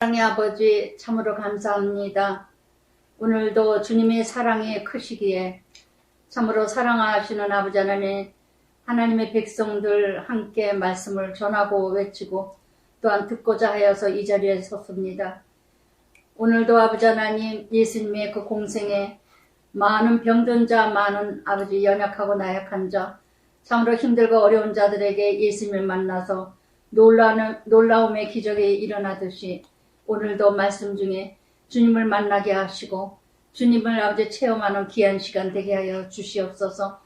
사랑의 아버지 참으로 감사합니다. 오늘도 주님의 사랑이 크시기에 참으로 사랑하시는 아버지 하나님, 하나님의 백성들 함께 말씀을 전하고 외치고 또한 듣고자 하여서 이 자리에 섰습니다. 오늘도 아버지 하나님, 예수님의 그 공생에 많은 병든 자, 많은 아버지 연약하고 나약한 자, 참으로 힘들고 어려운 자들에게 예수님을 만나서 놀라움의 기적이 일어나듯이 오늘도 말씀 중에 주님을 만나게 하시고 주님을 아버지 체험하는 귀한 시간 되게 하여 주시옵소서.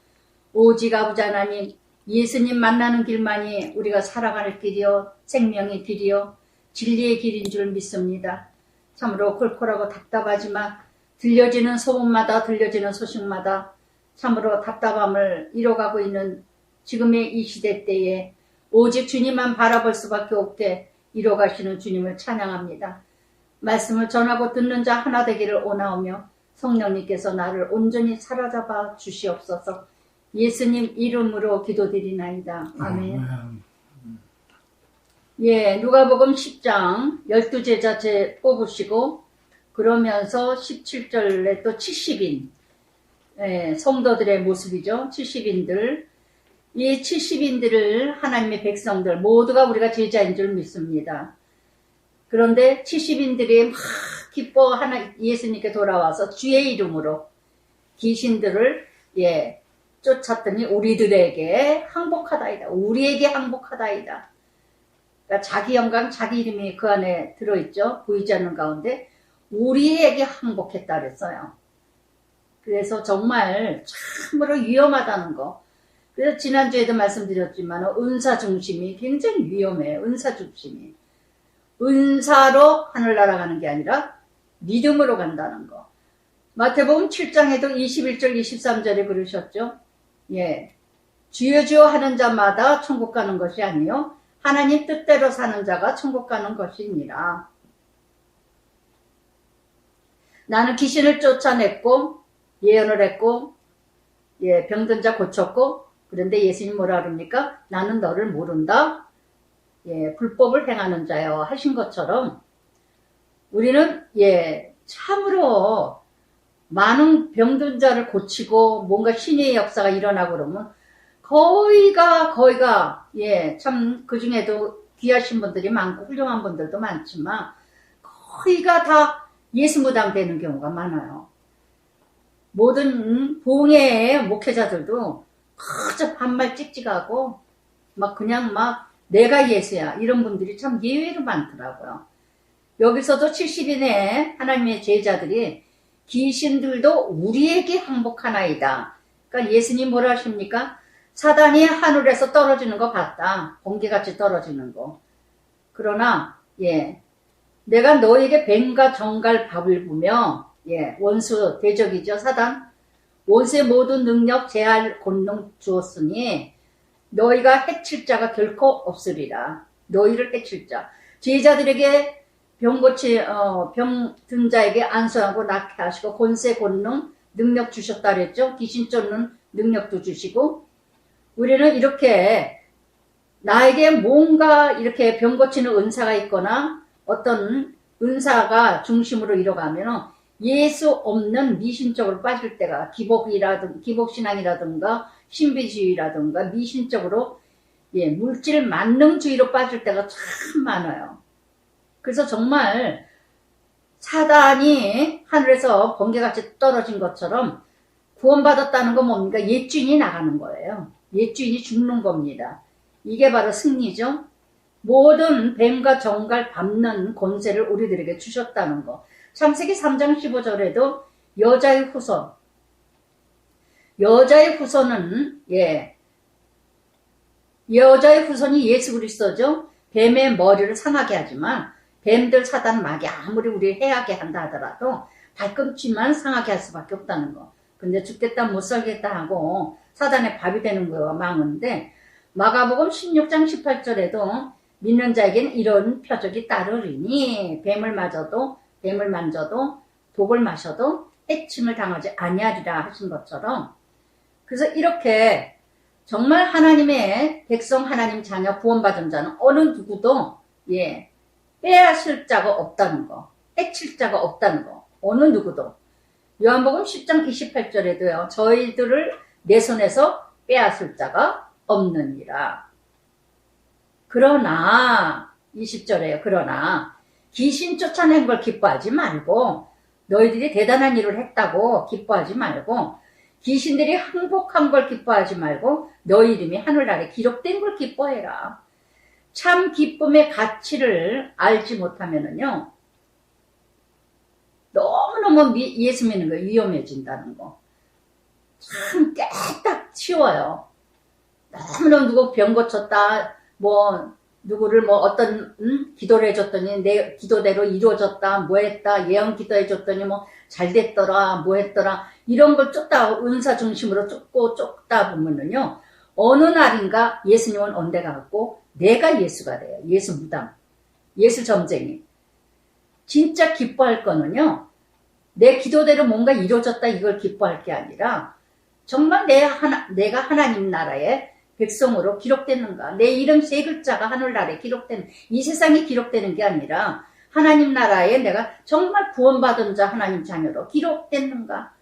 오직 아버지 하나님, 예수님 만나는 길만이 우리가 살아가는 길이요 생명의 길이요 진리의 길인 줄 믿습니다. 참으로 콜콜하고 답답하지만 들려지는 소문마다 들려지는 소식마다 참으로 답답함을 이뤄가고 있는 지금의 이 시대 때에 오직 주님만 바라볼 수밖에 없게 이뤄가시는 주님을 찬양합니다. 말씀을 전하고 듣는 자 하나 되기를 원하오며 성령님께서 나를 온전히 사로잡아 주시옵소서. 예수님 이름으로 기도드리나이다. 아멘. 예, 누가복음 10장 12제자 뽑으시고 그러면서 17절에 또 70인 성도들의 모습이죠. 70인들. 이 70인들을 하나님의 백성들 모두가 우리가 제자인 줄 믿습니다. 그런데 70인들이 막 기뻐 예수님께 돌아와서 주의 이름으로 귀신들을 쫓았더니 우리들에게 항복하다이다. 우리에게 항복하다이다. 그러니까 자기 영광, 자기 이름이 그 안에 들어있죠. 보이지 않는 가운데 우리에게 항복했다 그랬어요. 그래서 정말 참으로 위험하다는 거. 그래서 지난주에도 말씀드렸지만 은사 중심이 굉장히 위험해요. 은사 중심이. 은사로 하늘 날아가는 게 아니라 믿음으로 간다는 거. 마태복음 7장에도 21절 23절에 그러셨죠. 주여 주여 하는 자마다 천국 가는 것이 아니요 하나님 뜻대로 사는 자가 천국 가는 것이니라. 나는 귀신을 쫓아냈고 예언을 했고 병든 자 고쳤고 그런데 예수님 뭐라 그럽니까? 나는 너를 모른다. 불법을 행하는 자여 하신 것처럼 우리는 참으로 많은 병든 자를 고치고 뭔가 신의 역사가 일어나고 그러면 거의가 참 그 중에도 귀하신 분들이 많고 훌륭한 분들도 많지만 거의가 다 예수 무당 되는 경우가 많아요. 모든 봉의 목회자들도 그저 반말 찍찍하고 그냥 내가 예수야 이런 분들이 참 예외로 많더라고요. 여기서도 70인의 하나님의 제자들이 귀신들도 우리에게 항복하나이다. 그러니까 예수님 뭐라 하십니까? 사단이 하늘에서 떨어지는 거 봤다. 번개같이 떨어지는 거. 그러나 내가 너에게 뱀과 정갈 밥을 부며 원수 대적이죠. 사단. 원수의 모든 능력 제할 권능 주었으니 너희가 해칠 자가 결코 없으리라. 너희를 해칠 자. 제자들에게 병든 자에게 안수하고 낫게 하시고 권세 권능 능력 주셨다 그랬죠. 귀신 쫓는 능력도 주시고 우리는 이렇게 나에게 뭔가 이렇게 병 고치는 은사가 있거나 어떤 은사가 중심으로 이뤄가면 예수 없는 미신적으로 빠질 때가 기복신앙이라든가 신비주의라든가 미신적으로 물질 만능주의로 빠질 때가 참 많아요. 그래서 정말 사단이 하늘에서 번개같이 떨어진 것처럼 구원받았다는 건 뭡니까? 옛주인이 나가는 거예요. 옛주인이 죽는 겁니다. 이게 바로 승리죠. 모든 뱀과 정갈 밟는 권세를 우리들에게 주셨다는 거. 창세기 3장 15절에도 여자의 후손은 여자의 후손이 예수 그리스도죠. 뱀의 머리를 상하게 하지만 뱀들 사단 마귀 아무리 우리를 해하게 한다 하더라도 발꿈치만 상하게 할 수밖에 없다는 거. 근데 죽겠다 못 살겠다 하고 사단의 밥이 되는 거와 망은데 마가복음 16장 18절에도 믿는 자에게는 이런 표적이 따르리니 뱀을 만져도 독을 마셔도 해침을 당하지 아니하리라 하신 것처럼 그래서 이렇게 정말 하나님의 백성 하나님 자녀 구원받은 자는 어느 누구도 빼앗을 자가 없다는 거, 해칠 자가 없다는 거, 어느 누구도. 요한복음 10장 28절에도요, 저희들을 내 손에서 빼앗을 자가 없느니라. 그러나 20절에요. 그러나 귀신 쫓아낸 걸 기뻐하지 말고, 너희들이 대단한 일을 했다고 기뻐하지 말고, 귀신들이 항복한 걸 기뻐하지 말고, 너희 이름이 하늘 아래 기록된 걸 기뻐해라. 참 기쁨의 가치를 알지 못하면은요, 너무너무 예수 믿는 거 위험해진다는 거. 참 깨딱 치워요. 너무너무 누구 병 고쳤다, 누구를 어떤, 기도를 해줬더니 내 기도대로 이루어졌다, 뭐 했다, 예언 기도해줬더니 잘 됐더라, 뭐 했더라, 이런 걸 쫓다, 은사 중심으로 쫓다 보면은요, 어느 날인가 예수님은 언제 가갖고 내가 예수가 돼요. 예수 무당, 예수 점쟁이. 진짜 기뻐할 거는요, 내 기도대로 뭔가 이루어졌다 이걸 기뻐할 게 아니라 정말 내가 하나님 나라의 백성으로 기록되는가, 내 이름 세 글자가 하늘나라에 기록되는, 이 세상에 기록되는 게 아니라 하나님 나라에 내가 정말 구원받은 자 하나님 자녀로 기록됐는가,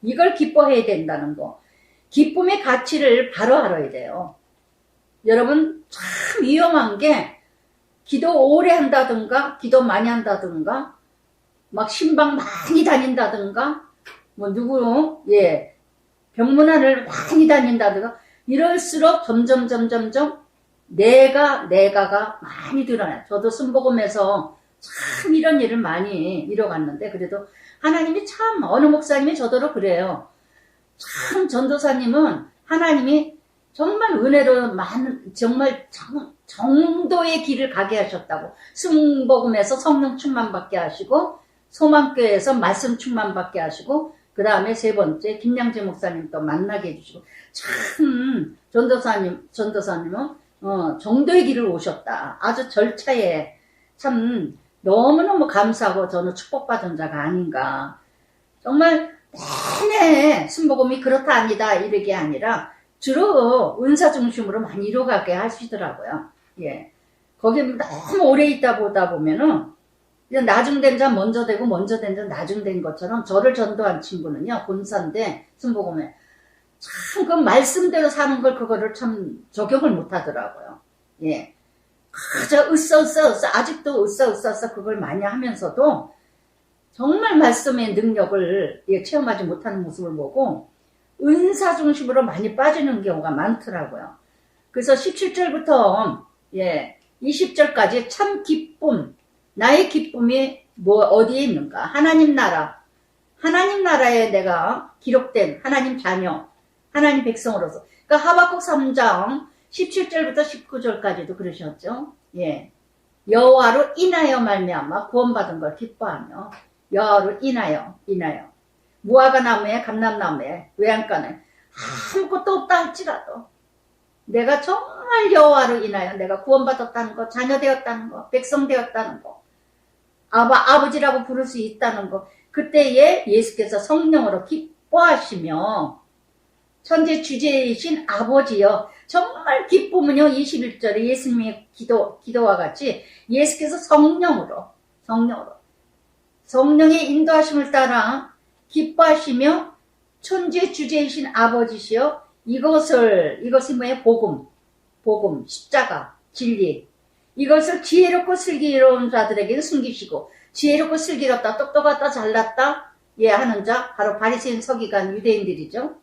이걸 기뻐해야 된다는 거. 기쁨의 가치를 바로 알아야 돼요. 여러분, 참 위험한 게 기도 오래 한다든가 기도 많이 한다든가 막 신방 많이 다닌다든가 누구 병문안을 많이 다닌다든가 이럴수록 점점 내가가 많이 드러나요. 저도 순복음에서 참 이런 일을 많이 이뤄갔는데, 그래도 하나님이 참, 어느 목사님이 저더러 그래요. 참 전도사님은 하나님이 정말 은혜로 정말 정도의 길을 가게 하셨다고. 순복음에서 성령 충만 받게 하시고, 소망교회에서 말씀 충만 받게 하시고, 그 다음에 세 번째 김양재 목사님 또 만나게 해주시고, 참 전도사님은 정도의 길을 오셨다. 아주 절차에 참 너무너무 감사하고 저는 축복받은 자가 아닌가. 정말 내내 순복음이 그렇다 아니다 이렇게 아니라 주로 은사 중심으로 많이 이루어가게 하시더라고요. 예, 거기 너무 오래 있다 보다 보면은 나중된 자 먼저 되고 먼저 된 자 나중된 것처럼, 저를 전도한 친구는요, 본사인데 순복음에 참 그 말씀대로 사는 걸 그거를 참 적용을 못 하더라고요. 예, 그저 으쌰 아직도 으쌰 그걸 많이 하면서도 정말 말씀의 능력을 체험하지 못하는 모습을 보고 은사 중심으로 많이 빠지는 경우가 많더라고요. 그래서 17절부터 20절까지 참 기쁨, 나의 기쁨이 어디에 있는가? 하나님 나라에 내가 기록된 하나님 자녀, 하나님 백성으로서. 그러니까 하박국 3장 17절부터 19절까지도 그러셨죠. 예, 여호와로 인하여 말미암아 구원받은 걸 기뻐하며, 여호와로 인하여 무화과 나무에 감람나무에 외양간에 아무것도 없다 할지라도 내가 정말 여호와로 인하여 내가 구원받았다는 거, 자녀 되었다는 거, 백성 되었다는 거, 아버지라고 부를 수 있다는 거, 그때에 예수께서 성령으로 기뻐하시며, 천재 주제이신 아버지여, 정말 기쁨은요, 21절에 예수님의 기도와 같이 예수께서 성령의 인도하심을 따라 기뻐하시며, 천재 주제이신 아버지시여, 이것이 뭐예요? 복음, 십자가, 진리. 이것을 지혜롭고 슬기로운 자들에게는 숨기시고, 지혜롭고 슬기롭다, 똑똑하다, 잘났다 하는 자, 바로 바리새인 서기관 유대인들이죠.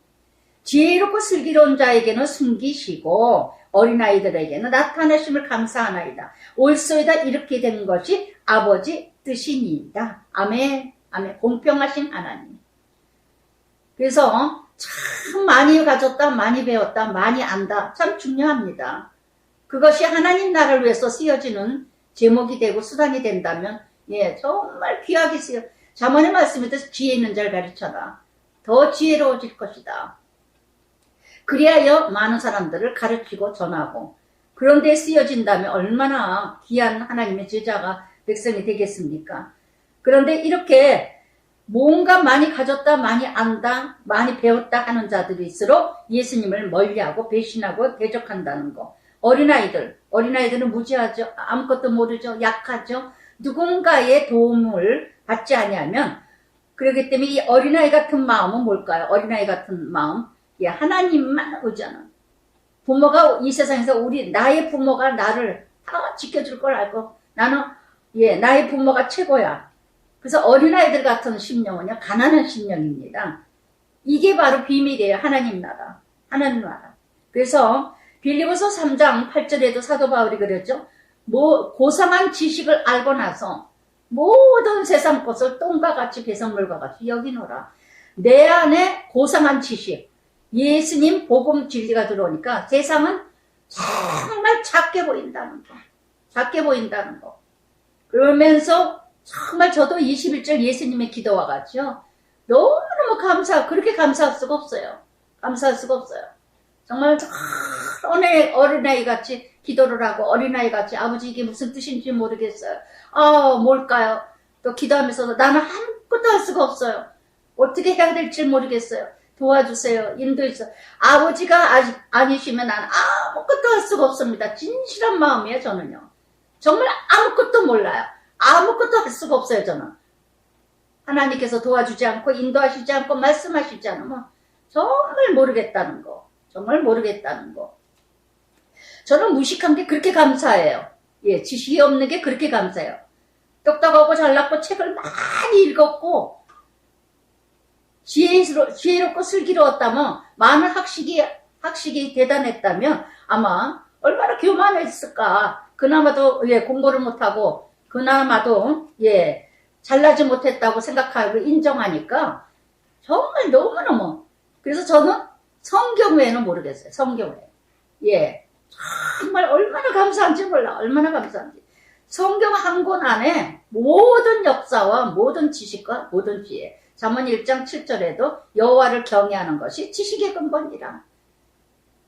지혜롭고 슬기로운 자에게는 숨기시고 어린아이들에게는 나타나심을 감사하나이다. 옳소이다. 이렇게 된 것이 아버지 뜻이니이다. 아멘. 공평하신 하나님. 그래서 참 많이 가졌다, 많이 배웠다, 많이 안다, 참 중요합니다. 그것이 하나님 나라를 위해서 쓰여지는 제목이 되고 수단이 된다면 정말 귀하게 쓰여. 잠언의 말씀에도 지혜 있는 자를 가르쳐라. 더 지혜로워질 것이다. 그리하여 많은 사람들을 가르치고 전하고, 그런 데 쓰여진다면 얼마나 귀한 하나님의 제자가 백성이 되겠습니까? 그런데 이렇게 뭔가 많이 가졌다, 많이 안다, 많이 배웠다 하는 자들일수록 예수님을 멀리하고 배신하고 대적한다는 거. 어린아이들은 무지하죠. 아무것도 모르죠. 약하죠. 누군가의 도움을 받지 아니하면, 그렇기 때문에 이 어린아이 같은 마음은 뭘까요? 어린아이 같은 마음, 예, 하나님만 의지하는 부모가 이 세상에서 나의 부모가 나를 다 지켜줄 걸 알고 나는 나의 부모가 최고야. 그래서 어린아이들 같은 심령은요, 가난한 심령입니다. 이게 바로 비밀이에요. 하나님 나라. 하나님 나라. 그래서 빌립보서 3장 8절에도 사도 바울이 그랬죠. 고상한 지식을 알고 나서 모든 세상 것을 똥과 같이 배설물과 같이 여기노라. 내 안에 고상한 지식, 예수님 복음 진리가 들어오니까 세상은 정말 작게 보인다는 거. 작게 보인다는 거. 그러면서 정말 저도 21절 예수님의 기도와 같죠. 너무너무 그렇게 감사할 수가 없어요. 감사할 수가 없어요. 정말 어린아이 같이 기도를 하고 어린아이 같이 아버지 이게 무슨 뜻인지 모르겠어요. 뭘까요? 또 기도하면서도 나는 아무것도 할 수가 없어요. 어떻게 해야 될지 모르겠어요. 도와주세요. 인도해주세요. 아버지가 아니시면 나는 아무것도 할 수가 없습니다. 진실한 마음이에요, 저는요. 정말 아무것도 몰라요. 아무것도 할 수가 없어요, 저는. 하나님께서 도와주지 않고 인도하시지 않고 말씀하시지 않으면 정말 모르겠다는 거. 정말 모르겠다는 거. 저는 무식한 게 그렇게 감사해요. 예, 지식이 없는 게 그렇게 감사해요. 똑똑하고 잘났고 책을 많이 읽었고 지혜롭고 슬기로웠다면 많은 학식이 대단했다면 아마 얼마나 교만했을까. 그나마도 공부를 못하고 그나마도 잘나지 못했다고 생각하고 인정하니까 정말 너무너무. 그래서 저는 성경 외에는 모르겠어요. 성경 외에. 정말 얼마나 감사한지 몰라. 얼마나 감사한지. 성경 한 권 안에 모든 역사와 모든 지식과 모든 지혜. 잠언 1장 7절에도 여호와를 경외하는 것이 지식의 근본이라.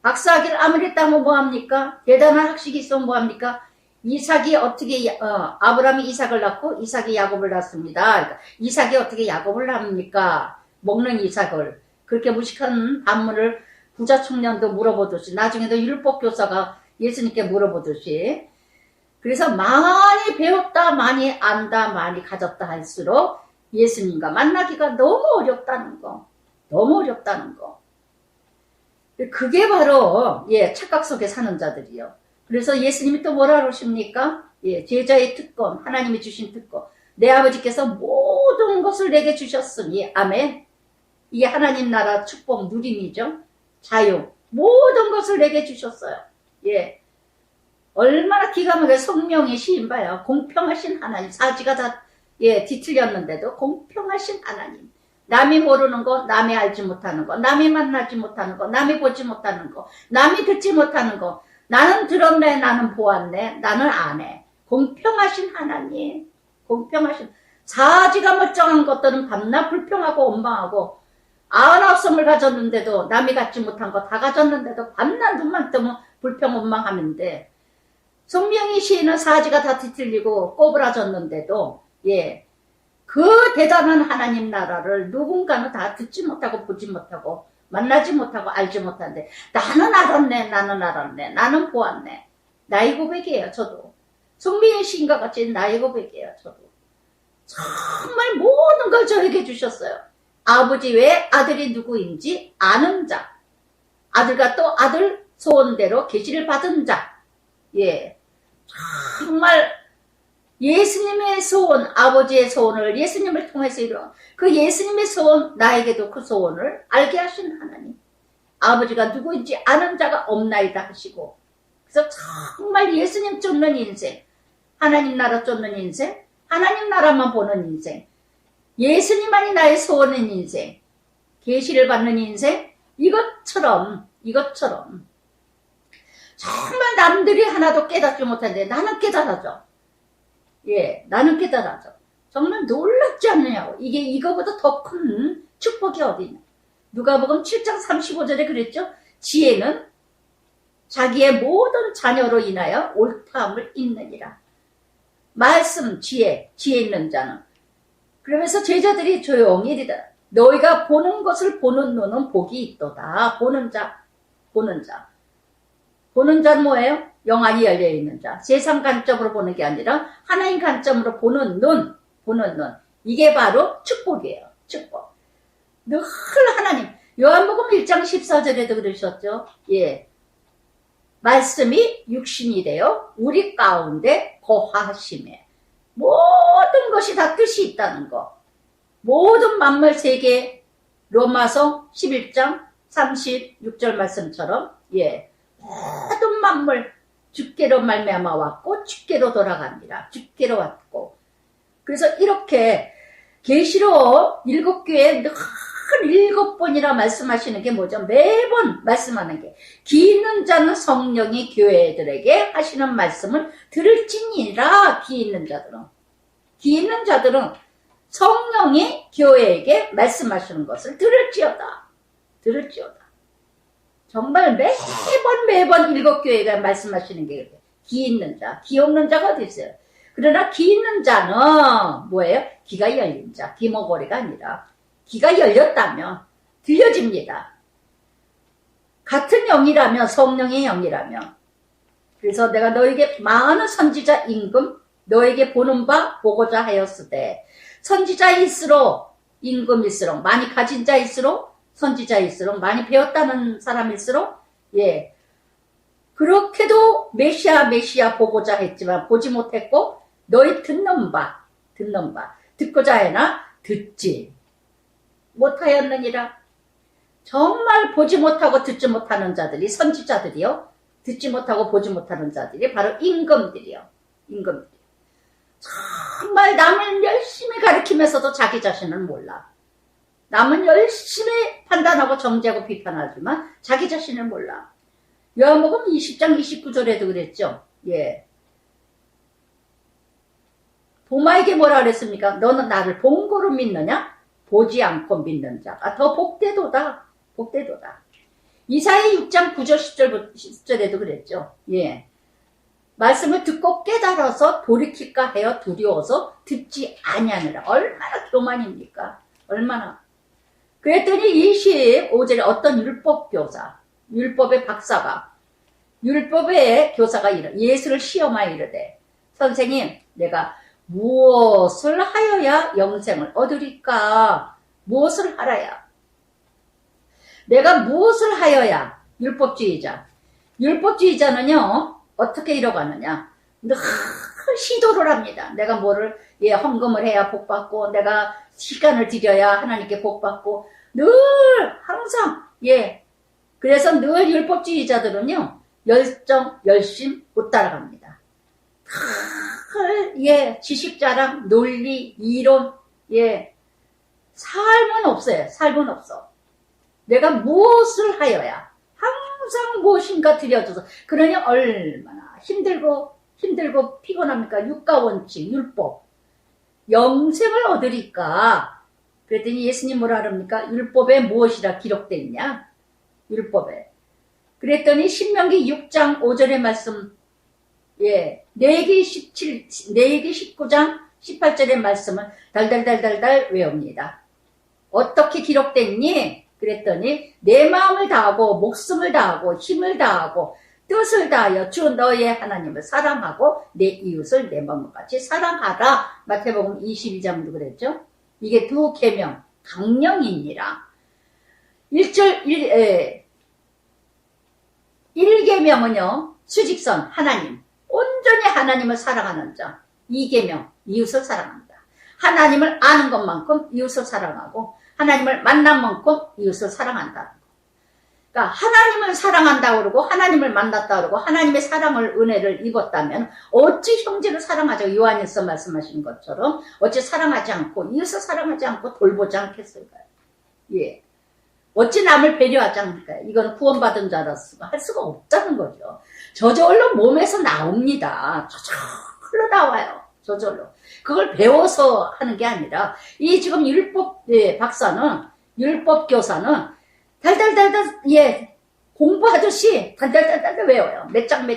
박사학위를 아무리 따면 뭐합니까? 대단한 학식이 있으면 뭐합니까? 이삭이 어떻게 아브라함이 이삭을 낳고 이삭이 야곱을 낳습니다. 그러니까 이삭이 어떻게 야곱을 낳습니까? 먹는 이삭을. 그렇게 무식한 반문을 부자 청년도 물어보듯이 나중에도 율법 교사가 예수님께 물어보듯이. 그래서 많이 배웠다 많이 안다 많이 가졌다 할수록 예수님과 만나기가 너무 어렵다는 거. 너무 어렵다는 거. 그게 바로 착각 속에 사는 자들이요. 그래서 예수님이 또 뭐라 그러십니까? 제자의 특권, 하나님이 주신 특권. 내 아버지께서 모든 것을 내게 주셨으니 아멘. 이게 하나님 나라 축복 누림이죠. 자유. 모든 것을 내게 주셨어요. 얼마나 기가 막히게 성령의 시인 봐요. 공평하신 하나님. 사지가 다 뒤틀렸는데도 공평하신 하나님. 남이 모르는 거, 남이 알지 못하는 거, 남이 만나지 못하는 거, 남이 보지 못하는 거, 남이 듣지 못하는 거. 나는 들었네, 나는 보았네, 나는 아네. 공평하신 하나님. 공평하신. 사지가 멀쩡한 것들은 밤낮 불평하고 원망하고 99섬을 가졌는데도 남이 갖지 못한 거 다 가졌는데도 밤낮 눈만 뜨면 불평 원망하는데 성명의 시인은 사지가 다 뒤틀리고 꼬부라졌는데도 그 대단한 하나님 나라를 누군가는 다 듣지 못하고 보지 못하고 만나지 못하고 알지 못하는데 나는 알았네, 나는 알았네, 나는 보았네. 나의 고백이에요, 저도. 성명의 시인과 같이 나의 고백이에요, 저도. 정말 모든 걸 저에게 주셨어요. 아버지 외에 아들이 누구인지 아는 자. 아들과 또 아들 소원대로 계시를 받은 자. 정말 예수님의 소원, 아버지의 소원을 예수님을 통해서 이루어 그 예수님의 소원, 나에게도 그 소원을 알게 하신 하나님. 아버지가 누구인지 아는 자가 없나이다 하시고. 그래서 정말 예수님 쫓는 인생, 하나님 나라 쫓는 인생, 하나님 나라만 보는 인생, 예수님만이 나의 소원인 인생, 계시를 받는 인생, 이것처럼 정말 남들이 하나도 깨닫지 못하는데 나는 깨달아져. 나는 깨달아져. 정말 놀랍지 않느냐고. 이거보다 더 큰 축복이 어디 있냐. 누가복음 7장 35절에 그랬죠. 지혜는 자기의 모든 자녀로 인하여 옳다함을 잇느니라. 말씀, 지혜 있는 자는. 그러면서 제자들이 조용히 이르다. 너희가 보는 것을 보는 눈은 복이 있도다. 보는 자. 보는 자는 뭐예요? 영안이 열려있는 자. 세상 관점으로 보는 게 아니라 하나님 관점으로 보는 눈. 이게 바로 축복이에요. 축복. 늘 하나님. 요한복음 1장 14절에도 그러셨죠. 예. 말씀이 육신이 되어 우리 가운데 거하심에 모든 것이 다 뜻이 있다는 거. 모든 만물 세계 로마서 11장 36절 말씀처럼 예. 모든 만물 주께로 말미암아 왔고 주께로 돌아갑니다. 주께로 왔고. 그래서 이렇게 계시록 7교회 늘 7번이라 말씀하시는 게 뭐죠? 매번 말씀하는 게 기 있는 자는 성령이 교회들에게 하시는 말씀을 들을지니라. 기 있는 자들은 성령이 교회에게 말씀하시는 것을 들을지어다. 정말 매번 7교회가 말씀하시는 게 기 있는 자, 기 없는 자가 어디 있어요? 그러나 기 있는 자는 뭐예요? 귀가 열린 자, 귀머거리가 아니라 귀가 열렸다면 들려집니다. 같은 영이라면, 성령의 영이라면. 그래서 내가 너에게 많은 선지자 임금 너에게 보는 바 보고자 하였으되 선지자일수록 임금일수록 많이 가진 자일수록 선지자일수록 많이 배웠다는 사람일수록 예 그렇게도 메시아 보고자 했지만 보지 못했고 너희 듣는 바 듣고자 하나 듣지 못하였느니라. 정말 보지 못하고 듣지 못하는 자들이 선지자들이요. 듣지 못하고 보지 못하는 자들이 바로 임금들이요. 정말 남을 열심히 가르치면서도 자기 자신을 몰라. 남은 열심히 판단하고 정죄하고 비판하지만 자기 자신을 몰라. 요한복음 20장 29절에도 그랬죠. 예. 도마에게 뭐라 그랬습니까? 너는 나를 본고로 믿느냐? 보지 않고 믿는 자가 더 복되도다. 이사야 6장 9절 10절에도 그랬죠. 예. 말씀을 듣고 깨달아서 돌이킬까 하여 두려워서 듣지 아니하느라. 얼마나 교만입니까? 얼마나. 그랬더니 25절에 어떤 율법의 박사가, 율법의 교사가 예수를 시험하여 이르되 선생님 내가 무엇을 하여야 영생을 얻으리까? 무엇을 하라야? 내가 무엇을 하여야? 율법주의자는요 어떻게 이뤄가느냐? 늘 시도를 합니다. 내가 뭐를 헌금을 해야 복받고 내가 시간을 들여야 하나님께 복받고 늘 항상 그래서 늘 율법주의자들은요 열심 못 따라갑니다. 지식자랑 논리 이론 삶은 없어. 내가 무엇을 하여야 항상 무엇인가 들여줘서 그러니 얼마나 힘들고 피곤합니까? 육가원칙 율법 영생을 얻으리까. 그랬더니 예수님 뭐라 그럽니까? 율법에 무엇이라 기록되어 있냐? 율법에. 그랬더니 신명기 6장 5절의 말씀 레위기 19장 18절의 말씀을 달달달 외웁니다. 어떻게 기록됐니? 그랬더니 내 마음을 다하고 목숨을 다하고 힘을 다하고 뜻을 다하여 주 너의 하나님을 사랑하고 내 이웃을 내 마음과 같이 사랑하라. 마태복음 22장도 그랬죠. 이게 두 계명 강령이니라. 1계명은요 수직선 하나님 온전히 하나님을 사랑하는 자. 2계명 이웃을 사랑한다. 하나님을 아는 것만큼 이웃을 사랑하고 하나님을 만난 만큼 이웃을 사랑한다. 그러니까 하나님을 사랑한다고 그러고 하나님을 만났다고 그러고 하나님의 사랑을 은혜를 입었다면 어찌 형제를 사랑하자고 요한일서 말씀하신 것처럼 어찌 사랑하지 않고 이웃을 사랑하지 않고 돌보지 않겠을까요? 어찌 남을 배려하지 않을까요? 이건 구원받은 자로서 할 수가 없다는 거죠. 저절로 몸에서 나옵니다. 저절로 나와요. 저절로. 그걸 배워서 하는 게 아니라 이 지금 율법 율법 교사는 달달달달 공부하듯이 달달달달 외워요. 몇 장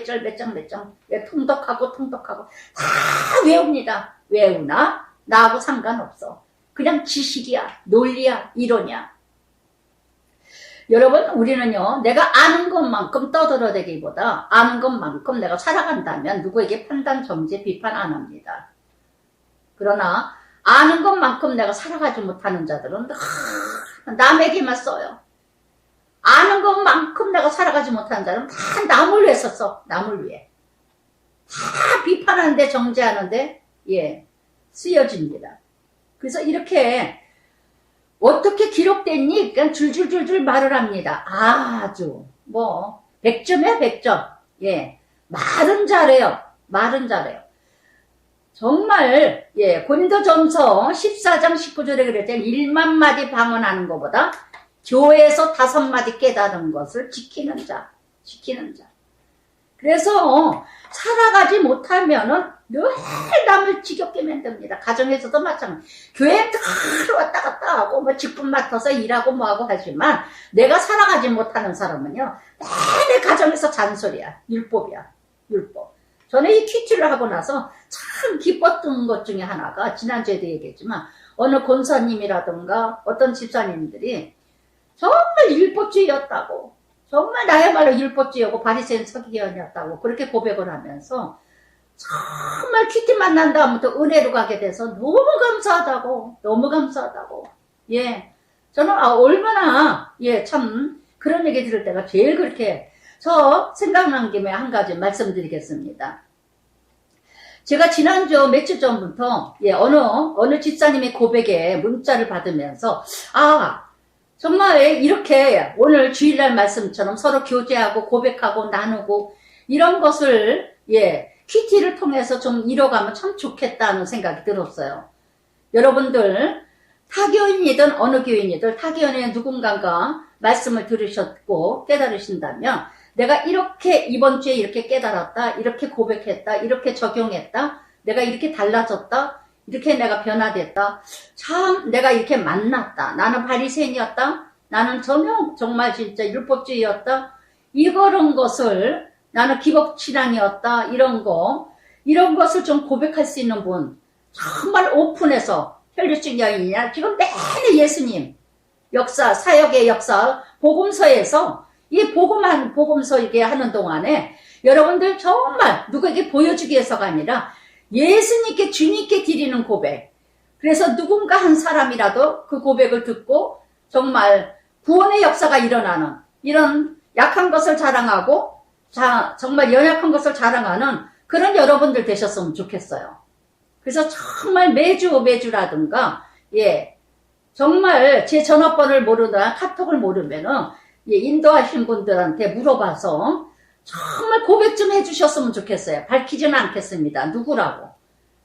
통독하고 다 외웁니다. 외우나 나하고 상관없어. 그냥 지식이야, 논리야, 이론이야. 여러분, 우리는요, 내가 아는 것만큼 떠들어대기보다 아는 것만큼 내가 살아간다면 누구에게 판단, 정죄, 비판 안 합니다. 그러나 아는 것만큼 내가 살아가지 못하는 자들은 남에게만 써요. 아는 것만큼 내가 살아가지 못하는 자는 다 남을 위해 썼어. 남을 위해. 다 비판하는데 정죄하는데 쓰여집니다. 그래서 이렇게 어떻게 기록됐니? 그냥 줄줄줄줄 말을 합니다. 아주 100점이야 100점. 말은 잘해요. 말은 잘해요. 정말 고린도전서 14장 19절에 그랬잖아요. 1만 마디 방언하는 것보다 교회에서 5마디 깨달은 것을 지키는 자. 그래서 살아가지 못하면은 늘 남을 지겹게 만듭니다. 가정에서도 마찬가지. 교회에 늘 왔다 갔다 하고 직분 맡아서 일하고 뭐하고 하지만 내가 살아가지 못하는 사람은요, 내 가정에서 잔소리야. 율법이야. 율법. 저는 이 퀴즈를 하고 나서 참 기뻤던 것 중에 하나가 지난주에도 얘기했지만 어느 권사님이라든가 어떤 집사님들이 정말 율법주의였다고, 정말 나야말로 율법주의였고 바리새인 서기관이었다고 그렇게 고백을 하면서 정말 퀴티 만난 다음부터 은혜로 가게 돼서 너무 감사하다고. 저는 얼마나 참 그런 얘기 들을 때가 제일 그렇게 저 생각난 김에 한 가지 말씀드리겠습니다. 제가 지난주 며칠 전부터 어느 집사님의 고백에 문자를 받으면서 정말 이렇게 오늘 주일날 말씀처럼 서로 교제하고 고백하고 나누고 이런 것을 퀴티를 통해서 좀 이뤄가면 참 좋겠다는 생각이 들었어요. 여러분들 타교인이든 어느 교인이든 타교인의 누군가가 말씀을 들으셨고 깨달으신다면 내가 이렇게 이번 주에 이렇게 깨달았다, 이렇게 고백했다, 이렇게 적용했다, 내가 이렇게 달라졌다, 이렇게 내가 변화됐다, 참 내가 이렇게 만났다, 나는 바리새인이었다, 나는 전혀 정말 진짜 율법주의였다, 이런 것을 나는 기복신앙이었다, 이런 것을 좀 고백할 수 있는 분, 정말 오픈해서 혈류증 여인이냐, 지금 내내 예수님 역사, 사역의 역사, 복음서에서 이 복음서 이게 하는 동안에 여러분들 정말 누구에게 보여주기 위해서가 아니라 예수님께, 주님께 드리는 고백. 그래서 누군가 한 사람이라도 그 고백을 듣고 정말 구원의 역사가 일어나는 이런 약한 것을 자랑하고 정말 연약한 것을 자랑하는 그런 여러분들 되셨으면 좋겠어요. 그래서 정말 매주라든가 정말 제 전화번호를 모르거나 카톡을 모르면은 인도하신 분들한테 물어봐서 정말 고백 좀 해주셨으면 좋겠어요. 밝히지는 않겠습니다.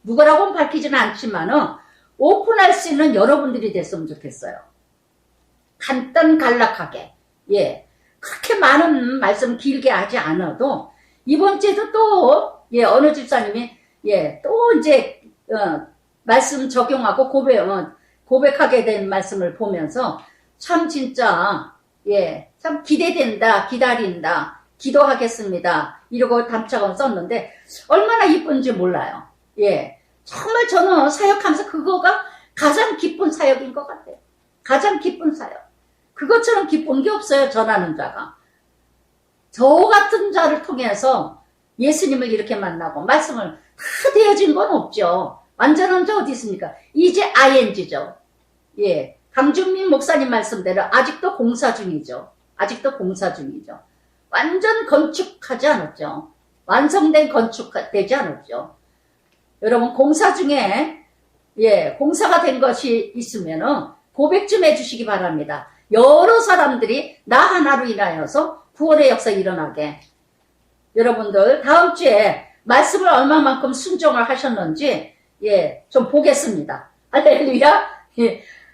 누구라고는 밝히지는 않지만은 오픈할 수 있는 여러분들이 됐으면 좋겠어요. 간단간략하게 그렇게 많은 말씀 길게 하지 않아도 이번 주에도 또 어느 집사님이 또 이제 말씀 적용하고 고백하게 된 말씀을 보면서 참 진짜 참 기대된다, 기다린다, 기도하겠습니다, 이러고 답장을 썼는데 얼마나 이쁜지 몰라요. 정말 저는 사역하면서 그거가 가장 기쁜 사역인 것 같아요. 가장 기쁜 사역. 그것처럼 기쁜 게 없어요. 전하는 자가. 저 같은 자를 통해서 예수님을 이렇게 만나고 말씀을 다 되어진 건 없죠. 완전한 자 어디 있습니까? 이제 ING죠. 강준민 목사님 말씀대로 아직도 공사 중이죠. 완전 건축하지 않았죠. 완성된 건축되지 않았죠. 여러분 공사 중에 공사가 된 것이 있으면은 고백 좀 해주시기 바랍니다. 여러 사람들이 나 하나로 인하여서 구원의 역사 일어나게. 여러분들 다음 주에 말씀을 얼마만큼 순종을 하셨는지 좀 보겠습니다. 할렐루야.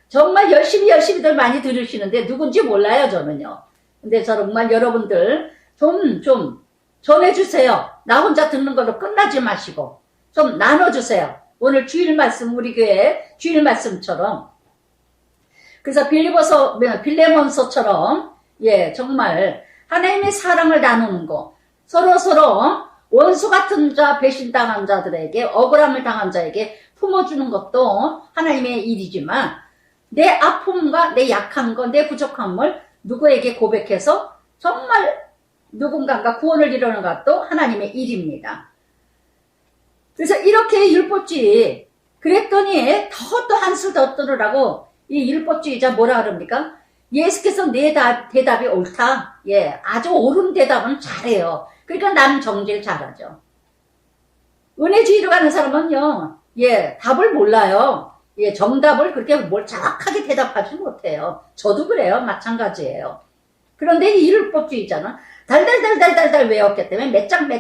정말 열심히들 많이 들으시는데 누군지 몰라요, 저는요. 근데 정말 여러분들 좀 전해주세요. 나 혼자 듣는 걸로 끝나지 마시고 좀 나눠주세요. 오늘 주일 말씀, 우리 교회 주일 말씀처럼. 그래서 빌레몬서처럼 정말 하나님의 사랑을 나누는 거, 서로 원수 같은 자, 배신당한 자들에게, 억울함을 당한 자에게 품어주는 것도 하나님의 일이지만 내 아픔과 내 약한 거, 내 부족함을 누구에게 고백해서 정말 누군가가 구원을 이루는 것도 하나님의 일입니다. 그래서 이렇게 율법주의 그랬더니 더 한술 더 떠느라고 이 율법주의자 뭐라 그럽니까? 예수께서 내 대답이 옳다. 예, 아주 옳은 대답은 잘해요. 그러니까 남 정죄를 잘하죠. 은혜주의로 가는 사람은요, 예, 답을 몰라요. 예, 정답을 그렇게 뭘 정확하게 대답하지 못해요. 저도 그래요. 마찬가지예요. 그런데 이 율법주의자는 달달달달달달 외웠기 때문에 몇 장 다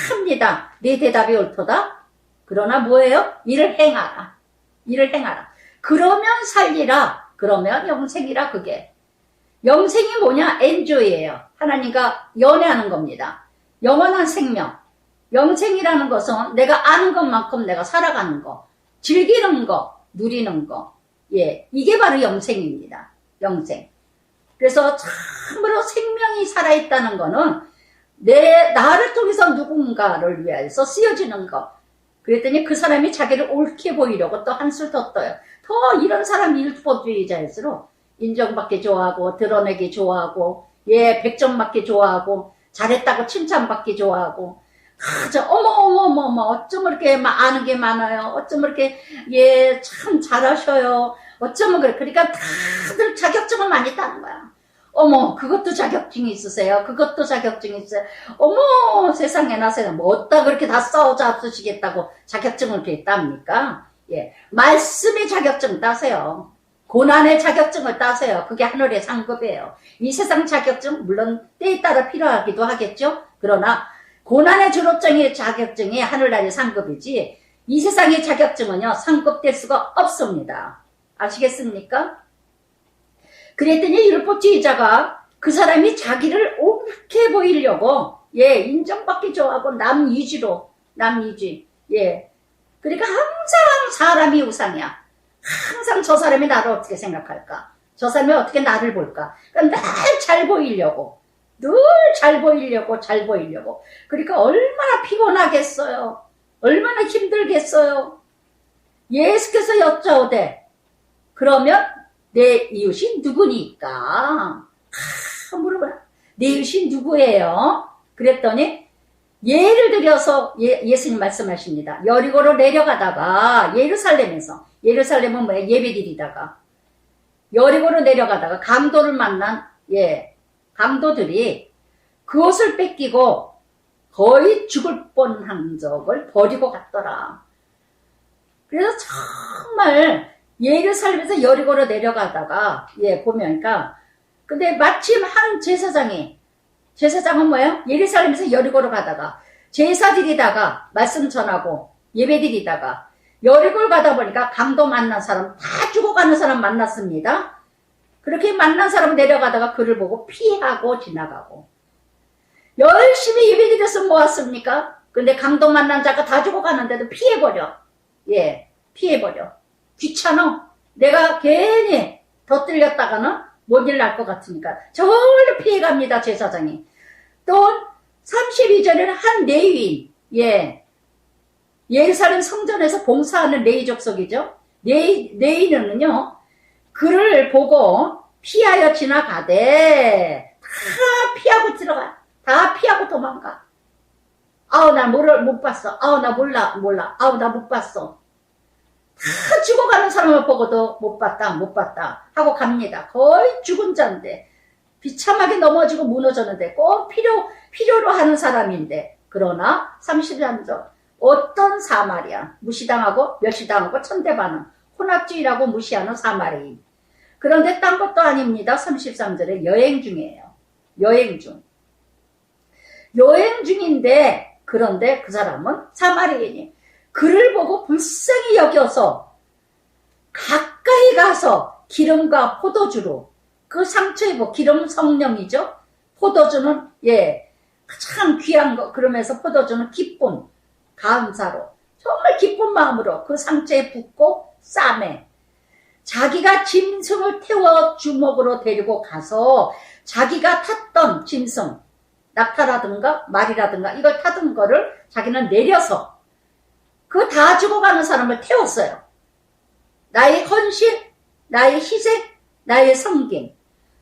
합니다. 네 대답이 옳도다. 그러나 뭐예요? 이를 행하라. 이를 행하라. 그러면 살리라. 그러면 영생이라. 그게 영생이 뭐냐? 엔조이예요. 하나님과 연애하는 겁니다. 영원한 생명. 영생이라는 것은 내가 아는 것만큼 내가 살아가는 거, 즐기는 거, 누리는 거. 예, 이게 바로 영생입니다. 영생. 그래서 참으로 생명이 살아있다는 거는 나를 통해서 누군가를 위해서 쓰여지는 거. 그랬더니 그 사람이 자기를 옳게 보이려고 또 한술 더 떠요. 더 이런 사람이 율법주의자일수록 인정받기 좋아하고, 드러내기 좋아하고, 예, 100점 받기 좋아하고, 잘했다고 칭찬받기 좋아하고, 어머, 어쩜 이렇게 아는 게 많아요. 어쩜 이렇게, 예, 참 잘하셔요. 어쩌면 그래. 그러니까 다들 자격증을 많이 따는 거야. 어머, 그것도 자격증이 있으세요. 그것도 자격증이 있어요. 어머, 세상에나 세상, 뭐, 어디다 그렇게 다 써잡수시겠다고 자격증을 이렇게 땁니까? 예. 말씀의 자격증 따세요. 고난의 자격증을 따세요. 그게 하늘의 상급이에요. 이 세상 자격증, 물론 때에 따라 필요하기도 하겠죠? 그러나, 고난의 졸업증의 자격증이 하늘나라의 상급이지, 이 세상의 자격증은요, 상급될 수가 없습니다. 아시겠습니까? 그랬더니 율법주의자가 그 사람이 자기를 옳게 보이려고, 예, 인정받기 좋아하고 남이지, 예. 그러니까 항상 사람이 우상이야. 항상 저 사람이 나를 어떻게 생각할까? 저 사람이 어떻게 나를 볼까? 그러니까 늘 잘 보이려고. 그러니까 얼마나 피곤하겠어요. 얼마나 힘들겠어요. 예수께서 여쭤오되, 그러면 내 이웃이 누구니까? 물어보라. 내 이웃이 누구예요? 그랬더니 예를 들여서 예수님 말씀하십니다. 여리고로 내려가다가 예루살렘은 뭐예요? 예배드리다가 여리고로 내려가다가 강도를 만난 강도들이 그 옷을 뺏기고 거의 죽을 뻔한 적을 버리고 갔더라. 그래서 정말 예루살렘에서 여리고로 내려가다가 보면니까 근데 마침 한 제사장은 뭐예요? 예루살렘에서 여리고로 가다가 제사 드리다가 말씀 전하고 예배 드리다가 여리고를 가다 보니까 강도 만난 사람 다 죽어가는 사람 만났습니다. 그렇게 만난 사람 내려가다가 그를 보고 피하고 지나가고 열심히 예배 드려서 모았습니까? 근데 강도 만난 자가 다 죽어가는데도 피해버려. 피해버려. 귀찮아. 내가 괜히 더 들렸다가는 뭔 일 날 것 같으니까 저를 피해갑니다. 제사장이. 또 32절에는 한 레위인, 예루살렘 성전에서 봉사하는 레위 족속이죠. 레위인은요 그를 보고 피하여 지나가되 다 피하고 들어가. 다 피하고 도망가. 아우 나 못 봤어. 아우 나 몰라. 아우 나 못 봤어. 다 죽어가는 사람을 보고도 못 봤다 하고 갑니다. 거의 죽은 자인데 비참하게 넘어지고 무너졌는데 꼭 필요로 하는 사람인데 그러나 33절 어떤 사마리아 무시당하고 멸시당하고 천대받는 혼합주의라고 무시하는 사마리인. 그런데 딴 것도 아닙니다. 33절에 여행 중이에요. 여행 중인데 그런데 그 사람은 사마리인이 그를 보고 불쌍히 여겨서 가까이 가서 기름과 포도주로 그 상처에 기름 성령이죠. 포도주는 참 귀한 거 그러면서 포도주는 기쁨 감사로 정말 기쁜 마음으로 그 상처에 붓고 싸매 자기가 짐승을 태워 주먹으로 데리고 가서 자기가 탔던 짐승 낙타라든가 말이라든가 이걸 타던 거를 자기는 내려서 그 다 죽어가는 사람을 태웠어요. 나의 헌신, 나의 희생, 나의 섬김.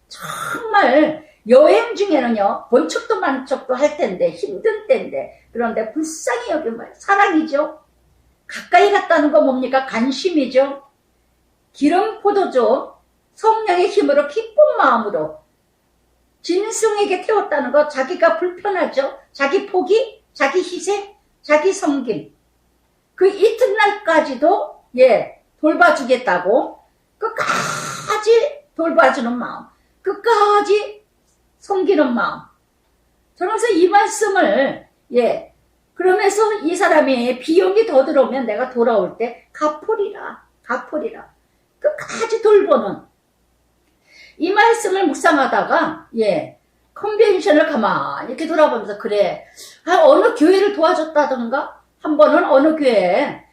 정말 여행 중에는요, 본 척도 만 척도 할 텐데, 힘든 때인데, 그런데 불쌍히 여기면 사랑이죠. 가까이 갔다는 거 뭡니까? 관심이죠. 기름 포도주, 성령의 힘으로 기쁜 마음으로 짐승에게 태웠다는 거, 자기가 불편하죠. 자기 포기, 자기 희생, 자기 섬김. 그 이튿날까지도 돌봐주겠다고 끝까지 돌봐주는 마음, 끝까지 섬기는 마음. 그러면서 이 말씀을 그러면서 이 사람이 비용이 더 들어오면 내가 돌아올 때 갚으리라. 끝까지 돌보는 이 말씀을 묵상하다가 컨벤션을 가만히 이렇게 돌아보면서 그래, 어느 교회를 도와줬다던가 한 번은 어느 교회,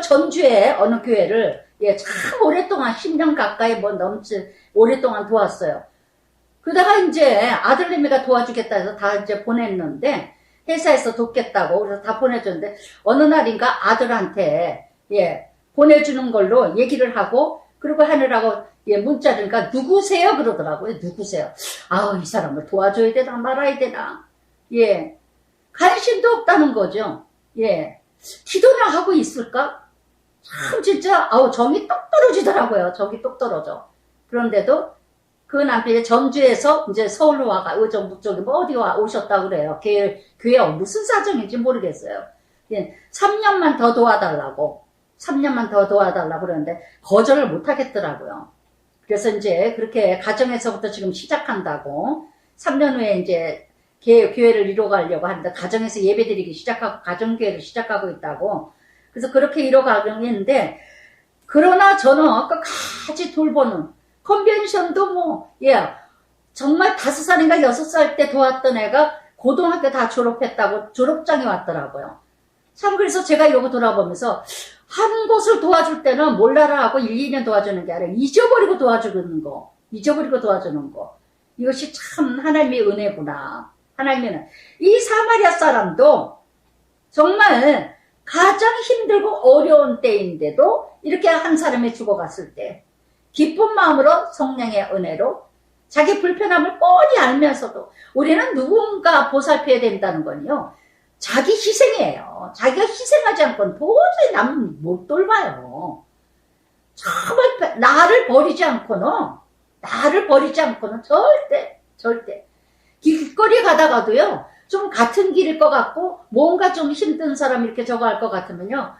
전주에 어느 교회를 참 오랫동안 10년 가까이 넘지 오랫동안 도왔어요. 그러다가 이제 아들내미가 도와주겠다 해서 다 이제 보냈는데, 회사에서 돕겠다고 그래서 다 보내줬는데, 어느 날인가 아들한테 보내주는 걸로 얘기를 하고, 그리고 하느라고 문자를, 그러니까 누구세요? 그러더라고요. 누구세요? 이 사람을 도와줘야 되나 말아야 되나. 관심도 없다는 거죠. 기도나 하고 있을까? 참 진짜 정이 똑 떨어지더라고요. 정이 똑 떨어져. 그런데도 그 남편이 전주에서 이제 서울로 와가 의정부 쪽에 어디 오셨다고 그래요. 교회 무슨 사정인지 모르겠어요. 3년만 더 도와달라고 그러는데 거절을 못 하겠더라고요. 그래서 이제 그렇게 가정에서부터 지금 시작한다고 3년 후에 이제 교회를 이뤄가려고 하는데 가정에서 예배드리기 시작하고 가정교회를 시작하고 있다고. 그래서 그렇게 이뤄가려고 했는데, 그러나 저는 끝까지 돌보는 컨벤션도 정말 5살인가 6살 때 도왔던 애가 고등학교 다 졸업했다고 졸업장이 왔더라고요. 참 그래서 제가 이러고 돌아보면서 한 곳을 도와줄 때는 몰라라 하고 1, 2년 도와주는 게 아니라 잊어버리고 도와주는 거. 이것이 참 하나님의 은혜구나. 하나님은 이 사마리아 사람도 정말 가장 힘들고 어려운 때인데도 이렇게 한 사람이 죽어갔을 때 기쁜 마음으로 성령의 은혜로 자기 불편함을 뻔히 알면서도 우리는 누군가 보살펴야 된다는 건요, 자기 희생이에요. 자기가 희생하지 않고는 도저히 남 못 돌봐요. 정말 나를 버리지 않고는 절대 길거리 가다가도요, 좀 같은 길일 것 같고 뭔가 좀 힘든 사람 이렇게 저거 할 것 같으면요,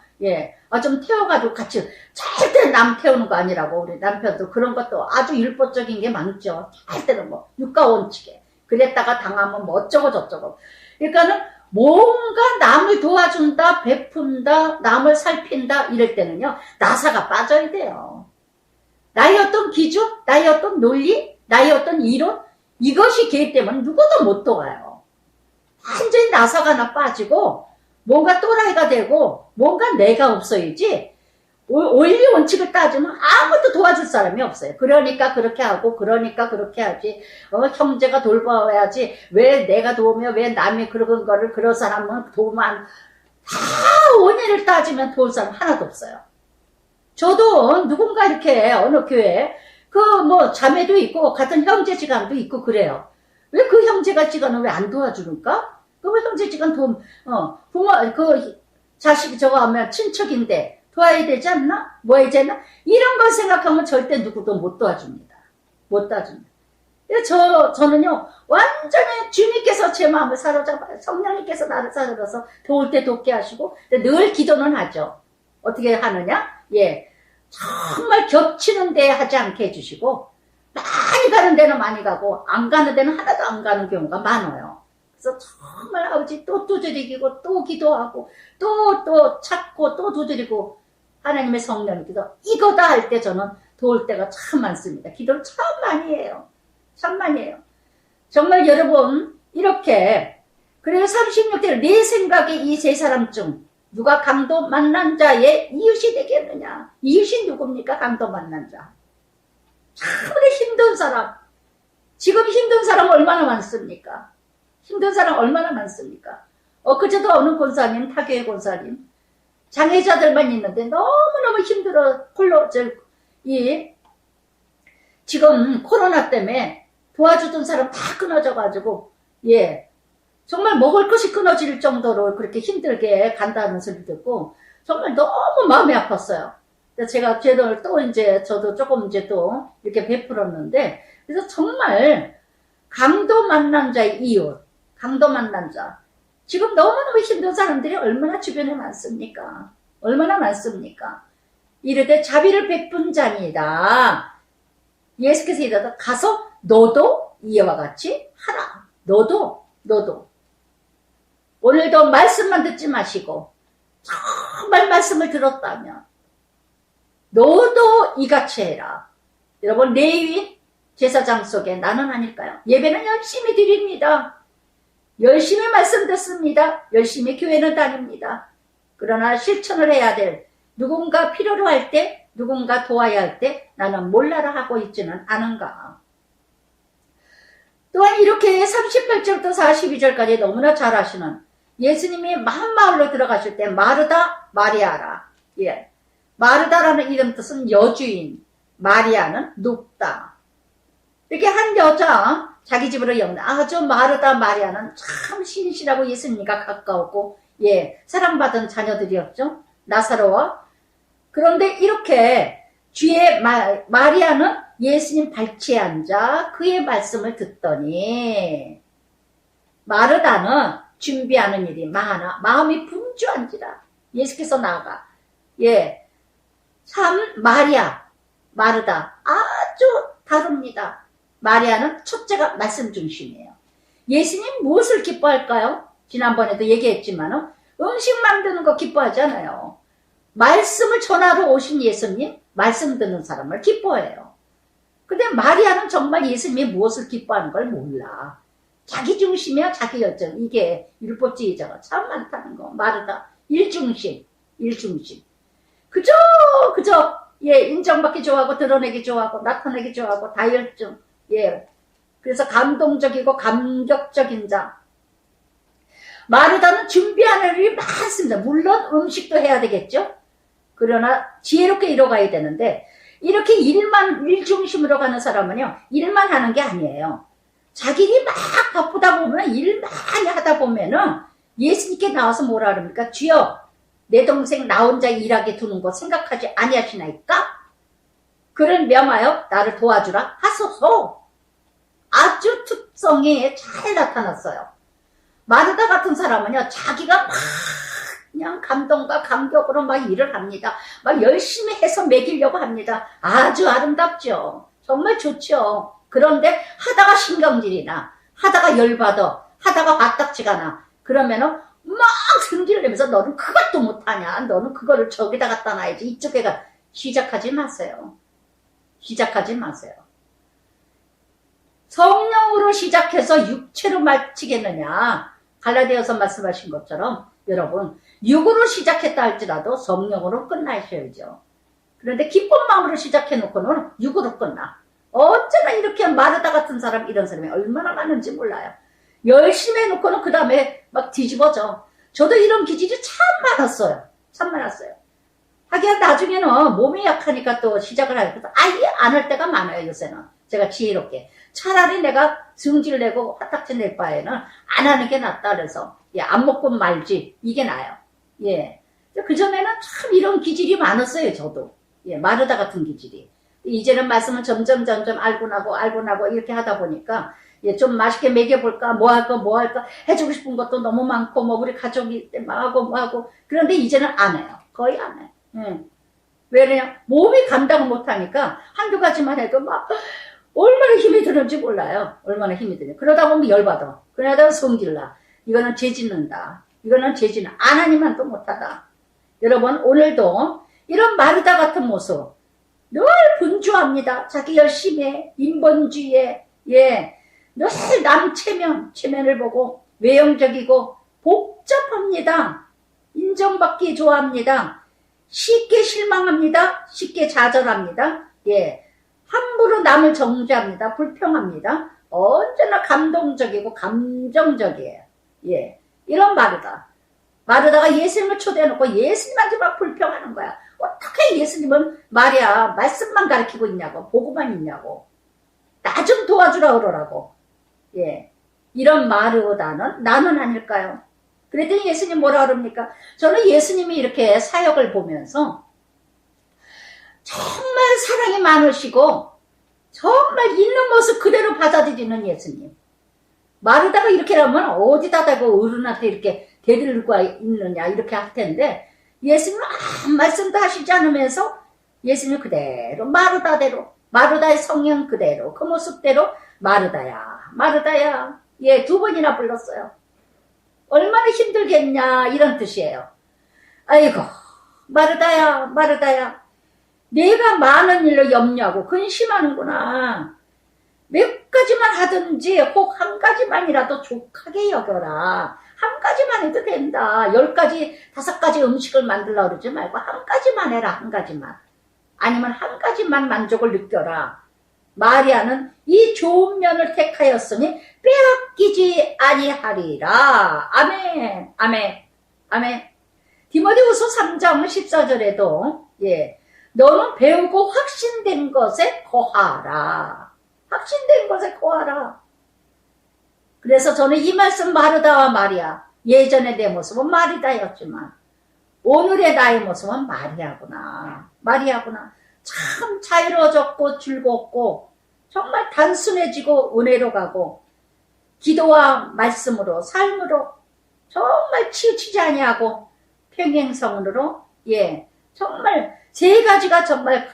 좀 태워가지고 같이, 절대 남 태우는 거 아니라고. 우리 남편도 그런 것도 아주 율법적인 게 많죠. 절대로 육가원칙에 그랬다가 당하면 어쩌고 저쩌고. 그러니까는 뭔가 남을 도와준다, 베푼다, 남을 살핀다 이럴 때는요, 나사가 빠져야 돼요. 나의 어떤 기준, 나의 어떤 논리, 나의 어떤 이론, 이것이 개입되면 누구도 못 도와요. 완전히 나사가 하나 빠지고 뭔가 또라이가 되고 뭔가 내가 없어야지, 원리 원칙을 따지면 아무도 도와줄 사람이 없어요. 그러니까 그렇게 하고 그러니까 그렇게 하지, 형제가 돌봐야지, 왜 내가 도우며 왜 남이 그런 거를 그런 사람은 도우면, 다 원인을 따지면 도울 사람 하나도 없어요. 저도 누군가 이렇게 어느 교회 자매도 있고 같은 형제지간도 있고 그래요. 왜 그 형제지간은 왜 안 도와주는가? 그 형제지간 부모 자식 저거 하면 친척인데 도와야 되지 않나? 뭐 해야 되나? 이런 걸 생각하면 절대 누구도 못 도와줍니다. 저는요, 완전히 주님께서 제 마음을 사로잡아요. 성령님께서 나를 사로잡아서 도울 때 돕게 하시고, 늘 기도는 하죠. 어떻게 하느냐? 정말 겹치는 데 하지 않게 해주시고, 많이 가는 데는 많이 가고, 안 가는 데는 하나도 안 가는 경우가 많아요. 그래서 정말 아버지 또 두드리고, 또 기도하고, 또 찾고, 또 두드리고, 하나님의 성령님께서 이거다 할 때 저는 도울 때가 참 많습니다. 기도를 참 많이 해요. 정말 여러분, 이렇게, 그래서 36절, 내 생각에 이 세 사람 중, 누가 강도 만난 자의 이웃이 되겠느냐? 이웃이 누굽니까? 강도 만난 자. 참으로 힘든 사람. 지금 힘든 사람 얼마나 많습니까? 그제도 어느 권사님, 타교의 권사님, 장애자들만 있는데 너무너무 힘들어. 지금 코로나 때문에 도와주던 사람 다 끊어져가지고, 예. 정말 먹을 것이 끊어질 정도로 그렇게 힘들게 간다는 소리 듣고, 정말 너무 마음이 아팠어요. 제가 또 이제, 저도 조금 이제 또 이렇게 베풀었는데, 그래서 정말 강도 만난 자의 이웃, 강도 만난 자. 지금 너무너무 힘든 사람들이 얼마나 주변에 많습니까? 얼마나 많습니까? 이르되 자비를 베푼 자니다. 예수께서 이르다 가서 너도 이와 같이 하라. 너도. 오늘도 말씀만 듣지 마시고 정말 말씀을 들었다면 너도 이같이 해라. 여러분, 레위 제사장 속에 나는 아닐까요? 예배는 열심히 드립니다. 열심히 말씀 듣습니다. 열심히 교회는 다닙니다. 그러나 실천을 해야 될, 누군가 필요로 할 때, 누군가 도와야 할 때 나는 몰라라 하고 있지는 않은가. 또한 이렇게 38절부터 42절까지 너무나 잘 아시는 예수님이 마음마을로 들어가실 때 마르다, 마리아라. 예. 마르다라는 이름 뜻은 여주인, 마리아는 눕다. 이렇게 한 여자 자기 집으로 영다. 아주 마르다, 마리아는 참 신실하고 예수님과 가까웠고, 예, 사랑받은 자녀들이었죠. 나사로와. 그런데 이렇게 뒤에 마리아는 예수님 발치에 앉아 그의 말씀을 듣더니, 마르다는 준비하는 일이 많아 마음이 분주한지라. 예수께서 나아가, 예, 참 마리아, 마르다 아주 다릅니다. 마리아는 첫째가 말씀 중심이에요. 예수님 무엇을 기뻐할까요? 지난번에도 얘기했지만 음식 만드는 거 기뻐하잖아요. 말씀을 전하러 오신 예수님, 말씀 듣는 사람을 기뻐해요. 근데 마리아는 정말 예수님이 무엇을 기뻐하는 걸 몰라. 자기 중심이야, 자기 열정. 이게 율법주의자가 참 많다는 거. 마르다. 일중심. 그저, 예, 인정받기 좋아하고, 드러내기 좋아하고, 나타내기 좋아하고, 다혈증. 예. 그래서 감동적이고, 감격적인 자. 마르다는 준비하는 일이 많습니다. 물론 음식도 해야 되겠죠? 그러나 지혜롭게 이뤄가야 되는데, 이렇게 일 중심으로 가는 사람은요, 일만 하는 게 아니에요. 자기 일이 막 바쁘다 보면, 일 많이 하다 보면은, 예수님께 나와서 뭐라 그럽니까? 주여, 내 동생 나 혼자 일하게 두는 거 생각하지 아니하시나이까? 그를 명하여 나를 도와주라 하소서. 아주 특성이 잘 나타났어요. 마르다 같은 사람은요, 자기가 막 그냥 감동과 감격으로 막 일을 합니다. 막 열심히 해서 먹이려고 합니다. 아주 아름답죠. 정말 좋죠. 그런데 하다가 신경질이 나, 하다가 열받아, 하다가 화딱지가 나. 그러면은 막 승질을 내면서 너는 그것도 못하냐, 너는 그거를 저기다 갖다 놔야지, 이쪽에 가. 시작하지 마세요. 성령으로 시작해서 육체로 마치겠느냐. 갈라디아서 말씀하신 것처럼 여러분, 육으로 시작했다 할지라도 성령으로 끝나셔야죠. 그런데 기쁜 마음으로 시작해놓고는 육으로 끝나. 어쩌나 이렇게 마르다 같은 사람, 이런 사람이 얼마나 많은지 몰라요. 열심히 해놓고는 그 다음에 막 뒤집어져. 저도 이런 기질이 참 많았어요. 하기야 나중에는 몸이 약하니까 또 시작을 하니까 아예 안 할 때가 많아요. 요새는 제가 지혜롭게 차라리 내가 성질 내고 화딱지 낼 바에는 안 하는 게 낫다 그래서, 예, 안 먹고 말지, 이게 나아요. 예, 그전에는 참 이런 기질이 많았어요. 저도, 예, 마르다 같은 기질이. 이제는 말씀을 점점 알고 나고 이렇게 하다 보니까, 예, 좀 맛있게 먹여볼까, 뭐 할까 해주고 싶은 것도 너무 많고, 뭐 우리 가족이 뭐 하고 그런데 이제는 안 해요. 거의 안 해요. 왜냐면 몸이 감당을 못하니까 한두 가지만 해도 막 얼마나 힘이 드는지 몰라요. 얼마나 힘이 드냐. 그러다 보면 열받아. 그러다 성질나. 이거는 죄짓는다. 안 하니만 또 못하다. 여러분, 오늘도 이런 마르다 같은 모습 늘 분주합니다. 자기 열심히 해. 인본주의에, 예, 늘 남 체면을 보고 외형적이고 복잡합니다. 인정받기 좋아합니다. 쉽게 실망합니다. 쉽게 좌절합니다. 예, 함부로 남을 정죄합니다. 불평합니다. 언제나 감동적이고 감정적이에요. 예, 이런 마르다가 예수님을 초대해놓고 예수님한테 막 불평하는 거야. 어떻게 예수님은 말이야 말씀만 가르치고 있냐고, 보고만 있냐고. 나 나 좀 도와주라 그러라고. 예. 이런 마르다는 나는 아닐까요? 그랬더니 예수님 뭐라 그럽니까? 저는 예수님이 이렇게 사역을 보면서 정말 사랑이 많으시고 정말 있는 모습 그대로 받아들이는 예수님. 마르다가 이렇게 하면 어디다 대고 어른한테 이렇게 대들고 있느냐 이렇게 할 텐데 예수님은 아무 말씀도 하시지 않으면서 예수님 그대로 마르다대로 마르다의 성령 그대로 그 모습대로 마르다야 마르다야 예, 2번이나 불렀어요. 얼마나 힘들겠냐 이런 뜻이에요. 아이고 마르다야 마르다야 내가 많은 일로 염려하고 근심하는구나. 몇 가지만 하든지 혹 한 가지만이라도 족하게 여겨라. 한 가지만 해도 된다. 10가지 5가지 음식을 만들려고 그러지 말고 한 가지만 해라. 한 가지만. 아니면 한 가지만 만족을 느껴라. 마리아는 이 좋은 면을 택하였으니 빼앗기지 아니하리라. 아멘 아멘 아멘. 디모데후서 3장 14절에도 예, 너는 배우고 확신된 것에 거하라. 확신된 것에 거하라. 그래서 저는 이 말씀 마르다와 마리아, 예전의 내 모습은 마리다였지만 오늘의 나의 모습은 마리아구나. 마리아구나. 참 자유로워졌고 즐겁고 정말 단순해지고 은혜로 가고 기도와 말씀으로 삶으로 정말 치우치지 아니하고 평행성으로 예 정말 3가지가 정말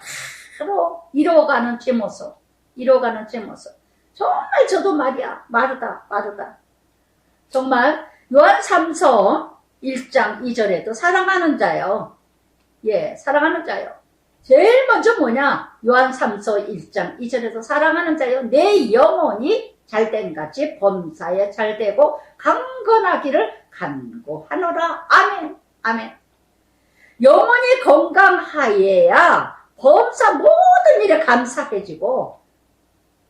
바로 이루어가는 제 모습. 이뤄가는 제 모습. 정말 저도 말이야. 마르다. 정말 요한 3서 1장 2절에도 사랑하는 자요. 예, 사랑하는 자요. 제일 먼저 뭐냐? 요한 3서 1장 2절에도 사랑하는 자요. 내 영혼이 잘된 같이 범사에 잘되고 강건하기를 간구하노라. 아멘. 아멘. 영혼이 건강하여야 범사 모든 일에 감사해지고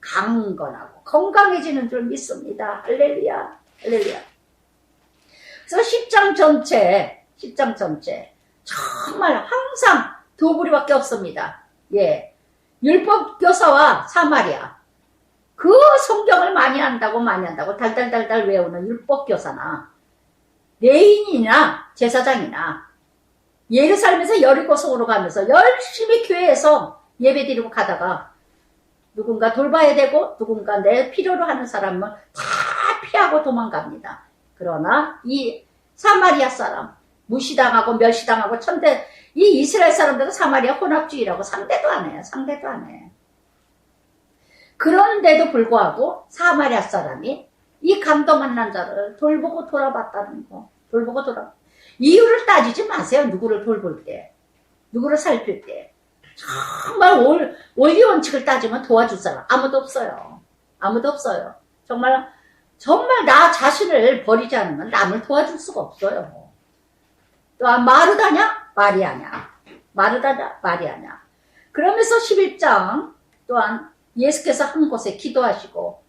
강건하고 건강해지는 줄 믿습니다. 할렐루야. 할렐루야. 그래서 10장 전체 정말 항상 2부류밖에 없습니다. 예, 율법 교사와 사마리아. 그 성경을 많이 한다고 달달달달 외우는 율법 교사나 레인이나 제사장이나 예루살렘에서 여리고성으로 가면서 열심히 교회에서 예배드리고 가다가 누군가 돌봐야 되고 누군가 내 필요로 하는 사람은 다 피하고 도망갑니다. 그러나 이 사마리아 사람 무시당하고 멸시당하고 천대 이 이스라엘 사람들은 사마리아 혼합주의라고 상대도 안 해요. 그런데도 불구하고 사마리아 사람이 이 강도 만난 자를 돌보고 돌아봤다는 거. 이유를 따지지 마세요. 누구를 돌볼 때. 누구를 살필 때. 정말 원리 원칙을 따지면 도와줄 사람 아무도 없어요. 정말 나 자신을 버리지 않으면 남을 도와줄 수가 없어요. 또한 마르다냐? 마리아냐? 그러면서 11장 또한 예수께서 한 곳에 기도하시고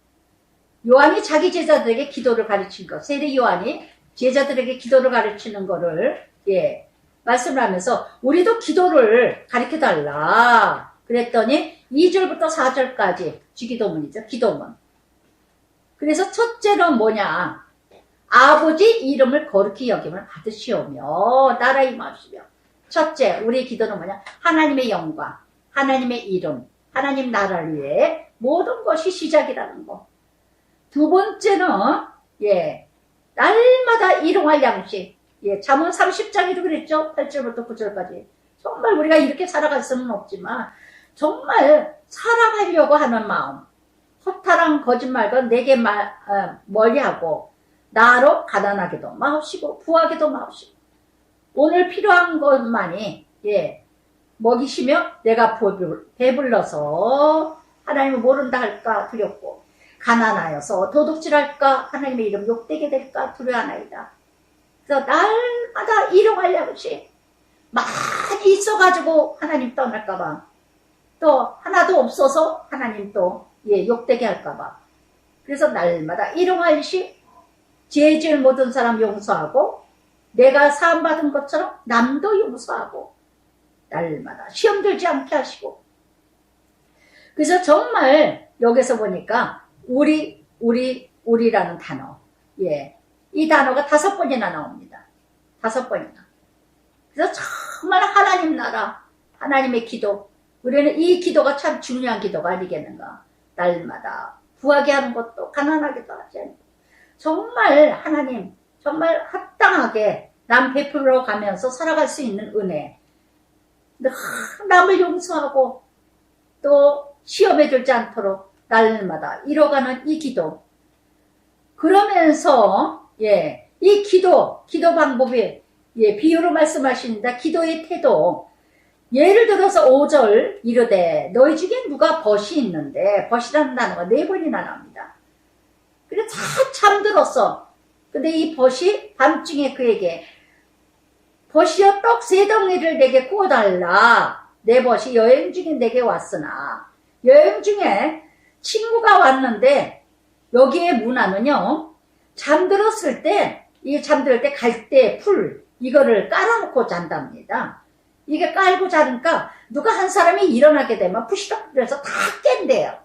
요한이 자기 제자들에게 기도를 가르친 것, 세례 요한이 제자들에게 기도를 가르치는 거를 예, 말씀을 하면서 우리도 기도를 가르쳐달라. 그랬더니 2절부터 4절까지 주기도문이죠. 기도문. 그래서 첫째는 뭐냐? 아버지 이름을 거룩히 여김을 받으시오며 나라 임하시며. 첫째, 우리의 기도는 뭐냐? 하나님의 영광, 하나님의 이름, 하나님 나라를 위해 모든 것이 시작이라는 거. 2번째는 예, 날마다 일용할 양식. 예, 잠언 30장에도 그랬죠. 8절부터 9절까지. 정말 우리가 이렇게 살아갈 수는 없지만 정말 사랑하려고 하는 마음, 허탈한 거짓말과 내게 멀리하고 나로 가난하게도 마옵시고 부하게도 마옵시고 오늘 필요한 것만이 예, 먹이시며 내가 배불러서 하나님을 모른다 할까 두렵고 가난하여서 도둑질할까 하나님의 이름 욕되게 될까 두려워하나이다. 그래서 날마다 일용할 양식 많이 있어가지고 하나님 떠날까봐 또 하나도 없어서 하나님 또 예, 욕되게 할까봐 그래서 날마다 일용할 식 죄질 모든 사람 용서하고 내가 사함받은 것처럼 남도 용서하고 날마다 시험 들지 않게 하시고 그래서 정말 여기서 보니까 우리라는 단어. 예. 이 단어가 5번이나 나옵니다. 5번이나. 그래서 정말 하나님 나라, 하나님의 기도. 우리는 이 기도가 참 중요한 기도가 아니겠는가. 날마다 구하게 하는 것도 가난하게도 하지 않고. 정말 하나님, 정말 합당하게 남 베풀어 가면서 살아갈 수 있는 은혜. 남을 용서하고 또 시험에 들지 않도록 날마다 이뤄가는 이 기도. 그러면서 이 기도 방법이 비유로 말씀하십니다. 기도의 태도. 예를 들어서 5절 이르되 너희 중에 누가 벗이 있는데, 벗이라는 단어가 4번이나 나옵니다. 그래 다 잠들었어. 근데 이 벗이 밤중에 그에게 벗이여 떡 3덩이를 내게 구워달라. 내 벗이 여행 중에 내게 왔으나. 여행 중에 친구가 왔는데 여기에 문화는요, 잠들었을 때, 이 잠들 때 갈대 풀 이거를 깔아놓고 잔답니다. 이게 깔고 자니까 누가 한 사람이 일어나게 되면 푸시럭 다 깬대요.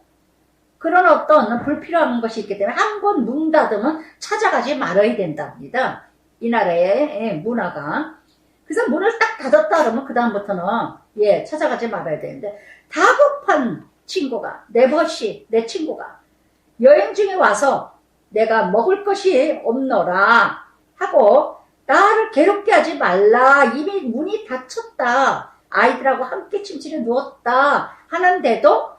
그런 어떤 불필요한 것이 있기 때문에 한 번 문 닫으면 찾아가지 말아야 된답니다. 이 나라의 문화가. 그래서 문을 딱 닫았다 그러면 그 다음부터는 찾아가지 말아야 되는데, 다급한 친구가, 내 친구가 여행 중에 와서 내가 먹을 것이 없노라 하고 나를 괴롭게 하지 말라. 이미 문이 닫혔다. 아이들하고 함께 침실에 누웠다 하는데도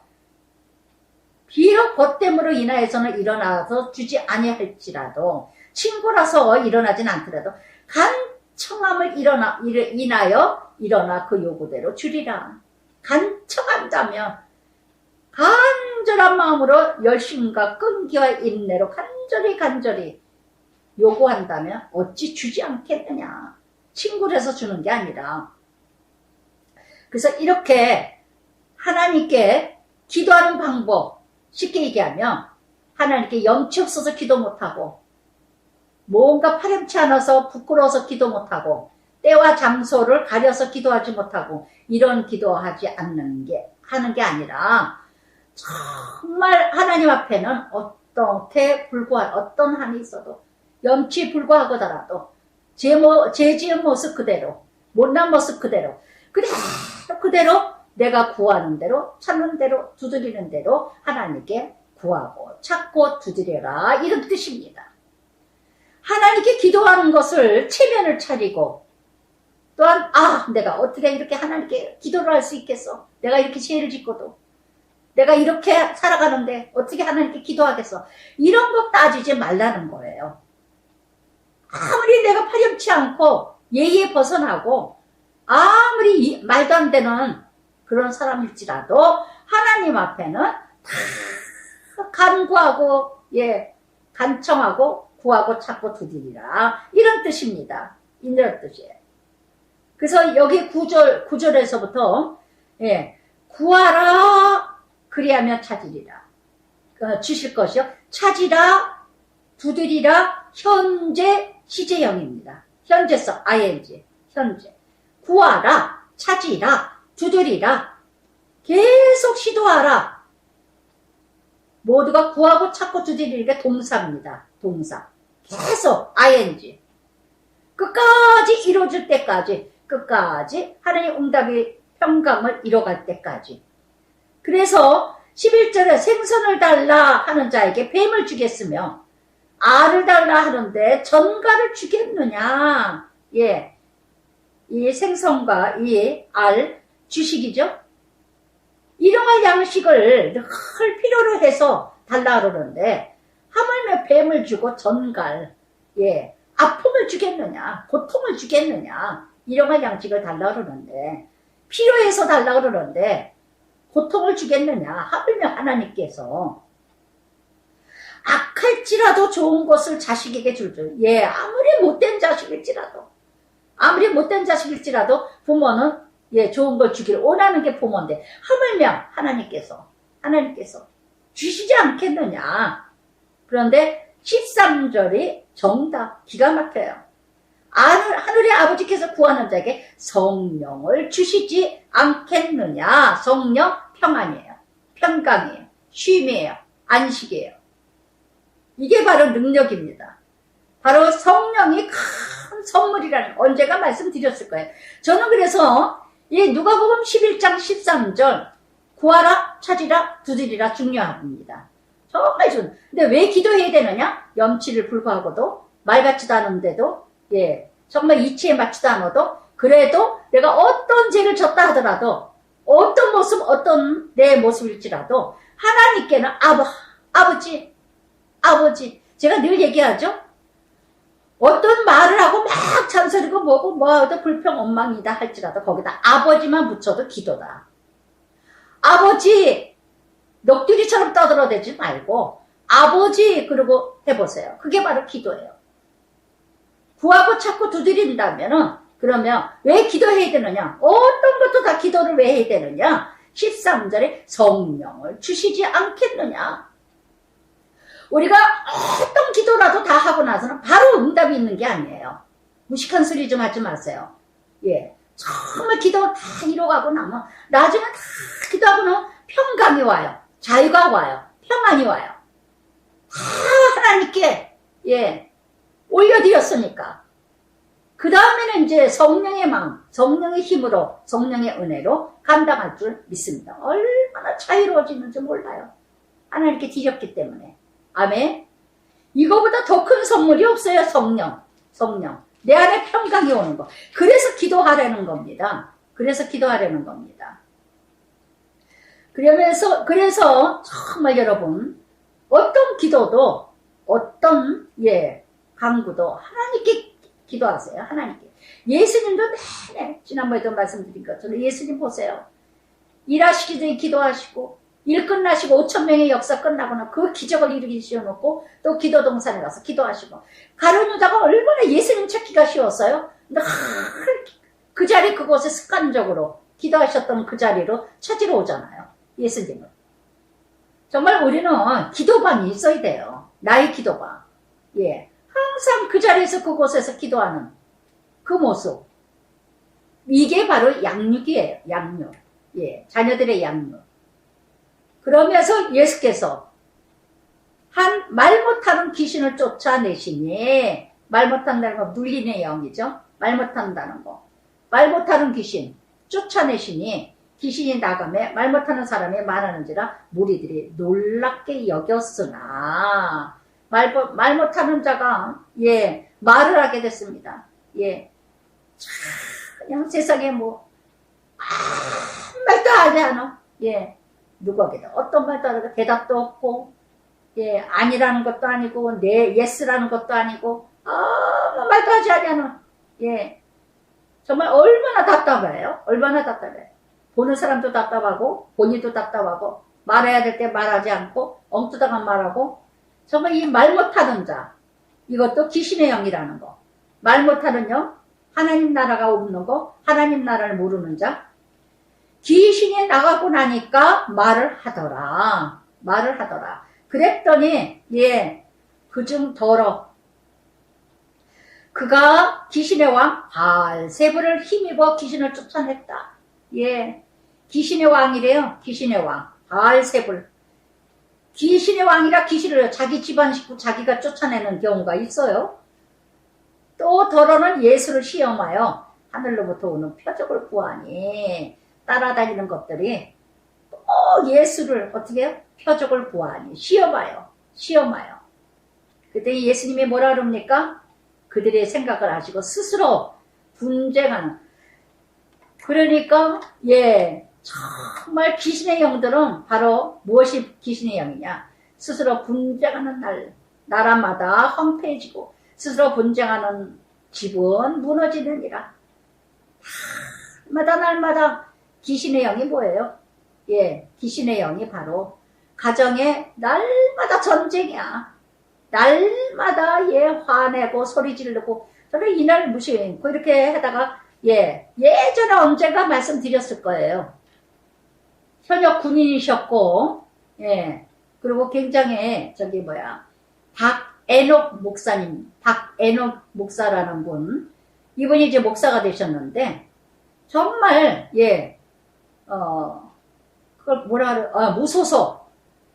비록 벗됨으로 인하여서는 일어나서 주지 아니할지라도, 친구라서 일어나진 않더라도 간청함을 인하여 일어나 그 요구대로 주리라. 간청한다면 간절한 마음으로 열심과 끈기와 인내로 간절히 요구한다면 어찌 주지 않겠느냐. 친구라서 주는 게 아니라. 그래서 이렇게 하나님께 기도하는 방법, 쉽게 얘기하면 하나님께 염치 없어서 기도 못하고, 뭔가 파렴치 않아서 부끄러워서 기도 못하고, 때와 장소를 가려서 기도하지 못하고, 이런 기도하지 하는 게 아니라, 정말 하나님 앞에는 어떻게 불구한 어떤 한이 있어도 염치 불구하고더라도 제 지은 모습 그대로, 못난 모습 그대로 내가 구하는 대로, 찾는 대로, 두드리는 대로 하나님께 구하고 찾고 두드려라, 이런 뜻입니다. 하나님께 기도하는 것을 체면을 차리고, 또한 내가 어떻게 이렇게 하나님께 기도를 할 수 있겠어. 내가 이렇게 죄를 짓고도 내가 이렇게 살아가는데 어떻게 하나님께 기도하겠어. 이런 거 따지지 말라는 거예요. 아무리 내가 파렴치 않고 예의에 벗어나고 아무리 말도 안 되는 그런 사람일지라도 하나님 앞에는 다 간구하고 간청하고 구하고 찾고 두드리라, 이런 뜻입니다. 이런 뜻이에요. 그래서 여기 9절에서부터 구하라 그리하면 찾으리라. 주실 것이요. 찾으라, 두드리라, 현재 시제형입니다. 현재성, ing, 현재. 구하라, 찾으라, 두드리라, 계속 시도하라. 모두가 구하고 찾고 두드리는 게 동사입니다. 동사. 계속, ing. 끝까지 이루어질 때까지, 끝까지 하나님 응답의 평강을 이뤄갈 때까지. 그래서 11절에 생선을 달라 하는 자에게 뱀을 주겠으며, 알을 달라 하는데 전갈을 주겠느냐. 이 생선과 이 알, 주식이죠. 일용할 양식을 늘 필요로 해서 달라 그러는데, 하물며 뱀을 주고 전갈, 아픔을 주겠느냐, 고통을 주겠느냐. 일용할 양식을 달라 그러는데, 필요해서 달라 그러는데 고통을 주겠느냐. 하물며 하나님께서 악할지라도 좋은 것을 자식에게 줄 줄. 아무리 못된 자식일지라도 부모는 좋은 걸 주기를 원하는 게 부모인데, 하물며 하나님께서 주시지 않겠느냐. 그런데 13절이 정답, 기가 막혀요. 하늘의 아버지께서 구하는 자에게 성령을 주시지 않겠느냐. 성령 평안이에요. 평강이에요. 쉼이에요. 안식이에요. 이게 바로 능력입니다. 바로 성령이 큰 선물이라는 거 언제가 말씀드렸을 거예요. 저는 그래서 이 누가복음 11장 13절 구하라, 찾으라, 두드리라 중요합니다. 정말 좋은. 근데 왜 기도해야 되느냐? 염치를 불구하고도 말 같지도 않은데도 정말 이치에 맞지도 않아도 그래도 내가 어떤 죄를 졌다 하더라도 어떤 모습, 어떤 내 모습일지라도 하나님께는 아버지 제가 늘 얘기하죠. 어떤 말을 하고 막 잔소리고 뭐고 뭐도 불평 엉망이다 할지라도 거기다 아버지만 붙여도 기도다. 아버지 넋두리처럼 떠들어대지 말고 아버지 그러고 해보세요. 그게 바로 기도예요. 구하고 찾고 두드린다면은 그러면 왜 기도해야 되느냐? 어떤 것도 다 기도를 왜 해야 되느냐? 13절에 성령을 주시지 않겠느냐? 우리가 어떤 기도라도 다 하고 나서는 바로 응답이 있는 게 아니에요. 무식한 소리 좀 하지 마세요. 정말 기도 다 이뤄가고 나면 나중에 다 기도하고 나면 평강이 와요. 자유가 와요. 평안이 와요. 다 하나님께 올려드렸으니까. 그 다음에는 이제 성령의 마음, 성령의 힘으로, 성령의 은혜로 감당할 줄 믿습니다. 얼마나 자유로워지는지 몰라요. 하나님께 드렸기 때문에. 아멘. 이거보다 더 큰 선물이 없어요. 성령. 내 안에 평강이 오는 거. 그래서 기도하라는 겁니다. 그래서 정말 여러분 어떤 기도도 어떤 간구도 하나님께 기도하세요. 하나님께. 예수님도 내내 지난번에도 말씀드린 것처럼 예수님 보세요. 일하시기 전에 기도하시고 일 끝나시고 5,000명의 역사 끝나거나 그 기적을 일으키셔놓고 또 기도 동산에 가서 기도하시고 가룟 유다가 얼마나 예수님 찾기가 쉬웠어요. 근데 그 자리 그곳에 습관적으로 기도하셨던 그 자리로 찾으러 오잖아요. 예수님은. 정말 우리는 기도방이 있어야 돼요. 나의 기도방. 항상 그 자리에서 그곳에서 기도하는 그 모습. 이게 바로 양육이에요. 양육. 자녀들의 양육. 그러면서 예수께서 말 못하는 귀신을 쫓아내시니 말 못한다는 건 눌리는 영이죠. 말 못한다는 거. 말 못하는 귀신 쫓아내시니 귀신이 나가매 말 못하는 사람이 말하는지라 무리들이 놀랍게 여겼으나 말 못하는 자가 말을 하게 됐습니다. 그냥 세상에 뭐 아무 말도 하지 않아. 누구에게도 어떤 말도 안 하고 대답도 없고 아니라는 것도 아니고 예스라는 것도 아니고 아무 말도 하지 않냐는 정말 얼마나 답답해요. 보는 사람도 답답하고 본인도 답답하고 말해야 될 때 말하지 않고 엉뚱한 말하고 정말 이 말 못하는 자 이것도 귀신의 영이라는 거. 말 못하는 영 하나님 나라가 없는 거 하나님 나라를 모르는 자 귀신이 나가고 나니까 말을 하더라. 그랬더니 그중 더러 그가 귀신의 왕 바알세불을 힘입어 귀신을 쫓아냈다. 귀신의 왕이래요. 귀신의 왕 바알세불. 귀신의 왕이라 귀신을 자기 집안 식구 자기가 쫓아내는 경우가 있어요. 또 더러는 예수를 시험하여 하늘로부터 오는 표적을 구하니 따라다니는 것들이 꼭 예수를 어떻게 해요? 표적을 구하니 시험하여. 그때 예수님이 뭐라 그럽니까? 그들의 생각을 아시고 스스로 분쟁하는. 그러니까 정말 귀신의 영들은 바로 무엇이 귀신의 영이냐? 스스로 분쟁하는 나라마다 황폐해지고 스스로 분쟁하는 집은 무너지느니라. 날마다 귀신의 영이 뭐예요? 귀신의 영이 바로 가정에 날마다 전쟁이야. 날마다 화내고 소리 지르고 저를 이날 무시고 이렇게 하다가 예전에 언젠가 말씀드렸을 거예요. 현역 군인이셨고 그리고 굉장히 박애녹 목사라는 분 이분이 이제 목사가 되셨는데 정말 그걸 무소속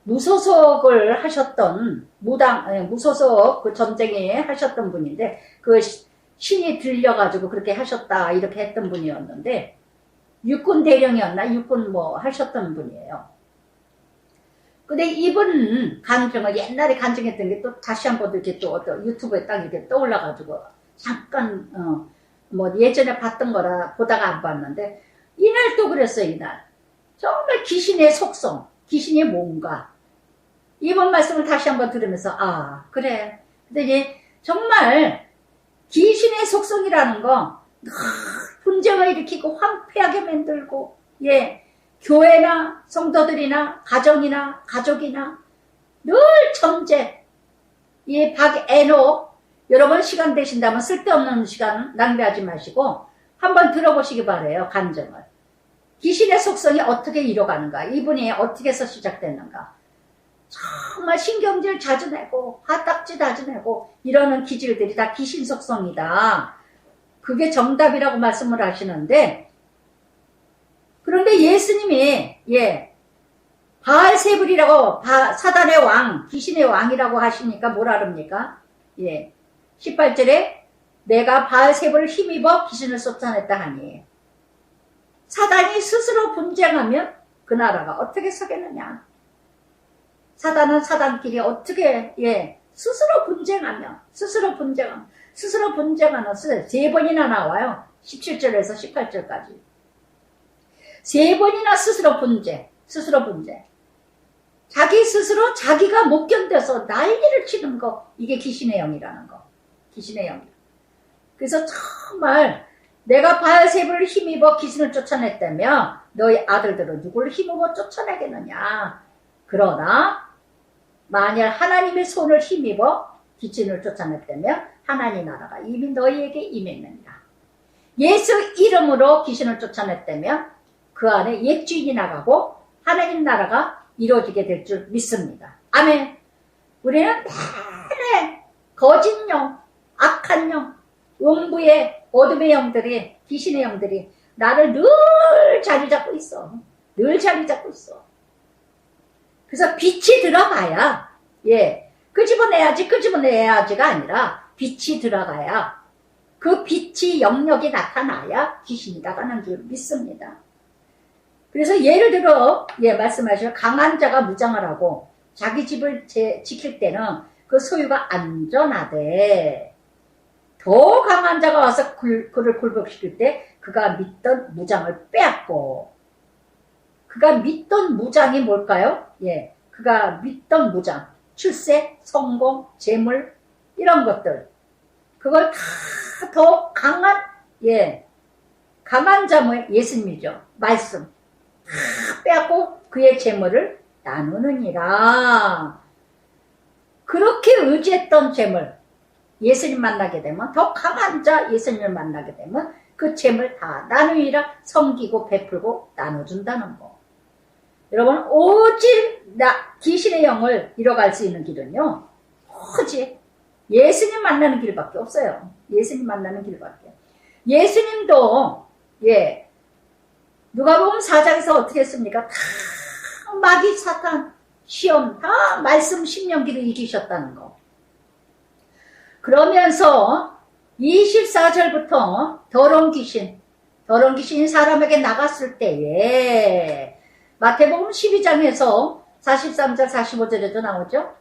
무소속을 하셨던 무소속 그 전쟁에 하셨던 분인데 그 신이 들려가지고 그렇게 하셨다 이렇게 했던 분이었는데 육군 대령이었나 육군 뭐 하셨던 분이에요. 근데 이분 간증을 옛날에 간증했던 게 또 다시 한번 이렇게 또 유튜브에 딱 이렇게 떠올라가지고 잠깐 뭐 예전에 봤던 거라 보다가 안 봤는데 이날 또 그랬어요. 이날 정말 귀신의 속성, 귀신이 뭔가 이번 말씀을 다시 한번 들으면서 아 그래. 근데 이제 정말 귀신의 속성이라는 거 분쟁을 일으키고 황폐하게 만들고 예 교회나 성도들이나 가정이나 가족이나 늘 전쟁 이 박애노 여러분 시간 되신다면 쓸데없는 시간 낭비하지 마시고 한번 들어보시기 바래요. 간증을 귀신의 속성이 어떻게 이뤄가는가 이분이 어떻게 해서 시작됐는가 정말 신경질 자주 내고 화딱지 자주 내고 이러는 기질들이 다 귀신 속성이다. 그게 정답이라고 말씀을 하시는데 그런데 예수님이 바알세불이라고 사단의 왕 귀신의 왕이라고 하시니까 뭐라 그럽니까? 18절에 내가 바알세불을 힘입어 귀신을 쫓아냈다 하니 사단이 스스로 분쟁하면 그 나라가 어떻게 서겠느냐. 사단은 사단끼리 어떻게 스스로 분쟁하는 수 세 번이나 나와요. 17절에서 18절까지 세 번이나 스스로 분쟁 자기 스스로 자기가 못 견뎌서 난리를 치는 거 이게 귀신의 영이라는 거 귀신의 영. 그래서 정말 내가 바알세불을 힘입어 귀신을 쫓아냈다며 너희 아들들은 누구를 힘입어 쫓아내겠느냐. 그러나 만약 하나님의 손을 힘입어 귀신을 쫓아냈다며 하나님 나라가 이미 너희에게 임했느니라. 예수 이름으로 귀신을 쫓아냈다며 그 안에 옛 주인이 나가고 하나님 나라가 이루어지게 될 줄 믿습니다. 아멘. 우리는 내내 거짓 영, 악한 영, 음부의 어둠의 영들이 귀신의 영들이 나를 늘 자리 잡고 있어. 그래서 빛이 들어가야 끄집어내야지가 아니라 빛이 들어가야 그 빛이 영역이 나타나야 귀신이 나가는 줄 믿습니다. 그래서 예를 들어 말씀하시면 강한 자가 무장을 하고 자기 집을 지킬 때는 그 소유가 안전하되 더 강한 자가 와서 그를 굴복시킬 때 그가 믿던 무장을 빼앗고 그가 믿던 무장이 뭘까요? 그가 믿던 무장 출세, 성공, 재물 이런 것들 그걸 다 더 강한 자모 예수님이죠. 말씀 다 빼앗고 그의 재물을 나누느니라. 그렇게 의지했던 재물 예수님 만나게 되면 더 강한 자 예수님을 만나게 되면 그 재물 다 나누니라. 섬기고 베풀고 나눠준다는 거. 여러분 오직 귀신의 영을 잃어갈 수 있는 길은요 오직 예수님 만나는 길밖에 없어요. 예수님 만나는 길밖에. 예수님도 누가복음 4장에서 어떻게 했습니까? 다 마귀 사탄 시험 다 말씀 신명기를 이기셨다는 거. 그러면서 24절부터 더러운 귀신이 사람에게 나갔을 때에 마태복음 12장에서 43절 45절에도 나오죠.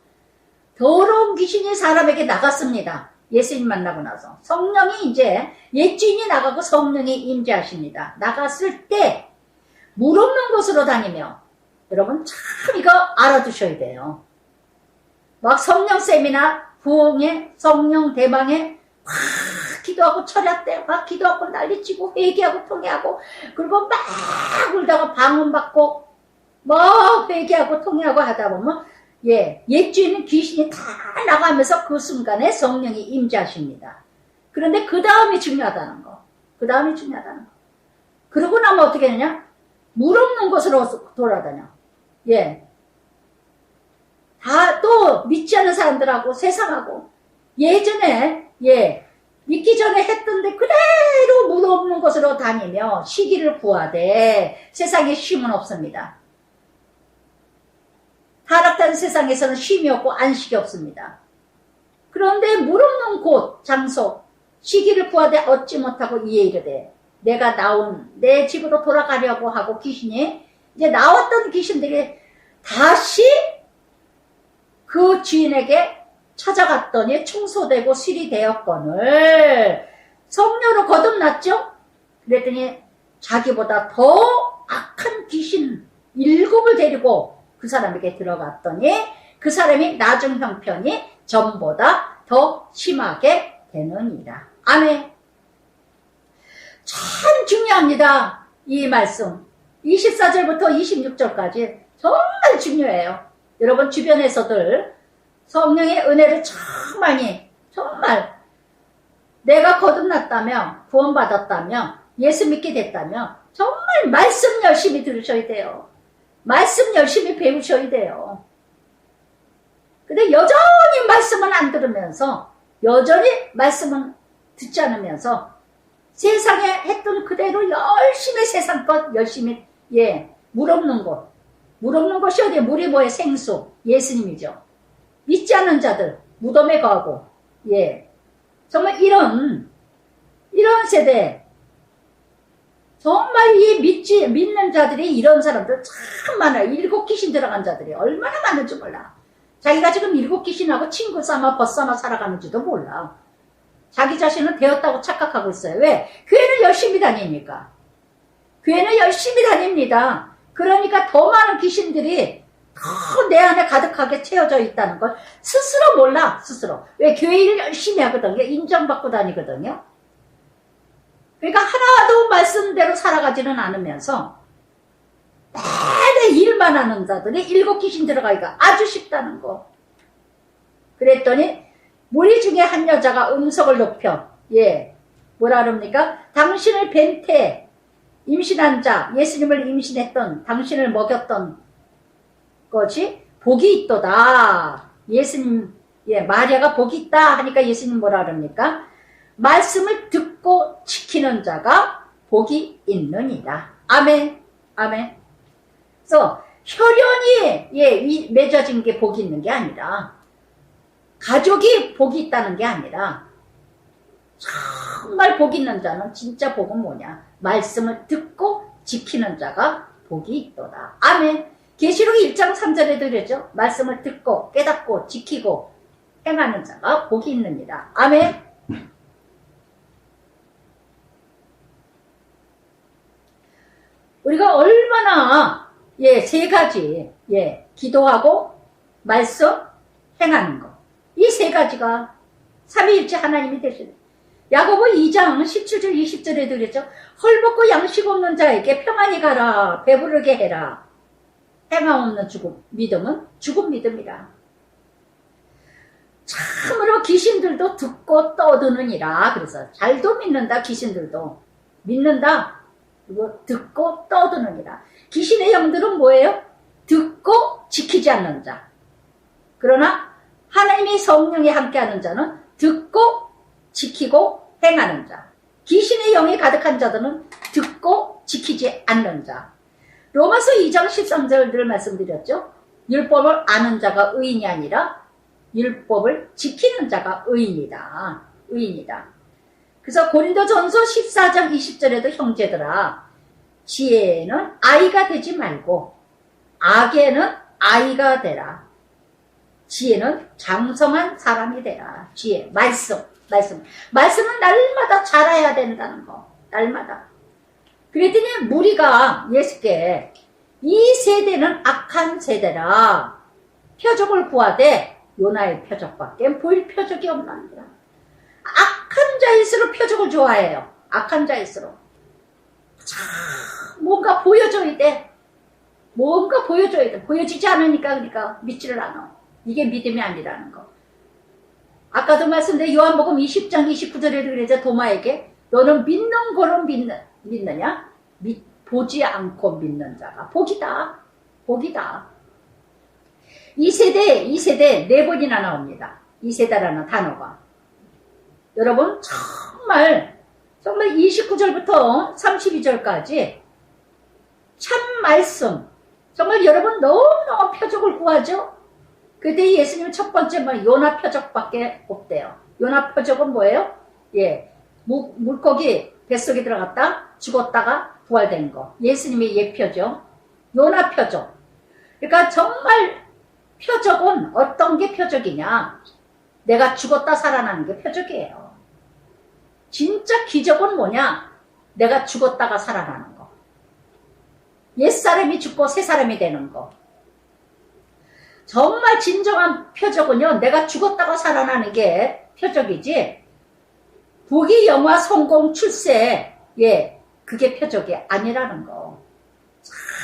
더러운 귀신이 사람에게 나갔습니다. 예수님 만나고 나서 성령이 이제 옛 주인이 나가고 성령이 임재하십니다. 나갔을 때 물 없는 곳으로 다니며 여러분 참 이거 알아두셔야 돼요. 막 성령 세미나 부흥회 성령 대방에 막 기도하고 철야 때 막 기도하고 난리치고 회개하고 통회하고 그리고 막 울다가 방언받고 막 회개하고 통회하고 하다 보면 옛 주인은 귀신이 다 나가면서 그 순간에 성령이 임재하십니다. 그런데 그 다음이 중요하다는 거. 그러고 나면 어떻게 되냐? 물 없는 곳으로 돌아다녀. 다 또 믿지 않는 사람들하고 세상하고 예전에 믿기 전에 했던데 그대로 물 없는 곳으로 다니며 시기를 구하되 세상에 쉼은 없습니다. 타락한 세상에서는 쉼이 없고 안식이 없습니다. 그런데 물 없는 곳, 장소, 쉬기를 구하되 얻지 못하고 이에 이르되 내가 나온 내 집으로 돌아가려고 하고 귀신이 이제 나왔던 귀신들이 다시 그 주인에게 찾아갔더니 청소되고 수리되었거늘 성녀로 거듭났죠? 그랬더니 자기보다 더 악한 귀신 7을 데리고 그 사람에게 들어갔더니 그 사람이 나중 형편이 전보다 더 심하게 되느니라. 아멘. 참 중요합니다. 이 말씀 24절부터 26절까지 정말 중요해요. 여러분 주변에서들 성령의 은혜를 참 많이 정말 내가 거듭났다며 구원받았다며 예수 믿게 됐다며 정말 말씀 열심히 들으셔야 돼요. 말씀 열심히 배우셔야 돼요. 근데 여전히 말씀은 안 들으면서 여전히 말씀은 듣지 않으면서 세상에 했던 그대로 열심히 세상 것 열심히 물 없는 곳 물 없는 곳이 어디에 물이 뭐예요? 생수 예수님이죠. 믿지 않는 자들 무덤에 가고 정말 이런 세대 정말 이 믿는 자들이 이런 사람들 참 많아요. 7 귀신 들어간 자들이 얼마나 많은지 몰라. 자기가 지금 7 귀신하고 친구 삼아 벗삼아 살아가는지도 몰라. 자기 자신은 되었다고 착각하고 있어요. 왜? 교회는 열심히 다니니까. 교회는 열심히 다닙니다. 그러니까 더 많은 귀신들이 더 내 안에 가득하게 채워져 있다는 걸 스스로 몰라. 스스로. 왜? 교회 일을 열심히 하거든요. 인정받고 다니거든요. 그러니까 하나도 말씀대로 살아가지는 않으면서 매일 일만 하는 자들이 7 귀신 들어가기가 아주 쉽다는 거. 그랬더니 무리 중에 한 여자가 음성을 높여 뭐라 그럽니까? 당신을 벤태 임신한 자 예수님을 임신했던 당신을 먹였던 것이 복이 있도다. 예수님 마리아가 복이 있다 하니까 예수님 뭐라 그럽니까? 말씀을 듣고 지키는 자가 복이 있느니라. 아멘. 아멘. 그래서 혈연이 맺어진 게 복이 있는 게 아니라 가족이 복이 있다는 게 아니라 정말 복 있는 자는 진짜 복은 뭐냐? 말씀을 듣고 지키는 자가 복이 있도다. 아멘. 계시록 1장 3절에도 그랬죠. 말씀을 듣고 깨닫고 지키고 행하는 자가 복이 있느니라. 아멘. 우리가 얼마나 3가지 기도하고 말씀 행하는 거 이 3가지가 삼위일체 하나님이 되시는 야고보 2장 17절 20절에도 그랬죠. 헐벗고 양식 없는 자에게 평안히 가라 배부르게 해라. 행함 없는 믿음은 죽은 믿음이라. 참으로 귀신들도 듣고 떠드느니라. 그래서 잘도 믿는다. 귀신들도 믿는다. 그리고 듣고 떠드느니라. 귀신의 영들은 뭐예요? 듣고 지키지 않는 자. 그러나 하나님이 성령이 함께하는 자는 듣고 지키고 행하는 자. 귀신의 영이 가득한 자들은 듣고 지키지 않는 자. 로마서 2장 13절을 말씀드렸죠. 율법을 아는 자가 의인이 아니라 율법을 지키는 자가 의인이다. 의인이다. 그래서 고린도전서 14장 20절에도 형제들아 지혜는 아이가 되지 말고 악에는 아이가 되라. 지혜는 장성한 사람이 되라. 지혜, 말씀은 날마다 자라야 된다는 거. 날마다. 그랬더니 무리가 예수께 이 세대는 악한 세대라. 표적을 구하되 요나의 표적밖에 보일 표적이 없나니라. 악한 자일수록 표적을 좋아해요. 악한 자일수록. 뭔가 보여줘야 돼. 뭔가 보여줘야 돼. 보여지지 않으니까 그러니까 믿지를 않아. 이게 믿음이 아니라는 거. 아까도 말씀드린 요한복음 20장 29절에도 그러죠. 도마에게 너는 믿는 거로 믿느냐? 보지 않고 믿는 자가 복이다. 복이다. 이 세대 4번이나 나옵니다. 이 세대라는 단어가. 여러분 정말 29절부터 32절까지 참 말씀 정말 여러분 너무너무 뭐 표적을 구하죠? 그때 예수님은 첫 번째 뭐 요나 표적밖에 없대요. 요나 표적은 뭐예요? 예, 물고기 뱃속에 들어갔다 죽었다가 부활된 거. 예수님의 예표죠. 요나 표적. 그러니까 정말 표적은 어떤 게 표적이냐? 내가 죽었다 살아나는 게 표적이에요. 진짜 기적은 뭐냐? 내가 죽었다가 살아나는 거. 옛사람이 죽고 새사람이 되는 거. 정말 진정한 표적은요, 내가 죽었다가 살아나는 게 표적이지, 부귀 영화 성공 출세, 예, 그게 표적이 아니라는 거.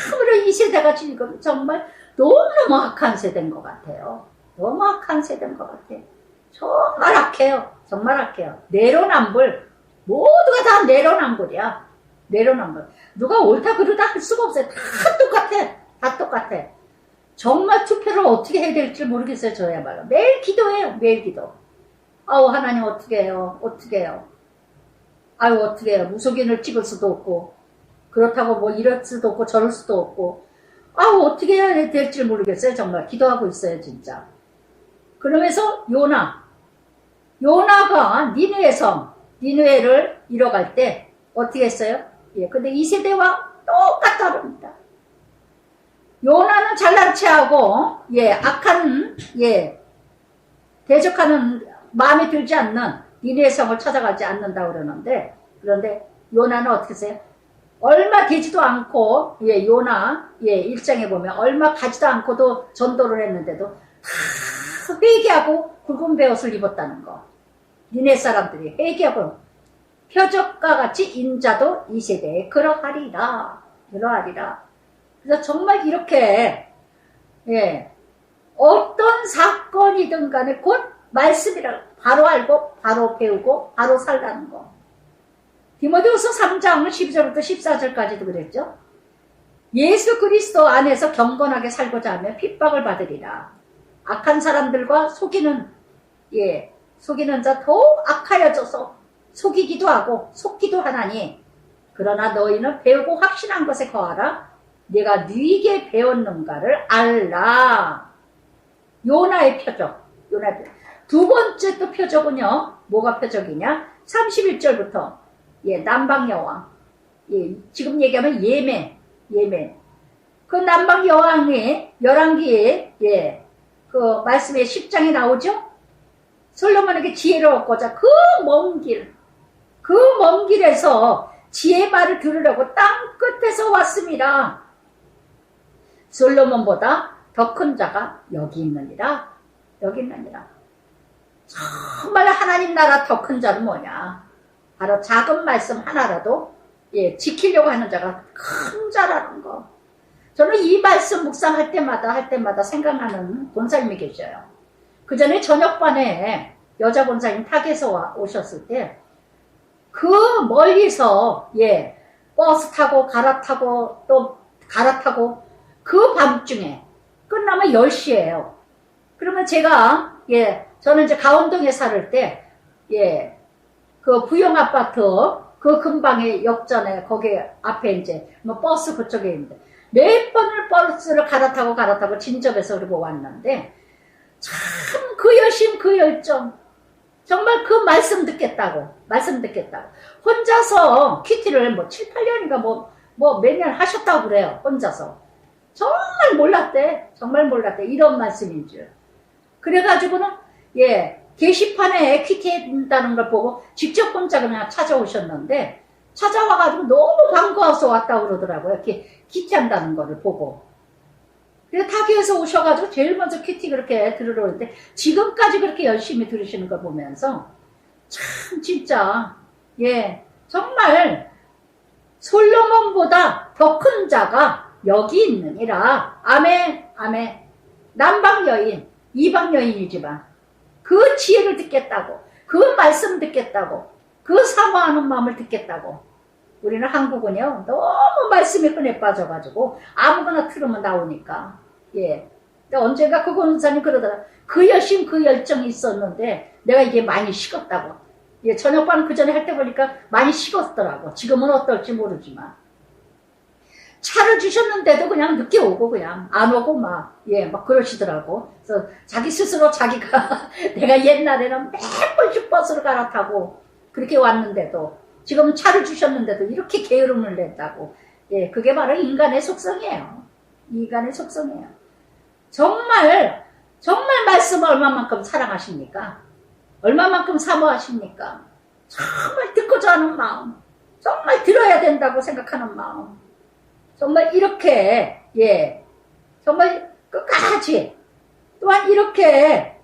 참으로 이 세대가 지금 정말 너무너무 악한 세대인 것 같아요. 너무 악한 세대인 것 같아요. 정말 악해요. 정말 악해요. 내로남불. 모두가 다 내로남불이야. 내로남불. 누가 옳다 그르다 할 수가 없어요. 다 똑같아. 다 똑같아. 정말 투표를 어떻게 해야 될지 모르겠어요. 저야말로. 매일 기도해요. 매일 기도. 아우 하나님 어떻게 해요. 어떻게 해요. 아유 어떻게 해요. 무속인을 찍을 수도 없고 그렇다고 뭐 이럴 수도 없고 저럴 수도 없고 아우 어떻게 해야 될지 모르겠어요. 정말 기도하고 있어요. 진짜. 그러면서 요나가 니느웨 성 니느웨를 잃어갈 때 어떻게 했어요? 예, 근데 이 세대와 똑같다릅니다. 요나는 잘난 체하고 예, 악한 예, 대적하는 마음에 들지 않는 니느웨 성을 찾아가지 않는다 그러는데 그런데 요나는 어떻게 했어요? 얼마 되지도 않고 예, 요나 예, 일장에 보면 얼마 가지도 않고도 전도를 했는데도 다 회개하고 굵은 베옷을 입었다는 거. 니네 사람들이 회개하고 표적과 같이 인자도 이 세대에 그러하리라. 그러하리라. 그래서 정말 이렇게 예, 어떤 사건이든 간에 곧 말씀이라 바로 알고 바로 배우고 바로 살라는 거. 디모데후서 3장 12절부터 14절까지도 그랬죠. 예수 그리스도 안에서 경건하게 살고자 하면 핍박을 받으리라. 악한 사람들과 속이는 자 더욱 악하여져서 속이기도 하고 속기도 하나니 그러나 너희는 배우고 확신한 것에 거하라. 내가 네게 배웠는가를 알라. 요나의 표적. 두 번째 또 표적은요. 뭐가 표적이냐? 31절부터 예, 남방 여왕. 예, 지금 얘기하면 예멘. 그 남방 여왕이 열왕기에 예, 그 말씀에 10장에 나오죠? 솔로몬에게 지혜를 얻고자 그 먼 길에서 지혜 말을 들으려고 땅 끝에서 왔습니다. 솔로몬보다 더 큰 자가 여기 있느니라. 정말 하나님 나라 더 큰 자는 뭐냐? 바로 작은 말씀 하나라도 예, 지키려고 하는 자가 큰 자라는 거. 저는 이 말씀 묵상할 때마다 생각나는 권사님이 계셔요. 그 전에 저녁반에 여자 권사님 타계에서 오셨을 때 그 멀리서 예, 버스 타고 갈아타고 또 갈아타고 그 밤중에 끝나면 10시예요. 그러면 제가 예, 저는 이제 가운동에 살을 때 예, 그 부영 아파트 그 근방에 역전에 거기 앞에 이제 뭐 버스 그쪽에 있는데 몇 번을 버스를 갈아타고 진접해서 그러고 왔는데 참 그 열심 그 열정 정말 그 말씀 듣겠다고 혼자서 큐티를 뭐 7, 8년인가 뭐 몇 년 하셨다고 그래요. 혼자서 정말 몰랐대 이런 말씀인 줄. 그래가지고는 예, 게시판에 큐티 한다는 걸 보고 직접 혼자 그냥 찾아오셨는데 찾아와가지고 너무 반가워서 왔다고 그러더라고요. 이렇게 큐티 한다는 거를 보고. 그래서 타계에서 오셔가지고 제일 먼저 큐티 그렇게 들으러 오는데 지금까지 그렇게 열심히 들으시는 걸 보면서 참 진짜 예, 정말 솔로몬보다 더 큰 자가 여기 있느니라. 아멘. 남방 여인, 이방 여인이지만 그 지혜를 듣겠다고, 그 말씀 듣겠다고, 그 사모하는 마음을 듣겠다고. 우리는 한국은요, 너무 말씀에 흔해 빠져가지고 아무거나 틀으면 나오니까. 예. 언젠가 그 권사님 그러더라. 그 열심, 그 열정이 있었는데 내가 이게 많이 식었다고. 예, 저녁반 그 전에 할 때 보니까 많이 식었더라고. 지금은 어떨지 모르지만. 차를 주셨는데도 그냥 늦게 오고 그냥 안 오고 막 그러시더라고. 그래서 자기 스스로 자기가 내가 옛날에는 매번 버스를 갈아타고 그렇게 왔는데도 지금 차를 주셨는데도 이렇게 게으름을 냈다고. 그게 바로 인간의 속성이에요. 인간의 속성이에요. 정말 말씀을 얼마만큼 사랑하십니까? 얼마만큼 사모하십니까? 정말 듣고자 하는 마음, 정말 들어야 된다고 생각하는 마음, 정말 이렇게 정말 끝까지 또한 이렇게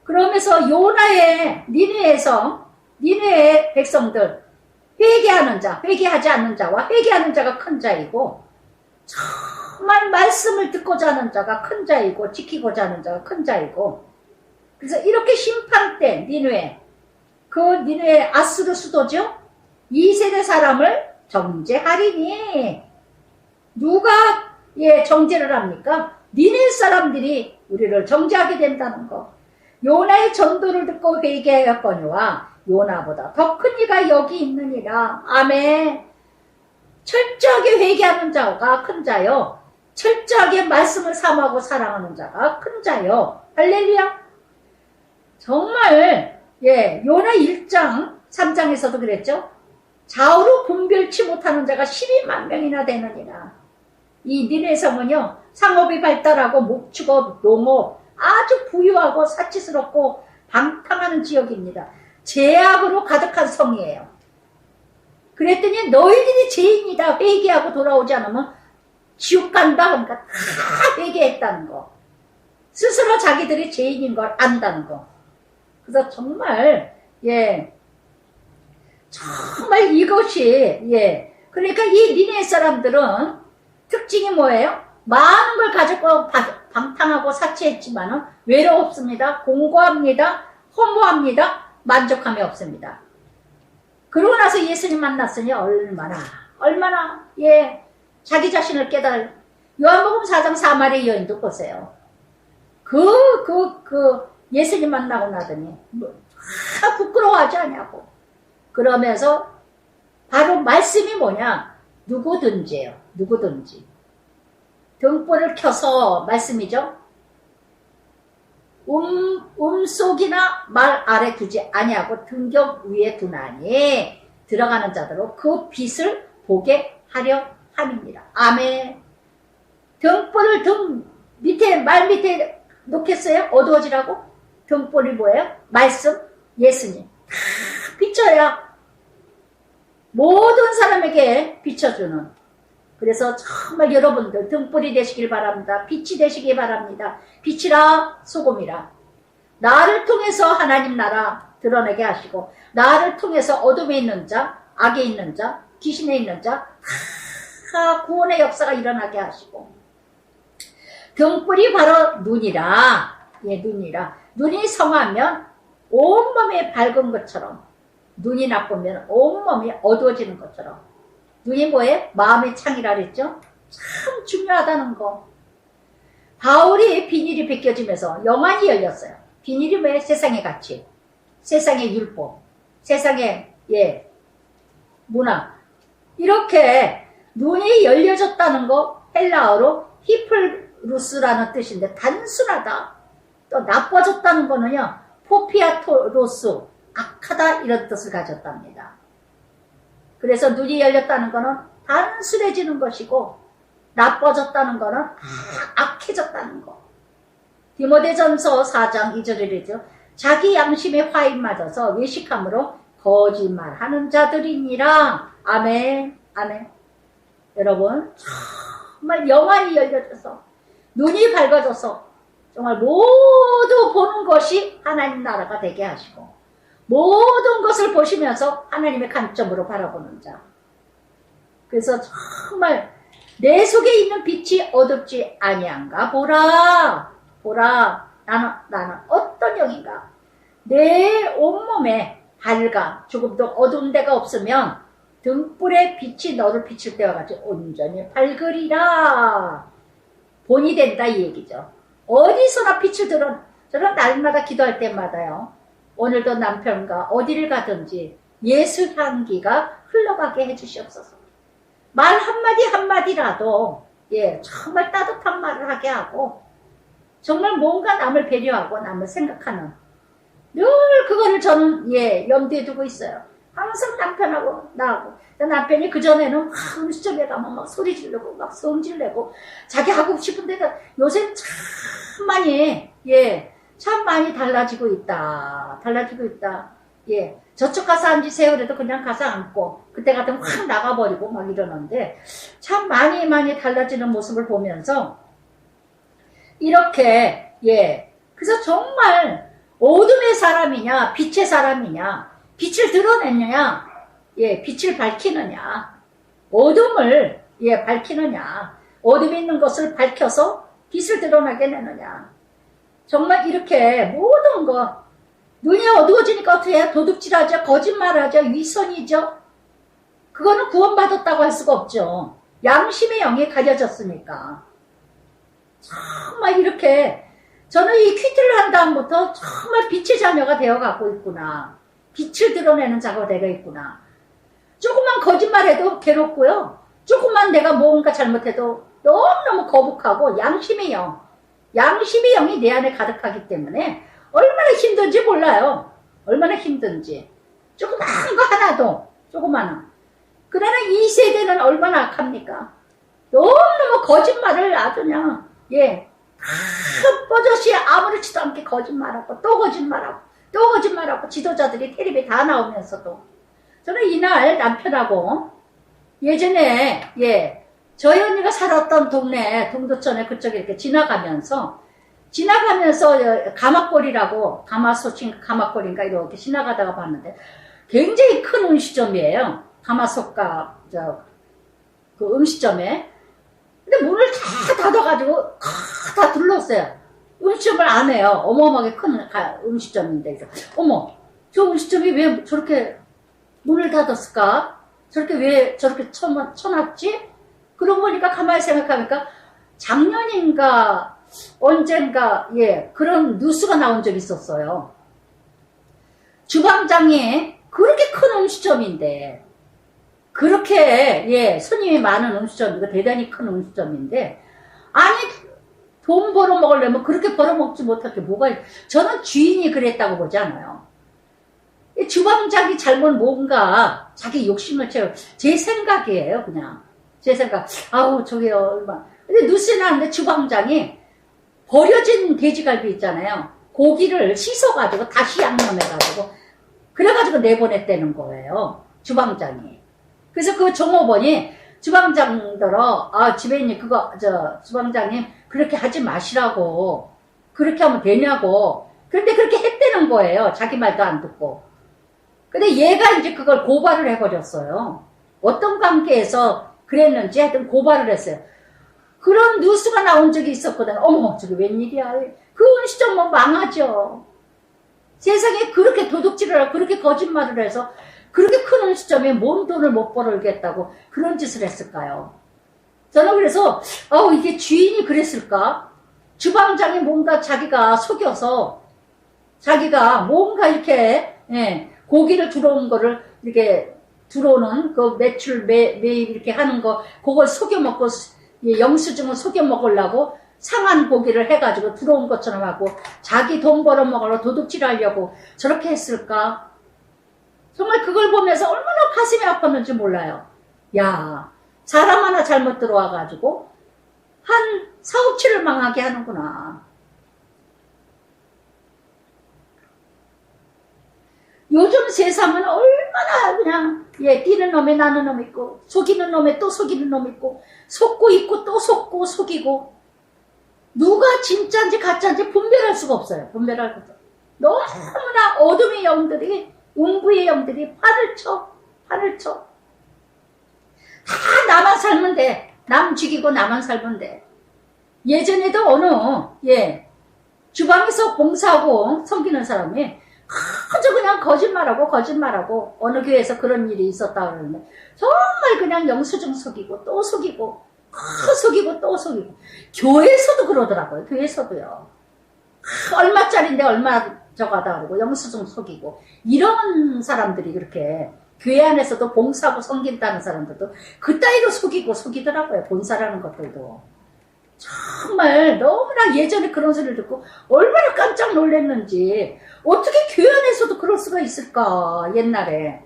그러면서 요나의 니느웨의 백성들 회개하는 자, 회개하지 않는 자와 회개하는 자가 큰 자이고 정말 말씀을 듣고자 하는 자가 큰 자이고 지키고자 하는 자가 큰 자이고 그래서 이렇게 심판 때 니느웨 그 니느웨 아수르 수도죠. 2세대 사람을 정죄하리니 누가 정죄를 합니까? 니느웨 사람들이 우리를 정죄하게 된다는 거. 요나의 전도를 듣고 회개하였거니와 요나보다 더 큰 이가 여기 있느니라. 아멘. 철저하게 회개하는 자가 큰 자요. 철저하게 말씀을 사모하고 사랑하는 자가 큰 자요. 할렐루야. 정말 요나 1장 3장에서도 그랬죠. 좌우로 분별치 못하는 자가 12만 명이나 되느니라. 이 니느웨 성은요 상업이 발달하고 목축업, 농업 아주 부유하고 사치스럽고 방탕하는 지역입니다. 죄악으로 가득한 성이에요. 그랬더니 너희들이 죄인이다 회개하고 돌아오지 않으면 지옥 간다 하니까 다 회개했다는 거. 스스로 자기들이 죄인인 걸 안다는 거. 그래서 정말 정말 이것이 그러니까 이 니느웨 사람들은 특징이 뭐예요? 많은 걸 가지고 방탕하고 사치했지만은 외로웠습니다. 공고합니다. 허무합니다. 만족함이 없습니다. 그러고 나서 예수님 만났으니 얼마나 자기 자신을 요한복음 4장 사마리 여인도 보세요. 예수님 만나고 나더니 부끄러워하지 않냐고. 그러면서 바로 말씀이 뭐냐? 누구든지예요. 누구든지. 등불을 켜서 말씀이죠. 속이나 말 아래 두지 아니하고 등경 위에 두나니 들어가는 자들로 그 빛을 보게 하려 함입니다. 아멘. 등불을 말 밑에 놓겠어요? 어두워지라고? 등불이 뭐예요? 말씀, 예수님. 비춰야 모든 사람에게 비춰주는. 그래서 정말 여러분들 등불이 되시길 바랍니다. 빛이 되시길 바랍니다. 빛이라 소금이라. 나를 통해서 하나님 나라 드러내게 하시고 나를 통해서 어둠에 있는 자, 악에 있는 자, 귀신에 있는 자 다 구원의 역사가 일어나게 하시고 등불이 바로 눈이라. 눈이라. 눈이 성하면 온몸이 밝은 것처럼 눈이 나쁘면 온몸이 어두워지는 것처럼 눈이 뭐예요? 마음의 창이라 그랬죠? 참 중요하다는 거. 바울이 비닐이 벗겨지면서 영안이 열렸어요. 비닐이 뭐예요? 세상의 가치, 세상의 율법, 세상의 문화. 이렇게 눈이 열려졌다는 거 헬라어로 히플루스라는 뜻인데 단순하다. 또 나빠졌다는 거는요. 포피아토로스, 악하다 이런 뜻을 가졌답니다. 그래서 눈이 열렸다는 거는 단순해지는 것이고 나빠졌다는 거는 악해졌다는 거. 디모데전서 4장 2절이죠. 자기 양심에 화인 맞아서 외식함으로 거짓말하는 자들이니라. 아멘. 아멘. 여러분 정말 영안이 열려져서 눈이 밝아져서 정말 모두 보는 것이 하나님 나라가 되게 하시고 모든 것을 보시면서 하나님의 관점으로 바라보는 자. 그래서 정말 내 속에 있는 빛이 어둡지 아니한가 보라. 보라. 나는 어떤 영인가. 내 온몸에 밝아 조금도 어두운 데가 없으면 등불의 빛이 너를 비칠 때와 같이 온전히 밝으리라. 본이 된다 이 얘기죠. 어디서나 빛을 들어. 저는 날마다 기도할 때마다요. 오늘도 남편과 어디를 가든지 예수 향기가 흘러가게 해주시옵소서. 말 한마디 한마디라도 예, 정말 따뜻한 말을 하게 하고 정말 뭔가 남을 배려하고 남을 생각하는 늘 그거를 저는 예, 염두에 두고 있어요. 항상 남편하고 나하고 남편이 그전에는 막 음식점에 가면 막 소리 지르고 막 성질 내고 자기 하고 싶은 데가 요새 참 많이 예, 참 많이 달라지고 있다. 예, 저쪽 가서 앉으세요 그래도 그냥 가서 앉고 그때 같으면 확 나가버리고 막 이러는데 참 많이 달라지는 모습을 보면서 이렇게 예, 그래서 정말 어둠의 사람이냐 빛의 사람이냐 빛을 드러내느냐 예, 빛을 밝히느냐 어둠을 예, 밝히느냐 어둠에 있는 것을 밝혀서 빛을 드러나게 내느냐 정말 이렇게 모든 거 눈이 어두워지니까 어떻게 해요? 도둑질하죠 거짓말하죠 위선이죠 그거는 구원받았다고 할 수가 없죠 양심의 영이 가려졌으니까 정말 이렇게 저는 이 퀴트를 한 다음부터 정말 빛의 자녀가 되어가고 있구나. 빛을 드러내는 자가 되어 있구나. 조금만 거짓말해도 괴롭고요. 조금만 내가 뭔가 잘못해도 너무너무 거북하고 양심의 영이 내 안에 가득하기 때문에 얼마나 힘든지 몰라요. 얼마나 힘든지. 조그만 거 하나도 조그마한. 그러나 이 세대는 얼마나 악합니까? 너무너무 거짓말을 아주 그냥 예. 뻗어시 아무렇지도 않게 거짓말하고 또 거짓말하고 지도자들이 텔레비에 다 나오면서도 저는 이날 남편하고 예전에 예 저희 언니가 살았던 동네 동두천에 그쪽에 이렇게 지나가면서 가마골이라고 가마꽃인가 이렇게 지나가다가 봤는데 굉장히 큰 음식점이에요. 가마솥과 그 음식점에 근데 문을 다 닫아가지고 다 둘렀어요. 음식점을 안 해요. 어마어마하게 큰 음식점인데. 어머, 저 음식점이 왜 저렇게 문을 닫았을까? 왜 저렇게 쳐놨지? 그러고 보니까 가만히 생각하니까 작년인가 언젠가 예 그런 뉴스가 나온 적이 있었어요. 주방장에 그렇게 큰 음식점인데 그렇게 예 손님이 많은 음식점이고 대단히 큰 음식점인데 아니 돈 벌어먹으려면 그렇게 벌어먹지 못할 게 뭐가 저는 주인이 그랬다고 보지 않아요. 주방장이 잘못 뭔가 자기 욕심을 채워 제 생각이에요. 그냥 제 생각 아우 저게 얼마 근데 뉴스에 나왔는데 주방장이 버려진 돼지갈비 있잖아요. 고기를 씻어가지고 다시 양념해가지고 그래가지고 내보냈다는 거예요. 주방장이. 그래서 그 종업원이 주방장들어 집에 있는 주방장님 그렇게 하지 마시라고 그렇게 하면 되냐고 그런데 그렇게 했다는 거예요. 자기 말도 안 듣고. 근데 얘가 이제 그걸 고발을 해버렸어요. 어떤 관계에서 그랬는지 하여튼 고발을 했어요. 그런 뉴스가 나온 적이 있었거든. 어머 저게 웬일이야. 그 음식점 뭐 망하죠. 세상에 그렇게 도둑질을 하고 그렇게 거짓말을 해서 그렇게 큰 음식점에 뭔 돈을 못 벌겠다고 그런 짓을 했을까요? 저는 그래서 이게 주인이 그랬을까? 주방장이 뭔가 자기가 속여서 자기가 뭔가 이렇게 고기를 들어온 거를 이렇게 들어오는 그 매출 매일 이렇게 하는 거 그걸 속여 먹고 영수증을 속여 먹으려고 상한 고기를 해가지고 들어온 것처럼 하고 자기 돈 벌어 먹으려고 도둑질하려고 저렇게 했을까? 정말 그걸 보면서 얼마나 가슴이 아팠는지 몰라요. 야, 사람 하나 잘못 들어와가지고 한 사업체를 망하게 하는구나. 요즘 세상은 얼마나 그냥 뛰는 놈에 나는 놈 있고 속이는 놈에 또 속이는 놈 있고 속고 있고 또 속고 속이고 누가 진짜인지 가짜인지 분별할 수가 없어요. 분별할 것도 너무나 어둠의 영들이 음부의 영들이 판을 쳐. 다 나만 살면 돼. 남 죽이고 나만 살면 돼. 예전에도 어느 주방에서 봉사하고 섬기는 사람이 아주 그냥 거짓말하고 어느 교회에서 그런 일이 있었다 그러는데 정말 그냥 영수증 속이고 또 속이고 또 속이고 교회에서도 그러더라고요. 교회에서도요. 얼마짜리인데 얼마 저거다 그러고 영수증 속이고 이런 사람들이 그렇게 교회 안에서도 봉사하고 섬긴다는 사람들도 그따위로 속이더라고요. 본사라는 것들도. 정말 너무나 예전에 그런 소리를 듣고 얼마나 깜짝 놀랐는지, 어떻게 교회 안에서도 그럴 수가 있을까. 옛날에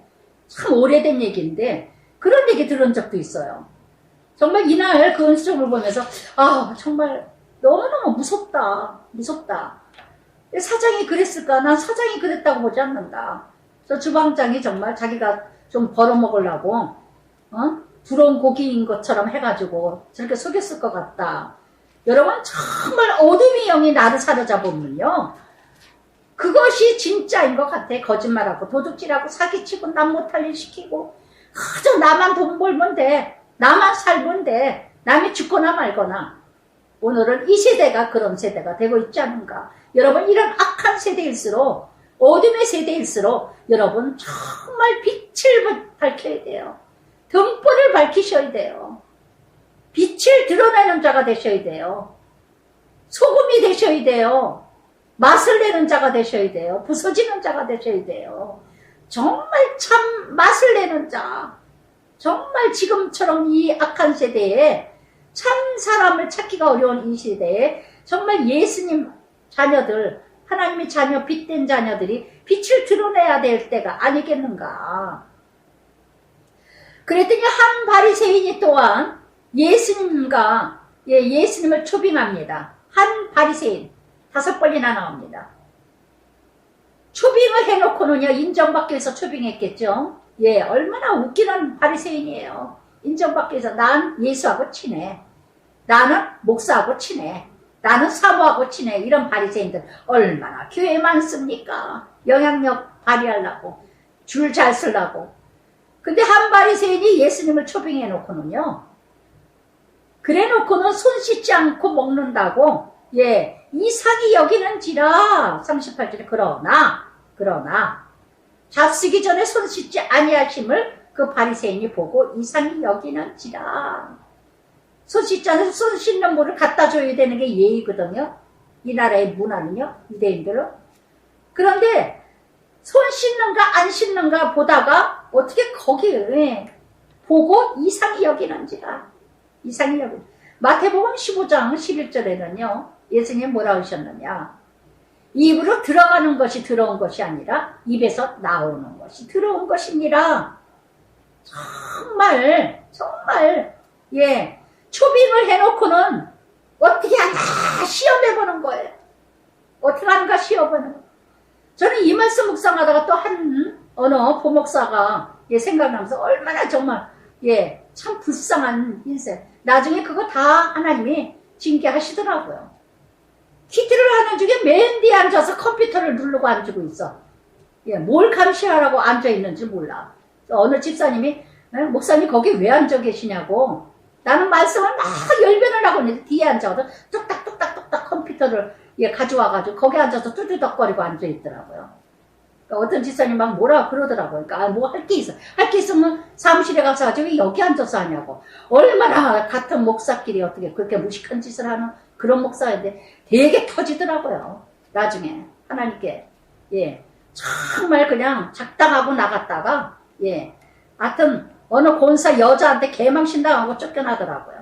참 오래된 얘기인데 그런 얘기 들은 적도 있어요. 정말 이날 그 은수점을 보면서 정말 너무너무 무섭다. 사장이 그랬을까? 난 사장이 그랬다고 보지 않는다. 저 주방장이 정말 자기가 좀 벌어먹으려고 부러운 고기인 것처럼 해가지고 저렇게 속였을 것 같다. 여러분, 정말 어둠의 영이 나를 사로잡으면요, 그것이 진짜인 것 같아. 거짓말하고 도둑질하고 사기치고 남 못할 일 시키고 그저 나만 돈 벌면 돼, 나만 살면 돼, 남이 죽거나 말거나. 오늘은 이 세대가 그런 세대가 되고 있지 않은가. 여러분, 이런 악한 세대일수록, 어둠의 세대일수록 여러분 정말 빛을 밝혀야 돼요. 등불을 밝히셔야 돼요. 빛을 드러내는 자가 되셔야 돼요. 소금이 되셔야 돼요. 맛을 내는 자가 되셔야 돼요. 부서지는 자가 되셔야 돼요. 정말 참 맛을 내는 자. 정말 지금처럼 이 악한 세대에 참 사람을 찾기가 어려운 이 시대에 정말 예수님 자녀들, 하나님의 자녀, 빛된 자녀들이 빛을 드러내야 될 때가 아니겠는가. 그랬더니 한 바리새인이 또한 예수님을 초빙합니다. 한 바리새인 5번이나 나옵니다. 초빙을 해놓고는요, 인정받기 위해서 초빙했겠죠. 얼마나 웃기는 바리새인이에요. 인정받기 위해서 난 예수하고 친해, 나는 목사하고 친해, 나는 사모하고 친해. 이런 바리새인들 얼마나 교회에 많습니까? 영향력 발휘하려고, 줄 잘 쓰려고. 근데 한 바리새인이 예수님을 초빙해 놓고는요, 그래 놓고는 손 씻지 않고 먹는다고 이상히 여기는지라. 38절에 그러나 잡수기 전에 손 씻지 아니하심을 그 바리새인이 보고 이상히 여기는지라. 손 씻지 않아서 손 씻는 물을 갖다 줘야 되는 게 예의거든요. 이 나라의 문화는요, 유대인들은. 그런데 손 씻는가 안 씻는가 보다가 어떻게 거기에 보고 이상히 여기는지라. 이상히 여기. 마태복음 15장 11절에는요, 예수님 뭐라 하셨느냐. 입으로 들어가는 것이 들어온 것이 아니라 입에서 나오는 것이 들어온 것입니다. 정말 초빙을 해놓고는 어떻게 하나 시험해보는 거예요. 어떻게 하는가 시험해보는 거예요. 저는 이 말씀 묵상하다가 또 어느 부목사가 생각나면서 얼마나 정말 참 불쌍한 인생. 나중에 그거 다 하나님이 징계하시더라고요. 키트를 하는 중에 맨 뒤에 앉아서 컴퓨터를 누르고 앉고 있어. 뭘 감시하라고 앉아있는지 몰라. 어느 집사님이 목사님 거기 왜 앉아 계시냐고. 나는 말씀을 막 열변을 하고 있는데 뒤에 앉아서 뚝딱뚝딱 컴퓨터를 가져와가지고 거기 앉아서 뚜두덕거리고 앉아있더라고요. 어떤 집사님 막 뭐라 그러더라고요. 그러니까 뭐 할 게 있어. 할 게 있으면 사무실에 가서 가지고 왜 여기 앉아서 하냐고. 얼마나 같은 목사끼리 어떻게 그렇게 무식한 짓을 하는 그런 목사인데 되게 터지더라고요. 나중에 하나님께 정말 그냥 작당하고 나갔다가 하여튼 어느 권사 여자한테 개망신당하고 쫓겨나더라고요.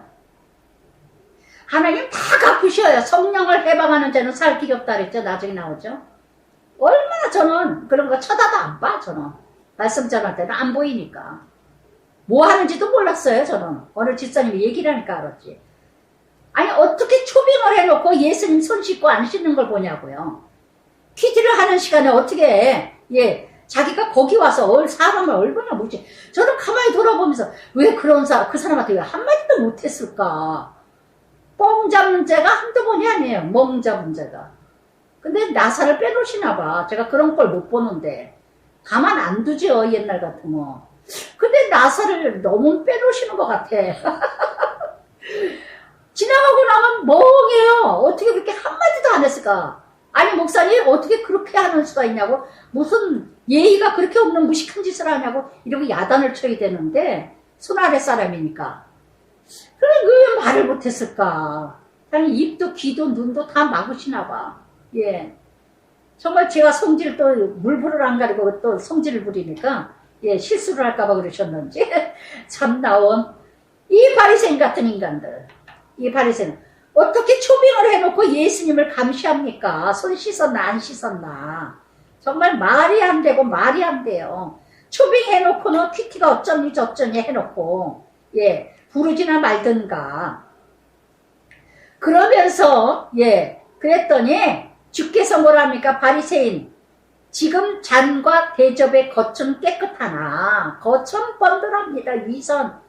하나님 다 갚으셔요. 성령을 해방하는 자는 살 길이 없다 그랬죠. 나중에 나오죠. 얼마나 저는 그런 거 쳐다도 안 봐. 저는 말씀 전할 때는 안 보이니까 뭐 하는지도 몰랐어요. 저는 어느 집사님이 얘기를 하니까 알았지. 아니 어떻게 초빙을 해놓고 예수님 손 씻고 안 씻는 걸 보냐고요. 퀴즈를 하는 시간에 어떻게 자기가 거기 와서 사람을 얼마나 묻지. 저는 가만히 돌아보면서 왜 그 사람한테 왜 한마디도 못했을까. 뻥 잡는 죄가 한두 번이 아니에요. 멍 잡은 죄가. 근데 나사를 빼놓으시나 봐. 제가 그런 걸 못 보는데 가만 안 두죠. 옛날 같으면. 근데 나사를 너무 빼놓으시는 것 같아. 지나가고 나면 멍해요. 어떻게 그렇게 한마디도 안 했을까. 아니 목사님 어떻게 그렇게 하는 수가 있냐고. 무슨 예의가 그렇게 없는 무식한 짓을 하냐고 이러고 야단을 쳐야 되는데 손 아래 사람이니까. 그래 왜 말을 못했을까. 아니 입도 귀도 눈도 다 막으시나 봐. 정말 제가 성질 또 물불을 안 가리고 또 성질을 부리니까 예, 실수를 할까봐 그러셨는지. 참 나온 이 바리새인 같은 인간들. 이 바리새인 어떻게 초빙을 해놓고 예수님을 감시합니까? 손 씻었나 안 씻었나. 정말 말이 안 되고 말이 안 돼요. 초빙해놓고는 퀴티가 어쩌니 저쩌니 해놓고 예 부르지나 말든가. 그러면서 예 그랬더니 주께서 뭐랍니까? 바리새인 지금 잔과 대접의 겉은 깨끗하나 겉은 번들합니다. 위선,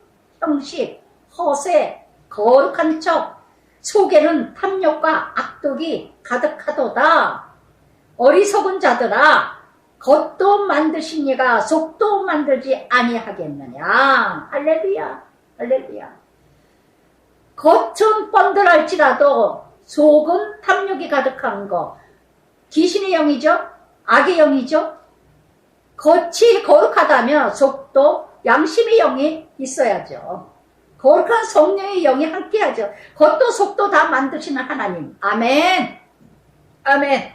형식, 허세, 거룩한 척 속에는 탐욕과 악독이 가득하도다. 어리석은 자들아 겉도 만드신 이가 속도 만들지 아니하겠느냐. 할렐루야 할렐루야. 겉은 번들할지라도 속은 탐욕이 가득한 거. 귀신의 영이죠. 악의 영이죠. 겉이 거룩하다면 속도 양심의 영이 있어야죠. 거룩한 성령의 영이 함께하죠. 겉도 속도 다 만드시는 하나님. 아멘 아멘.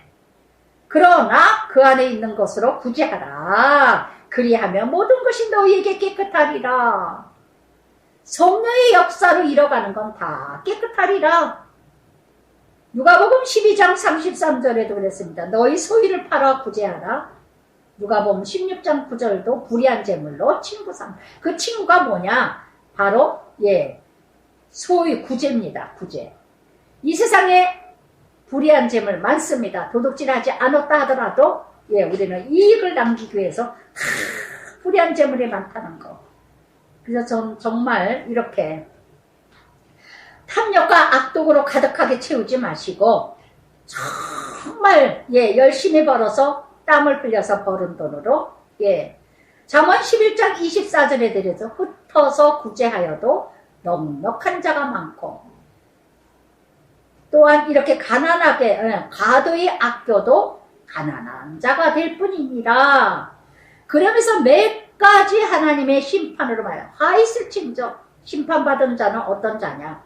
그러나 그 안에 있는 것으로 구제하라. 그리하면 모든 것이 너희에게 깨끗하리라. 성령의 역사로 이뤄가는 건 다 깨끗하리라. 누가복음 12장 33절에도 그랬습니다. 너희 소유를 팔아 구제하라. 누가복음 16장 9절도 불의한 재물로 친구 삼. 그 친구가 뭐냐? 바로 예 소유 구제입니다. 구제. 이 세상에 불의한 재물 많습니다. 도둑질하지 않았다 하더라도 예 우리는 이익을 남기기 위해서 불의한 재물이 많다는 거. 그래서 전 정말 이렇게 탐욕과 악독으로 가득하게 채우지 마시고 정말 예 열심히 벌어서 땀을 흘려서 벌은 돈으로 예 잠언 11장 24절에 대해서 흩어서 구제하여도 넉넉한 자가 많고 또한 이렇게 가난하게 과도히 아껴도 가난한 자가 될 뿐이니라. 그러면서 몇 가지 하나님의 심판으로 말해요. 화 있을 징적. 심판받은 자는 어떤 자냐?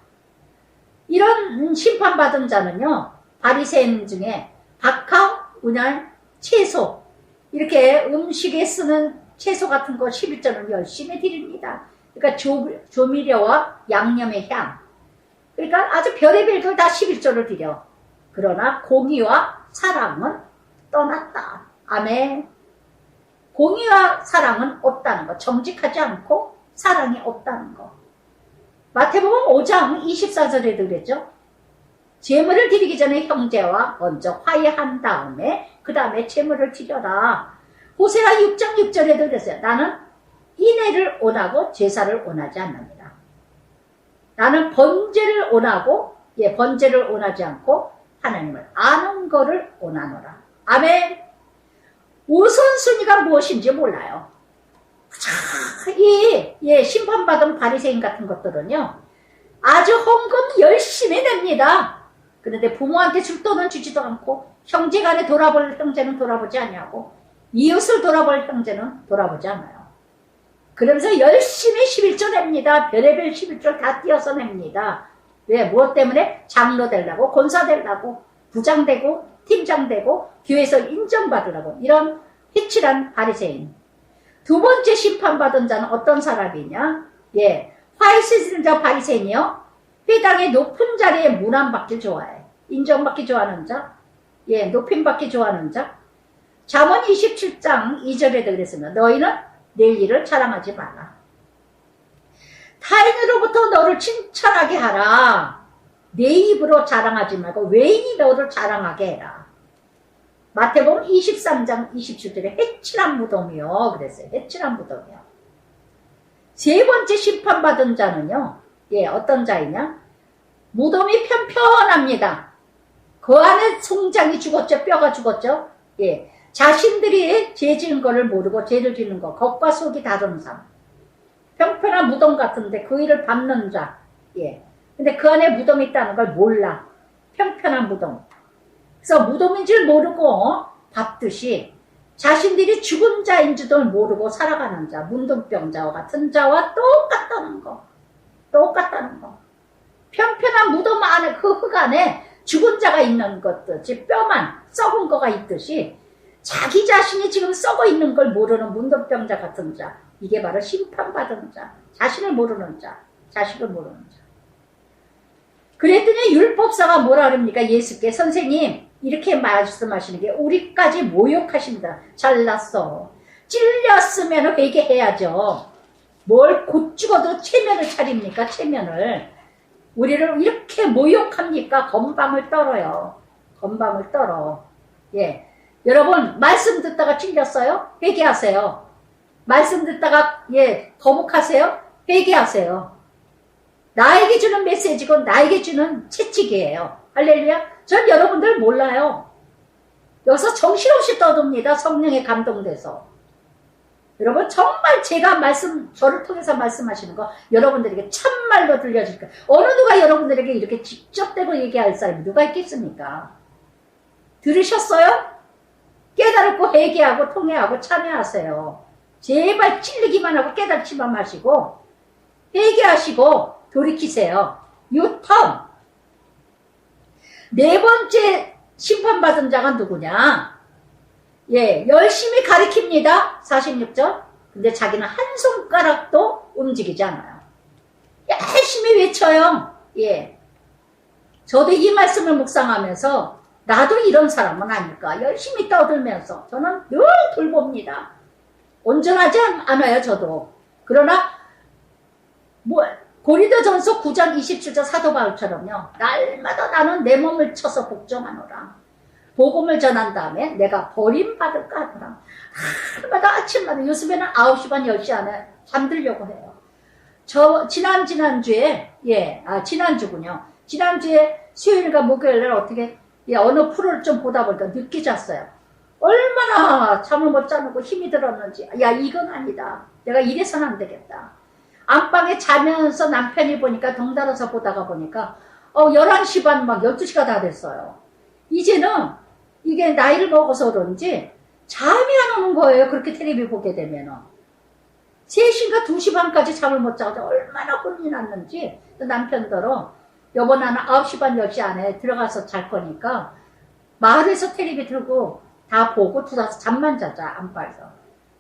이런 심판받은 자는요. 바리새인 중에 박하, 운할, 채소 이렇게 음식에 쓰는 채소 같은 거 11조는 열심히 드립니다. 그러니까 조미료와 양념의 향. 그러니까 아주 별의별 걸 다 11조를 드려. 그러나 공의와 사랑은 떠났다. 아멘. 공의와 사랑은 없다는 거. 정직하지 않고 사랑이 없다는 거. 마태복음 5장 24절에도 그랬죠. 제물을 드리기 전에 형제와 먼저 화해한 다음에 그 다음에 제물을 드려라. 호세아 6장 6절에도 그랬어요. 나는 인애를 원하고 제사를 원하지 않는다. 나는 번제를 원하고 번제를 원하지 않고 하나님을 아는 거를 원하노라. 아멘. 우선순위가 무엇인지 몰라요. 이 심판받은 바리새인 같은 것들은요 아주 헌금 열심히 냅니다. 그런데 부모한테 줄 돈은 주지도 않고 형제간에 돌아볼 형제는 돌아보지 않냐고 이웃을 돌아볼 형제는 돌아보지 않아요. 그러면서 열심히 11조 냅니다. 별의별 11조 다 띄어서 냅니다. 왜? 무엇 때문에? 장로 되려고, 권사 되려고, 부장 되고, 팀장 되고, 교회에서 인정받으려고. 이런 회칠한 바리새인. 두 번째 심판받은 자는 어떤 사람이냐? 화이트인 자 바리새인이요. 회당의 높은 자리에 문안받기 좋아해. 인정받기 좋아하는 자. 높임받기 좋아하는 자. 잠언 27장 2절에도 그랬습니다. 너희는 내 일을 자랑하지 마라. 타인으로부터 너를 칭찬하게 하라. 내 입으로 자랑하지 말고 외인이 너를 자랑하게 해라. 마태복음 23장 27절에 해칠한 무덤이요. 그랬어요. 해칠한 무덤이요. 세 번째 심판받은 자는요. 어떤 자이냐? 무덤이 편편합니다. 그 안에 송장이 죽었죠. 뼈가 죽었죠. 자신들이 죄 지은 거를 모르고 죄를 짓는 거. 겉과 속이 다른 삶. 평평한 무덤 같은데 그 일을 밟는 자. 근데 그 안에 무덤이 있다는 걸 몰라. 평평한 무덤. 그래서 무덤인 줄 모르고 밟듯이 자신들이 죽은 자인 줄도 모르고 살아가는 자. 문둥병자와 같은 자와 똑같다는 거. 똑같다는 거. 평평한 무덤 안에 그 흙 안에 죽은 자가 있는 것듯이 뼈만 썩은 거가 있듯이 자기 자신이 지금 썩어 있는 걸 모르는 문둥병자 같은 자. 이게 바로 심판받은 자. 자신을 모르는 자. 자식을 모르는 자. 그랬더니 율법사가 뭐라 그럽니까? 예수께 선생님 이렇게 말씀하시는 게 우리까지 모욕하십니다. 잘났어. 찔렸으면 회개해야죠. 뭘 곧 죽어도 체면을 차립니까? 체면을. 우리를 이렇게 모욕합니까? 건방을 떨어요. 건방을 떨어. 예. 여러분 말씀 듣다가 찔렸어요? 회개하세요. 말씀 듣다가 거북하세요? 회개하세요. 나에게 주는 메시지고 나에게 주는 채찍이에요. 할렐루야. 전 여러분들 몰라요. 여기서 정신없이 떠듭니다. 성령에 감동돼서. 여러분 정말 제가 저를 통해서 말씀하시는 거 여러분들에게 참말로 들려질 거예요. 어느 누가 여러분들에게 이렇게 직접 대고 얘기할 사람이 누가 있겠습니까? 들으셨어요? 깨달고 회개하고 통회하고 참여하세요. 제발 찔리기만 하고 깨닫지만 마시고 회개하시고 돌이키세요. 유턴. 네 번째 심판받은 자가 누구냐? 열심히 가리킵니다. 46절. 근데 자기는 한 손가락도 움직이지 않아요. 열심히 외쳐요. 저도 이 말씀을 묵상하면서 나도 이런 사람은 아닐까. 열심히 떠들면서 저는 늘 돌봅니다. 온전하지 않아요, 저도. 그러나 고린도전서 9장 27절 사도 바울처럼요. 날마다 나는 내 몸을 쳐서 복종하노라. 복음을 전한 다음에 내가 버림받을까 하더라. 날마다 아침마다 요즘에는 9시 반 10시 안에 잠들려고 해요. 지난주에 지난주군요. 지난주에 수요일과 목요일날 어떻게 어느 프로를 좀 보다 보니까 늦게 잤어요. 얼마나 잠을 못 자고 힘이 들었는지. 이건 아니다. 내가 이래서는 안 되겠다. 안방에 자면서 남편이 보니까 덩달아서 보다가 보니까 11시 반 막 12시가 다 됐어요. 이제는 이게 나이를 먹어서 그런지 잠이 안 오는 거예요. 그렇게 텔레비 보게 되면은. 3시인가 2시 반까지 잠을 못 자고 얼마나 혼이 났는지 남편더러 여보 나는 9시 반 10시 안에 들어가서 잘 거니까 마을에서 텔레비 틀고 다 보고 들어와서 잠만 자자 안방에서.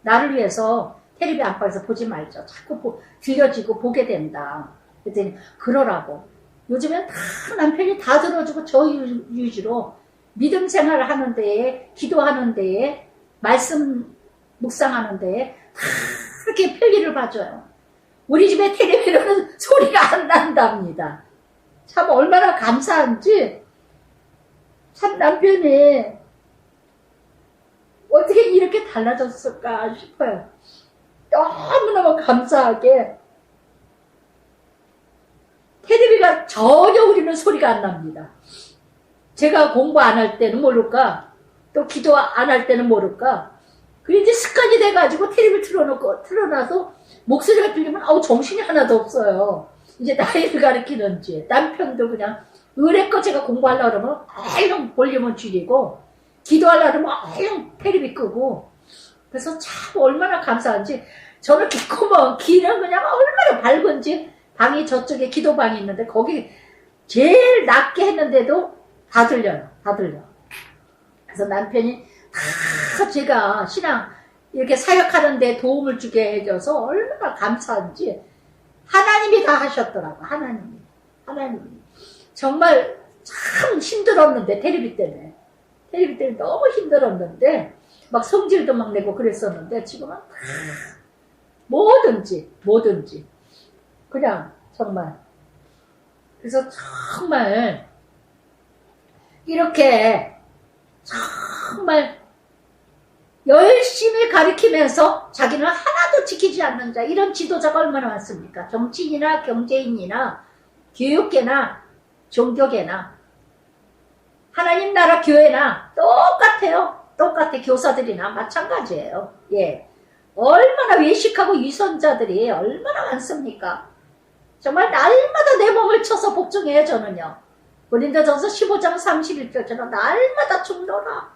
나를 위해서 텔레비 안방에서 보지 말죠. 자꾸 들려지고 보게 된다. 그랬더니 그러라고. 요즘엔 다 남편이 다 들어주고 저 유지로 믿음 생활을 하는 데에 기도하는 데에 말씀 묵상하는 데에 다 이렇게 편리를 봐줘요. 우리 집에 텔레비로는 소리가 안 난답니다. 참 얼마나 감사한지 참 남편이 어떻게 이렇게 달라졌을까 싶어요. 너무너무 감사하게 텔레비가 전혀 우리는 소리가 안 납니다. 제가 공부 안 할 때는 모를까 또 기도 안 할 때는 모를까 그게 이제 습관이 돼가지고 텔레비 틀어놔서 목소리가 들리면 정신이 하나도 없어요. 이제 나이를 가리키는지 남편도 그냥 의뢰껏 제가 공부하려고 그러면 얼른 볼륨을 줄이고 기도하려고 그러면 얼른 텔레비 끄고 그래서 참 얼마나 감사한지 저는 귀는 그냥 얼마나 밝은지 방이 저쪽에 기도방이 있는데 거기 제일 낮게 했는데도 다 들려요. 다 들려. 그래서 남편이 다 제가 신앙 이렇게 사역하는데 도움을 주게 해줘서 얼마나 감사한지 하나님이 다 하셨더라고. 하나님이. 정말 참 힘들었는데 텔레비 때문에 너무 힘들었는데 막 성질도 막 내고 그랬었는데 지금은 뭐든지 그냥 정말 그래서 정말 이렇게 정말 열심히 가르치면서 자기는 하나도 지키지 않는 자 이런 지도자가 얼마나 많습니까? 정치인이나 경제인이나 교육계나 종교계나 하나님 나라 교회나 똑같아요. 똑같아. 교사들이나 마찬가지예요. 얼마나 외식하고 유선자들이 얼마나 많습니까? 정말 날마다 내 몸을 쳐서 복종해요. 저는요. 고린도전서 15장 31절처럼 날마다 죽노라.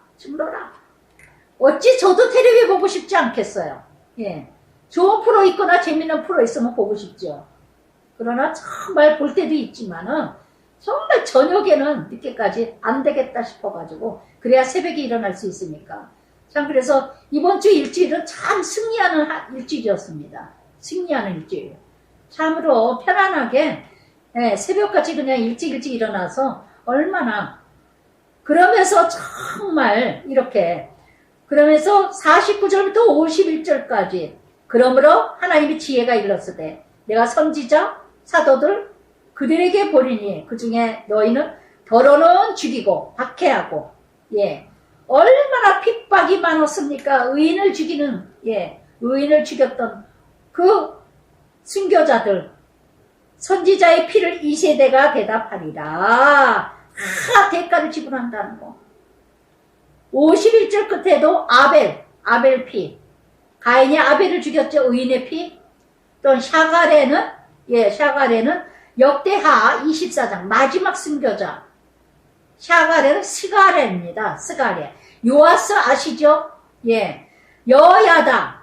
어찌 저도 텔레비 보고 싶지 않겠어요. 좋은 프로 있거나 재밌는 프로 있으면 보고 싶죠. 그러나 정말 볼 때도 있지만은 정말 저녁에는 늦게까지 안 되겠다 싶어가지고 그래야 새벽에 일어날 수 있으니까 참 그래서 이번 주 일주일은 참 승리하는 일주일이었습니다. 승리하는 일주일. 참으로 편안하게 새벽까지 그냥 일찍 일어나서 얼마나 그러면서 정말 이렇게 그러면서 49절부터 51절까지 그러므로 하나님의 지혜가 일렀으되 내가 선지자 사도들 그들에게 보리니 그 중에 너희는 더러는 죽이고 박해하고 얼마나 핍박이 많았습니까? 의인을 죽이는 의인을 죽였던 그 순교자들 선지자의 피를 이 세대가 대답하리라. 대가를 지불한다는 거. 51절 끝에도 아벨 피. 가인이 아벨을 죽였죠. 의인의 피. 또 샤갈에는 역대하 24장 마지막 순교자. 샤갈에는 스가랴입니다. 스가랴. 요아스 아시죠? 여호야다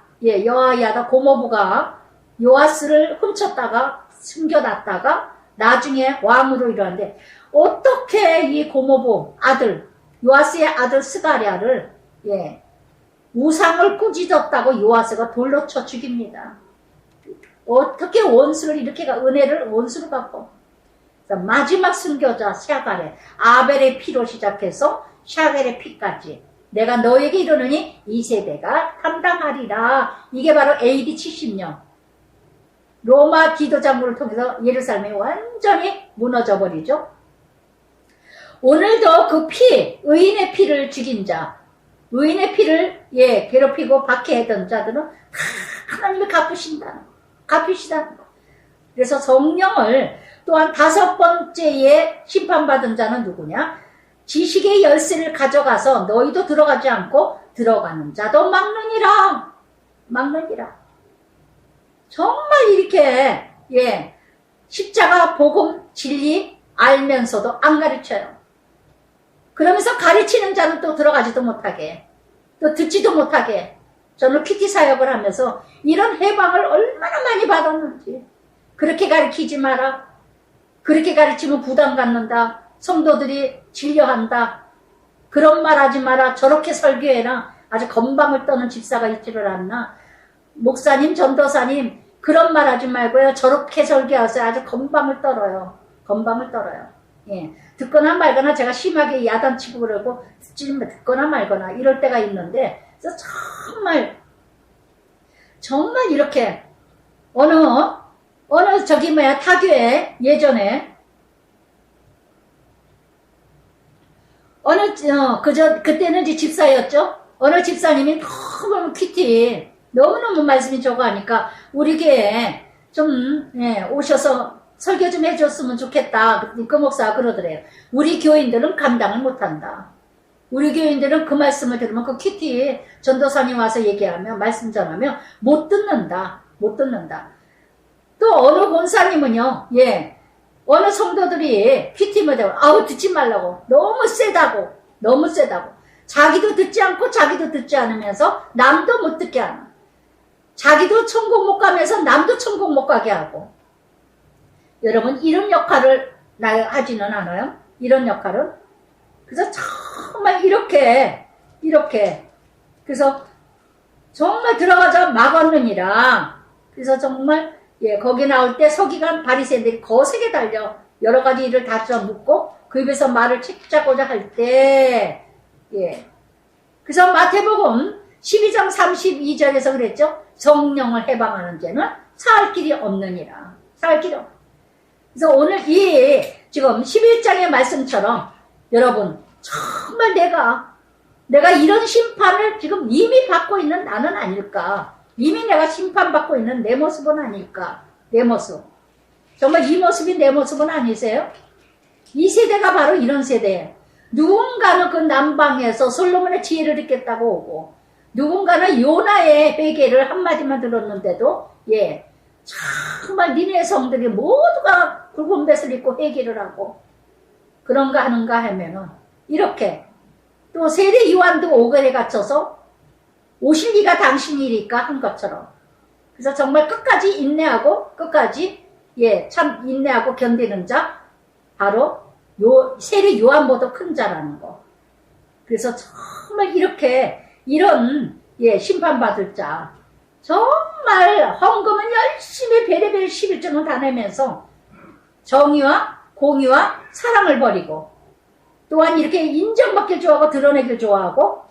고모부가 요아스를 훔쳤다가 숨겨놨다가 나중에 왕으로 일어났는데 어떻게 이 고모부 아들 요아스의 아들 스가랴를 우상을 꾸짖었다고 요아스가 돌로 쳐 죽입니다. 어떻게 원수를 이렇게 은혜를 원수로 갚고 마지막 순교자 샤갈의 아벨의 피로 시작해서 샤갈의 피까지 내가 너에게 이르노니 이 세대가 감당하리라. 이게 바로 AD 70년 로마 기도장군을 통해서 예루살렘이 완전히 무너져 버리죠. 오늘도 그 피, 의인의 피를 죽인 자, 의인의 피를 괴롭히고 박해했던 자들은 다 하나님이 갚으시다는 거. 그래서 성령을 또한 5번째에 심판받은 자는 누구냐? 지식의 열쇠를 가져가서 너희도 들어가지 않고 들어가는 자도 막느니라. 정말 이렇게 십자가 복음 진리 알면서도 안 가르쳐요. 그러면서 가르치는 자는 또 들어가지도 못하게 또 듣지도 못하게 저는 큐티 사역을 하면서 이런 해방을 얼마나 많이 받았는지. 그렇게 가르치지 마라. 그렇게 가르치면 부담 갖는다. 성도들이 진료한다. 그런 말 하지 마라. 저렇게 설교해라. 아주 건방을 떠는 집사가 있지를 않나. 목사님, 전도사님 그런 말 하지 말고요. 저렇게 설교하세요. 아주 건방을 떨어요. 듣거나 말거나 제가 심하게 야단치고 그러고 듣거나 말거나 이럴 때가 있는데 그래서 정말 이렇게 어느 타교에 예전에 그때는 이제 집사였죠. 어느 집사님이 너무 큐티 너무너무 말씀이 좋아하니까 우리 교회에 좀 오셔서 설교 좀 해줬으면 좋겠다. 그 목사가 그러더래요. 우리 교인들은 감당을 못한다. 우리 교인들은 그 말씀을 들으면 그 큐티 전도사님 와서 얘기하면 말씀 전하면 못 듣는다. 또 어느 권사님은요. 어느 성도들이 큐티만 되고 듣지 말라고 너무 세다고 자기도 듣지 않고 자기도 듣지 않으면서 남도 못 듣게 하는 자기도 천국 못 가면서 남도 천국 못 가게 하고 여러분 이런 역할을 하지는 않아요? 이런 역할을 그래서 정말 이렇게 그래서 정말 들어가자 막았느니라. 그래서 정말 거기 나올 때 서기관 바리새인들이 거세게 달려 여러 가지 일을 다 묻고 그 입에서 말을 찾자고자 할 때 그래서 마태복음 12장 32절에서 그랬죠. 성령을 해방하는 자는 살 길이 없느니라. 그래서 오늘 지금 11장의 말씀처럼 여러분 정말 내가 이런 심판을 지금 이미 받고 있는 나는 아닐까. 이미 내가 심판받고 있는 내 모습은 아닐까. 내 모습. 정말 이 모습이 내 모습은 아니세요? 이 세대가 바로 이런 세대예요. 누군가는 그 남방에서 솔로몬의 지혜를 듣겠다고 오고 누군가는 요나의 회개를 한마디만 들었는데도 정말 니네 성들이 모두가 굵은 뱃을 입고 회개를 하고 그런가 하는가 하면은 이렇게 또 세례 요한도 오글에 갇혀서 오실 리가 당신이니까 한 것처럼 그래서 정말 끝까지 인내하고 참 인내하고 견디는 자 바로 세례 요한보다 큰 자라는 거. 그래서 정말 이렇게 이런 심판받을 자, 정말 헌금은 열심히 베레벨 11조는 다 내면서 정의와 공의와 사랑을 버리고 또한 이렇게 인정받길 좋아하고 드러내길 좋아하고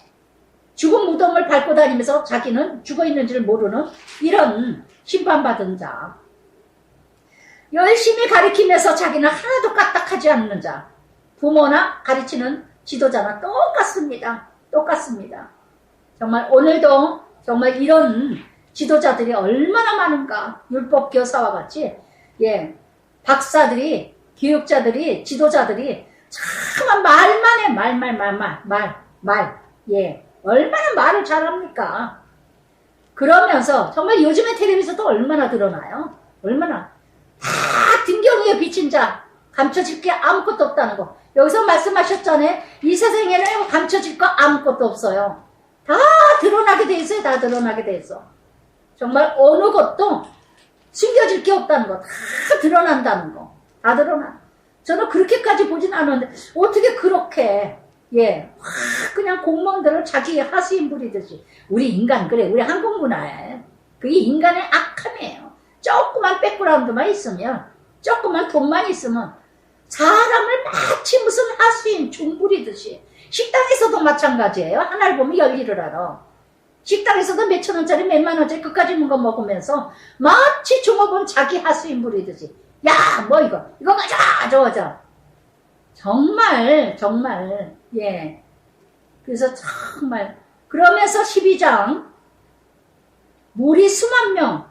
죽은 무덤을 밟고 다니면서 자기는 죽어있는지를 모르는 이런 심판받은 자, 열심히 가르치면서 자기는 하나도 까딱하지 않는 자, 부모나 가르치는 지도자나 똑같습니다. 똑같습니다. 정말 오늘도 정말 이런 지도자들이 얼마나 많은가. 율법 교사와 같이 박사들이, 교육자들이, 지도자들이 참 말만 해. 얼마나 말을 잘합니까? 그러면서 정말 요즘에 텔레비전도 얼마나 드러나요? 얼마나 다 등경 위에 비친 자, 감춰질 게 아무것도 없다는 거. 여기서 말씀하셨잖아요. 이 세상에는 감춰질 거 아무것도 없어요. 다 드러나게 돼 있어요. 다 드러나게 돼 있어. 정말 어느 것도 숨겨질 게 없다는 거. 다 드러난다는 거. 다 드러나. 저는 그렇게까지 보진 않았는데 어떻게 그렇게 그냥 공무원들을 자기 하수인 부리듯이. 우리 인간, 그래, 우리 한국 문화에 그게 인간의 악함이에요. 조그만 백그라운드만 있으면, 조그만 돈만 있으면 사람을 마치 무슨 하수인 중부리듯이. 식당에서도 마찬가지예요. 하나를 보면 열일을 알아. 식당에서도 몇천 원짜리 몇만 원짜리 그까지 있는 거 먹으면서 마치 종업원 자기 하수인 부리듯이. 야, 뭐 이거 가자, 저거 가자. 정말 그래서 정말 그러면서 12장 물이 수만 명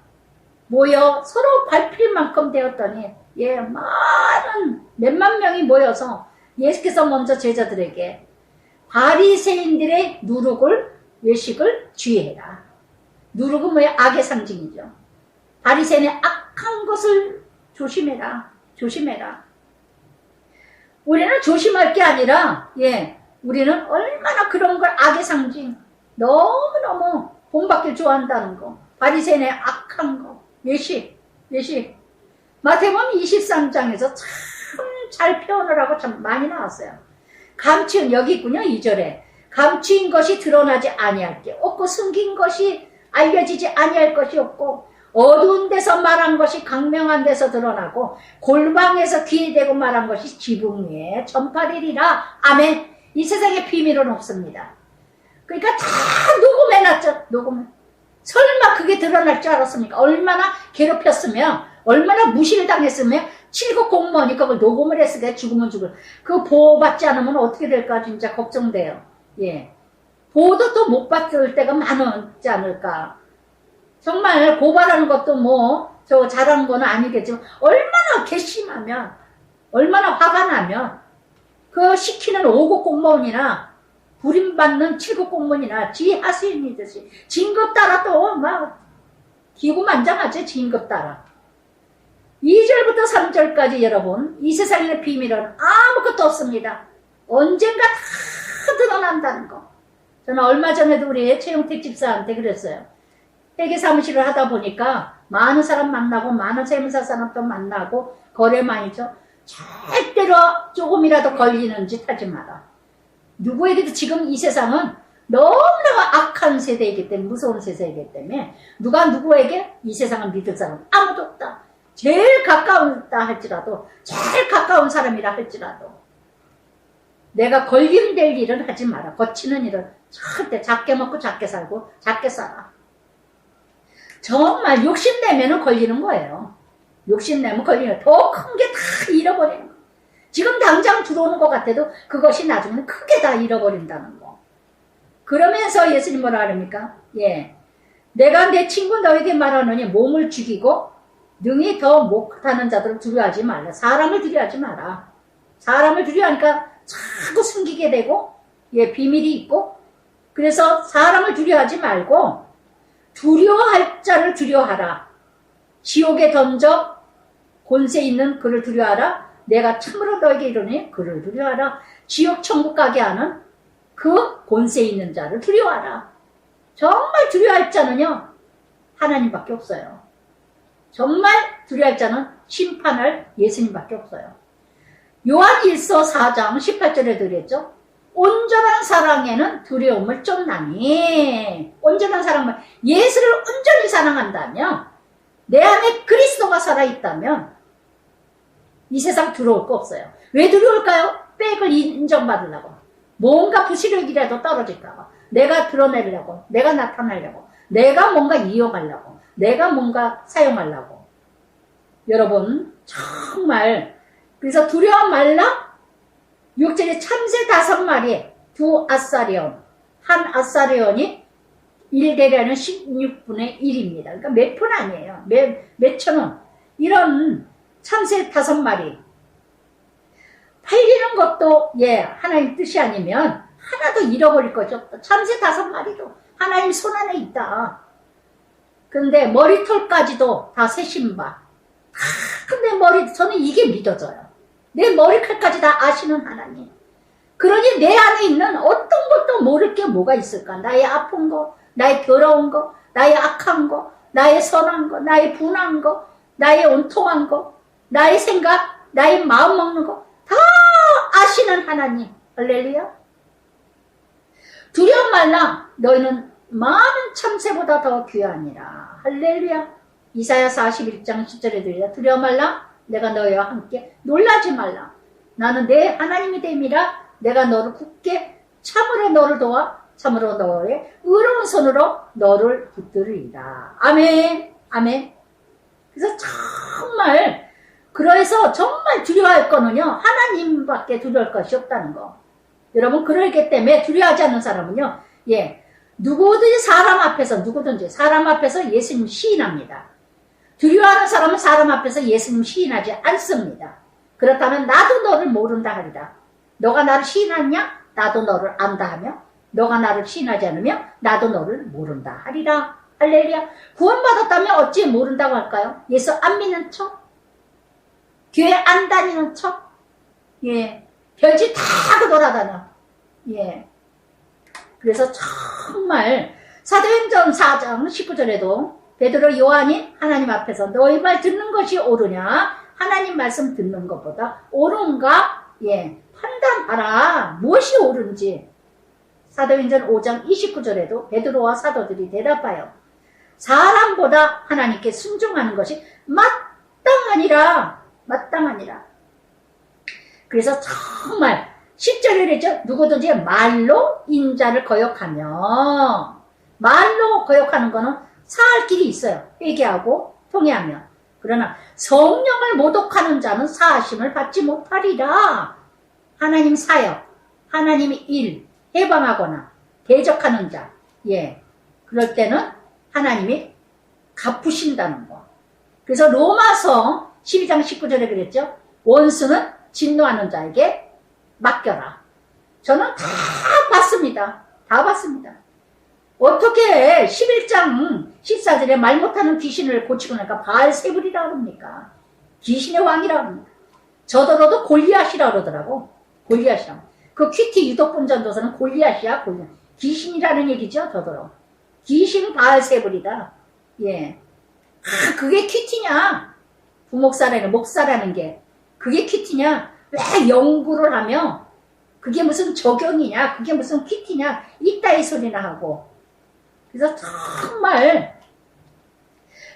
모여 서로 밟힐 만큼 되었더니 많은 몇만 명이 모여서 예수께서 먼저 제자들에게 바리새인들의 누룩을 외식을 주의해라. 누룩은 뭐예요? 악의 상징이죠. 바리새인의 악한 것을 조심해라. 우리는 조심할 게 아니라 우리는 얼마나 그런 걸 악의 상징 너무너무 본받길 좋아한다는 거. 바리새인의 악한 거. 외식. 마태복음 23장에서 참 잘 표현을 하고 참 많이 나왔어요. 감추인, 여기 있군요. 2절에. 감추인 것이 드러나지 아니할 게 없고 숨긴 것이 알려지지 아니할 것이 없고 어두운 데서 말한 것이 강명한 데서 드러나고 골방에서 귀에 대고 말한 것이 지붕 위에 전파되리라. 아멘. 이 세상에 비밀은 없습니다. 그러니까 다 녹음해놨죠. 녹음. 설마 그게 드러날 줄 알았습니까? 얼마나 괴롭혔으면, 얼마나 무시를 당했으면 7급 공무원이 그걸 녹음을 했으니까 죽으면 죽을. 그거 보호받지 않으면 어떻게 될까 진짜 걱정돼요. 보호도 또 못 받을 때가 많지 않을까. 정말 고발하는 것도 저 잘한 건 아니겠지만 얼마나 괘씸하면, 얼마나 화가 나면 그 시키는 5급 공무원이나 불임받는 7급 공무원이나 지 하수인이듯이 진급 따라 또 막 기고만장하죠. 진급 따라. 2절부터 3절까지 여러분, 이 세상의 비밀은 아무것도 없습니다. 언젠가 다 드러난다는 거. 저는 얼마 전에도 우리 최용택 집사한테 그랬어요. 회계 사무실을 하다 보니까 많은 사람 만나고 많은 세무사 사람도 만나고 거래 많이 죠. 절대로 조금이라도 걸리는 짓 하지 마라. 누구에게도 지금 이 세상은 너무나 악한 세대이기 때문에, 무서운 세대이기 때문에 누가 누구에게 이 세상을 믿을 사람 아무도 없다. 제일 가까운다 할지라도, 제일 가까운 사람이라 할지라도 내가 걸림될 일은 하지 마라. 거치는 일은 절대 작게 먹고 작게 살고 작게 살아. 정말 욕심내면 걸리는 거예요. 욕심내면 걸리는, 더 큰 게 다 잃어버리는 거예요. 지금 당장 들어오는 것 같아도 그것이 나중에는 크게 다 잃어버린다는 거. 그러면서 예수님 뭐라 하십니까? 내가 내 친구 너에게 말하노니 몸을 죽이고 능히 더 못하는 자들을 두려워하지 말라. 사람을 두려워하지 마라. 사람을 두려워하니까 자꾸 숨기게 되고 비밀이 있고, 그래서 사람을 두려워하지 말고 두려워할 자를 두려워하라. 지옥에 던져 권세 있는 그를 두려워하라. 내가 참으로 너에게 이르노니 그를 두려워하라. 지옥 천국 가게 하는 그 권세 있는 자를 두려워하라. 정말 두려워할 자는요, 하나님밖에 없어요. 정말 두려워할 자는 심판할 예수님밖에 없어요. 요한 1서 4장 18절에 드렸죠. 온 온전한 사랑에는 두려움을 쫓나니. 온전한 사랑은 예수를 온전히 사랑한다면, 내 안에 그리스도가 살아있다면 이 세상 두려울 거 없어요. 왜 두려울까요? 백을 인정받으려고. 뭔가 부시력이라도 떨어질까봐. 내가 드러내려고. 내가 나타나려고. 내가 뭔가 이용하려고. 내가 뭔가 사용하려고. 여러분 정말 그래서 두려워 말라. 6절에 참새 5마리, 2아사리온. 한 아사리온이 1대량은 16분의 1입니다. 그러니까 몇 푼 아니에요. 몇 천 원. 이런 참새 5마리. 팔리는 것도 하나님 뜻이 아니면 하나도 잃어버릴 거죠. 참새 5마리도 하나님 손 안에 있다. 근데 머리털까지도 다 세신바. 근데 저는 이게 믿어져요. 내 머리칼까지 다 아시는 하나님. 그러니 내 안에 있는 어떤 것도 모를 게 뭐가 있을까? 나의 아픈 거, 나의 더러운 거, 나의 악한 거, 나의 선한 거, 나의 분한 거, 나의 온통한 거, 나의 생각, 나의 마음 먹는 거 다 아시는 하나님. 할렐루야. 두려워 말라. 너희는 많은 참새보다 더 귀하니라. 할렐루야. 이사야 41장 10절에 들리라. 두려워 말라. 내가 너희와 함께 놀라지 말라. 나는 내 하나님이 됨이라. 내가 너를 굳게 참으로 너를 도와 참으로 너의 의로운 손으로 너를 붙들으리라. 아멘. 아멘. 그래서 그래서 정말 두려워할 거는요, 하나님밖에 두려울 것이 없다는 거. 여러분, 그러기 때문에 두려워하지 않는 사람은요, 누구든지 사람 앞에서 예수님 시인합니다. 두려워하는 사람은 사람 앞에서 예수님 시인하지 않습니다. 그렇다면 나도 너를 모른다 하리라. 너가 나를 시인하느냐? 나도 너를 안다 하며, 너가 나를 시인하지 않으면 나도 너를 모른다 하리라. 할렐루야. 구원받았다면 어찌 모른다고 할까요? 예수 안 믿는 척? 교회 안 다니는 척? 별짓 다 하고 돌아다녀. 그래서 정말 사도행전 4장 19절에도 베드로 요한이 하나님 앞에서 너희 말 듣는 것이 옳으냐? 하나님 말씀 듣는 것보다 옳은가? 판단하라. 무엇이 옳은지. 사도행전 5장 29절에도 베드로와 사도들이 대답하여 사람보다 하나님께 순종하는 것이 마땅하니라. 그래서 정말 10절에 그랬죠. 누구든지 말로 인자를 거역하며. 말로 거역하는 거는 사할 길이 있어요. 회개하고 통회하며. 그러나 성령을 모독하는 자는 사하심을 받지 못하리라. 하나님 사역, 하나님의 일, 해방하거나 대적하는 자. 그럴 때는 하나님이 갚으신다는 거. 그래서 로마서 12장 19절에 그랬죠. 원수는 진노하는 자에게 맡겨라. 저는 다 봤습니다. 어떻게 11장 14절에 말 못하는 귀신을 고치고 나니까 바알세불이라고 합니까? 귀신의 왕이라고 합니다. 저더러도 골리앗이라고 그러더라고. 골리앗이라고. 그 큐티 유독분전도서는 골리앗이야. 귀신이라는 얘기죠. 저더러. 귀신 바알세불이다. 그게 큐티냐? 목사라는 게. 그게 큐티냐? 왜 연구를 하며 그게 무슨 적용이냐? 그게 무슨 큐티냐? 이따위 소리나 하고. 그래서 정말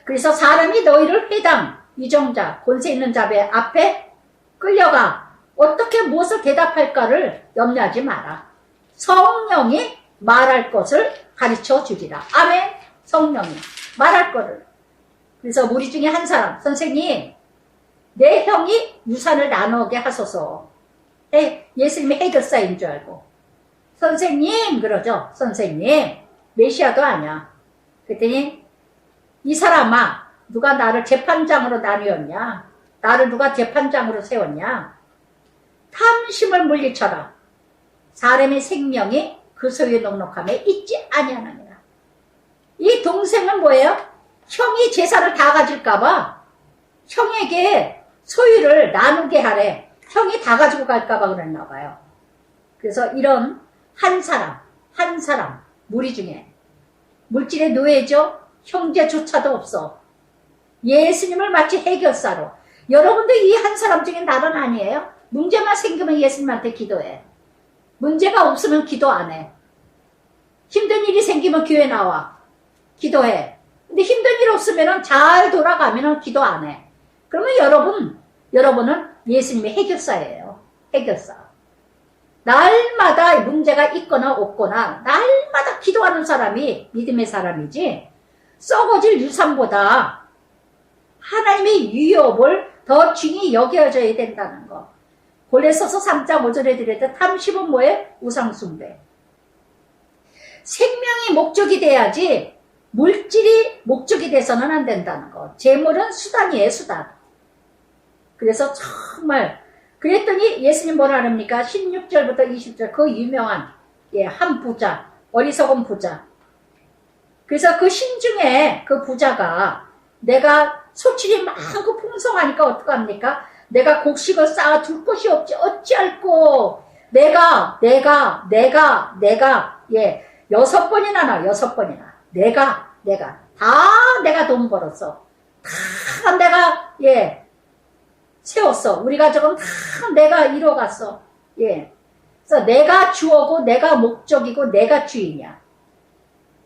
그래서 사람이 너희를 회당, 위정자, 권세 있는 자배 앞에 끌려가 어떻게 무엇을 대답할까를 염려하지 마라. 성령이 말할 것을 가르쳐 주리라. 아멘. 성령이 말할 거를. 그래서 우리 중에 한 사람, 선생님, 내 형이 유산을 나누게 하소서. 예수님이 해결사인 줄 알고. 선생님, 그러죠. 선생님, 메시아도 아니야. 그랬더니 이 사람아, 누가 나를 재판장으로 나뉘었냐? 나를 누가 재판장으로 세웠냐? 탐심을 물리쳐라. 사람의 생명이 그 소유에 넉넉함에 있지 아니하느니라. 이 동생은 뭐예요? 형이 재산을 다 가질까봐 형에게 소유를 나누게 하래. 형이 다 가지고 갈까봐 그랬나 봐요. 그래서 이런 한 사람 무리 중에 물질의 노예죠. 형제조차도 없어. 예수님을 마치 해결사로. 여러분도 이 한 사람 중에 나는 아니에요. 문제만 생기면 예수님한테 기도해. 문제가 없으면 기도 안 해. 힘든 일이 생기면 교회 나와. 기도해. 근데 힘든 일 없으면 잘 돌아가면 기도 안 해. 그러면 여러분은 예수님의 해결사예요. 해결사. 날마다 문제가 있거나 없거나 날마다 기도하는 사람이 믿음의 사람이지, 썩어질 유산보다 하나님의 위협을 더 중히 여겨져야 된다는 거. 골로새서 3장 5절에 드렸던 탐심은 뭐예요? 우상숭배. 생명이 목적이 돼야지 물질이 목적이 돼서는 안 된다는 거. 재물은 수단이에요, 수단. 그래서 정말 그랬더니 예수님 뭐라 합니까? 16절부터 20절 그 유명한 한 부자, 어리석은 부자. 그래서 그 신중에 그 부자가 내가 소출이 많고 풍성하니까 어떡합니까? 내가 곡식을 쌓아 둘 곳이 없지 어찌할꼬. 내가 6번이나 나 6번이나 내가 다 내가 돈 벌었어. 다 내가 세웠어. 우리 가족은 다 내가 이뤄갔어. 그래서 내가 주어고 내가 목적이고 내가 주인이야.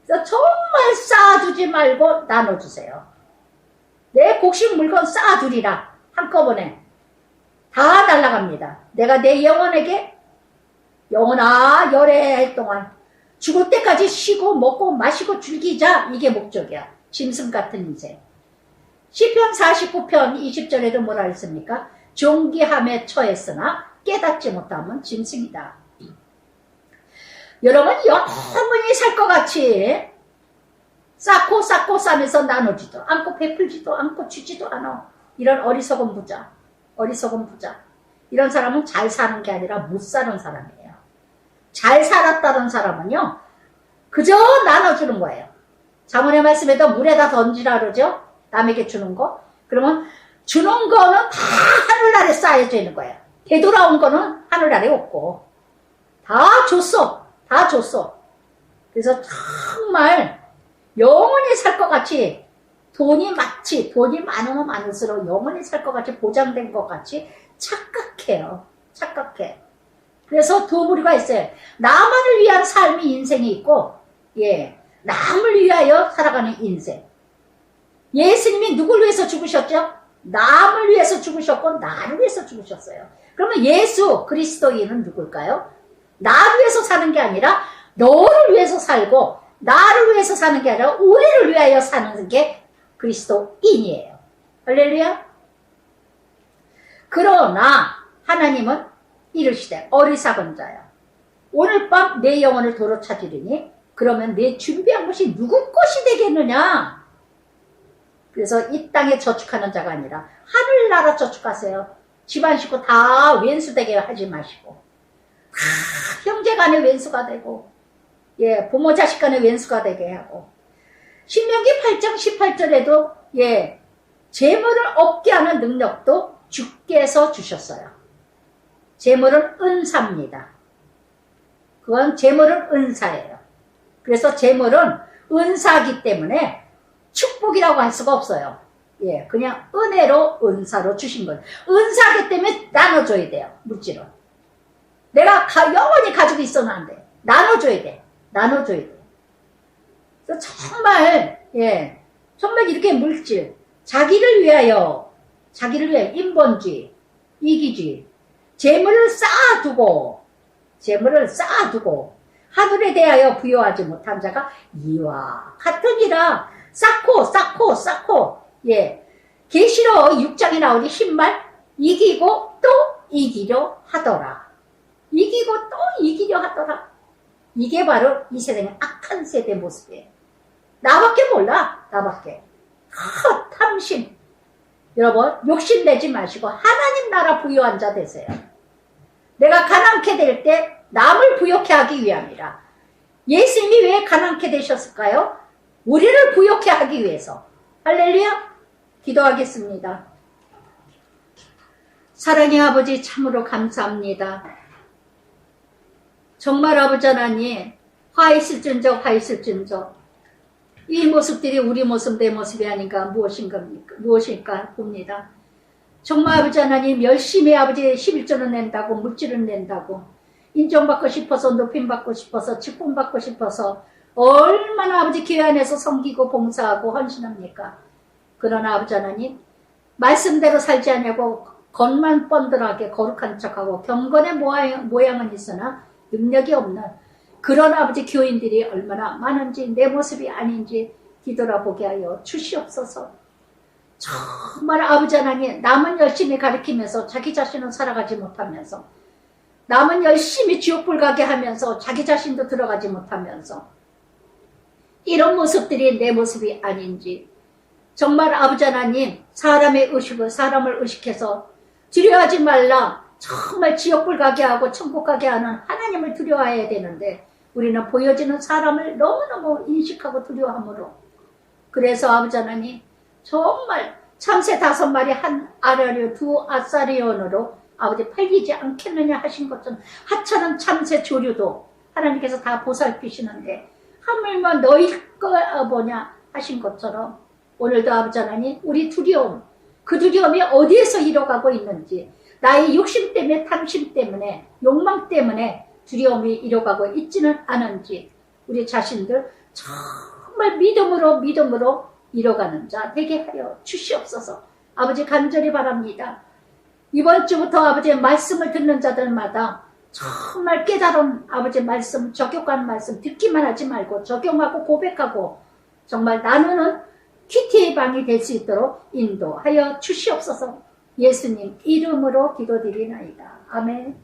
그래서 정말 쌓아두지 말고 나눠주세요. 내 곡식 물건 쌓아두리라. 한꺼번에 다 날아갑니다. 내가 내 영혼에게 영혼아 열애 동안 죽을 때까지 쉬고 먹고 마시고 즐기자. 이게 목적이야. 짐승 같은 인생. 시편 49편 20절에도 뭐라 했습니까? 존귀함에 처했으나 깨닫지 못하면 짐승이다. 여러분 영원히 살 것 같이 쌓고 싸면서 나누지도 않고 베풀지도 않고 주지도 않아. 이런 어리석은 부자. 이런 사람은 잘 사는 게 아니라 못 사는 사람이에요. 잘 살았다는 사람은요, 그저 나눠주는 거예요. 자문의 말씀에도 물에다 던지라 그러죠? 남에게 주는 거. 그러면 주는 거는 다 하늘나라에 쌓여져 있는 거예요. 되돌아온 거는 하늘나라에 없고. 다 줬어. 그래서 정말 영원히 살 것 같이 돈이 많으면 많을수록 영원히 살 것 같이 보장된 것 같이 착각해요. 그래서 두 부류가 있어요. 나만을 위한 삶이 인생이 있고, 남을 위하여 살아가는 인생. 예수님이 누굴 위해서 죽으셨죠? 남을 위해서 죽으셨고 나를 위해서 죽으셨어요. 그러면 예수 그리스도인은 누굴까요? 나를 위해서 사는 게 아니라 너를 위해서 살고 나를 위해서 사는 게 아니라 우리를 위하여 사는 게 그리스도인이에요. 할렐루야. 그러나 하나님은 이르시되 어리석은 자야, 오늘 밤 내 영혼을 도로 찾으리니 그러면 내 준비한 것이 누구 것이 되겠느냐. 그래서 이 땅에 저축하는 자가 아니라 하늘나라 저축하세요. 집안 식구 다 왼수되게 하지 마시고, 다 형제간에 왼수가 되고, 부모 자식 간에 왼수가 되게 하고. 신명기 8장 18절에도 재물을 얻게 하는 능력도 주께서 주셨어요. 재물은 은사입니다. 그건 재물은 은사예요. 그래서 재물은 은사이기 때문에 축복이라고 할 수가 없어요. 그냥 은혜로 은사로 주신 거예요. 은사이기 때문에 나눠줘야 돼요. 물질은. 내가 영원히 가지고 있어는 안 돼. 나눠줘야 돼. 그래서 정말 이렇게 물질, 자기를 위하여 인본주의, 이기주의, 재물을 쌓아두고 하늘에 대하여 부여하지 못한 자가 이와 같으니라. 쌓고 계시록 6장에 나오니 흰말 이기고 또 이기려 하더라. 이게 바로 이 세상의 악한 세대 모습이에요. 나밖에 몰라. 탐심. 여러분 욕심내지 마시고 하나님 나라 부유한 자 되세요. 내가 가난케 될 때 남을 부욕해 하기 위함이라. 예수님이 왜 가난케 되셨을까요? 우리를 부욕해 하기 위해서. 할렐루야. 기도하겠습니다. 사랑의 아버지 참으로 감사합니다. 정말 아버지 하나님, 화 있을진저 이 모습들이 우리 모습 내 모습이 아닌가 무엇일까 봅니다. 정말 아버지 하나님 열심히 아버지 11조는 낸다고 물질을 낸다고 인정받고 싶어서, 높임받고 싶어서, 직분받고 싶어서 얼마나 아버지 교회 안에서 섬기고 봉사하고 헌신합니까? 그러나 아버지 하나님, 말씀대로 살지 않냐고 겉만 뻔들하게 거룩한 척하고 경건의 모양은 있으나 능력이 없는 그런 아버지 교인들이 얼마나 많은지, 내 모습이 아닌지 뒤돌아보게 하여 주시옵소서. 정말 아버지 하나님, 남은 열심히 가르치면서 자기 자신은 살아가지 못하면서, 남은 열심히 지옥불 가게 하면서 자기 자신도 들어가지 못하면서, 이런 모습들이 내 모습이 아닌지, 정말 아버지 하나님, 사람의 의식을, 사람을 의식해서 두려워하지 말라, 정말 지옥불 가게 하고 천국 가게 하는 하나님을 두려워해야 되는데, 우리는 보여지는 사람을 너무너무 인식하고 두려워하므로, 그래서 아버지 하나님, 정말 참새 5마리 한 아라리오 2 아사리온으로 아버지 팔리지 않겠느냐 하신 것처럼, 하찮은 참새 조류도 하나님께서 다 보살피시는데 하물며 너일 거 뭐냐 하신 것처럼, 오늘도 아버지 하나님, 우리 두려움, 그 두려움이 어디에서 이뤄가고 있는지, 나의 욕심 때문에, 탐심 때문에, 욕망 때문에 두려움이 이뤄가고 있지는 않은지, 우리 자신들 정말 믿음으로 이뤄가는 자 되게 하여 주시옵소서. 아버지 간절히 바랍니다. 이번 주부터 아버지의 말씀을 듣는 자들마다 정말 깨달은 아버지의 말씀, 적용한 말씀 듣기만 하지 말고 적용하고 고백하고 정말 나누는 큐티의 방이 될 수 있도록 인도하여 주시옵소서. 예수님 이름으로 기도드리나이다. 아멘.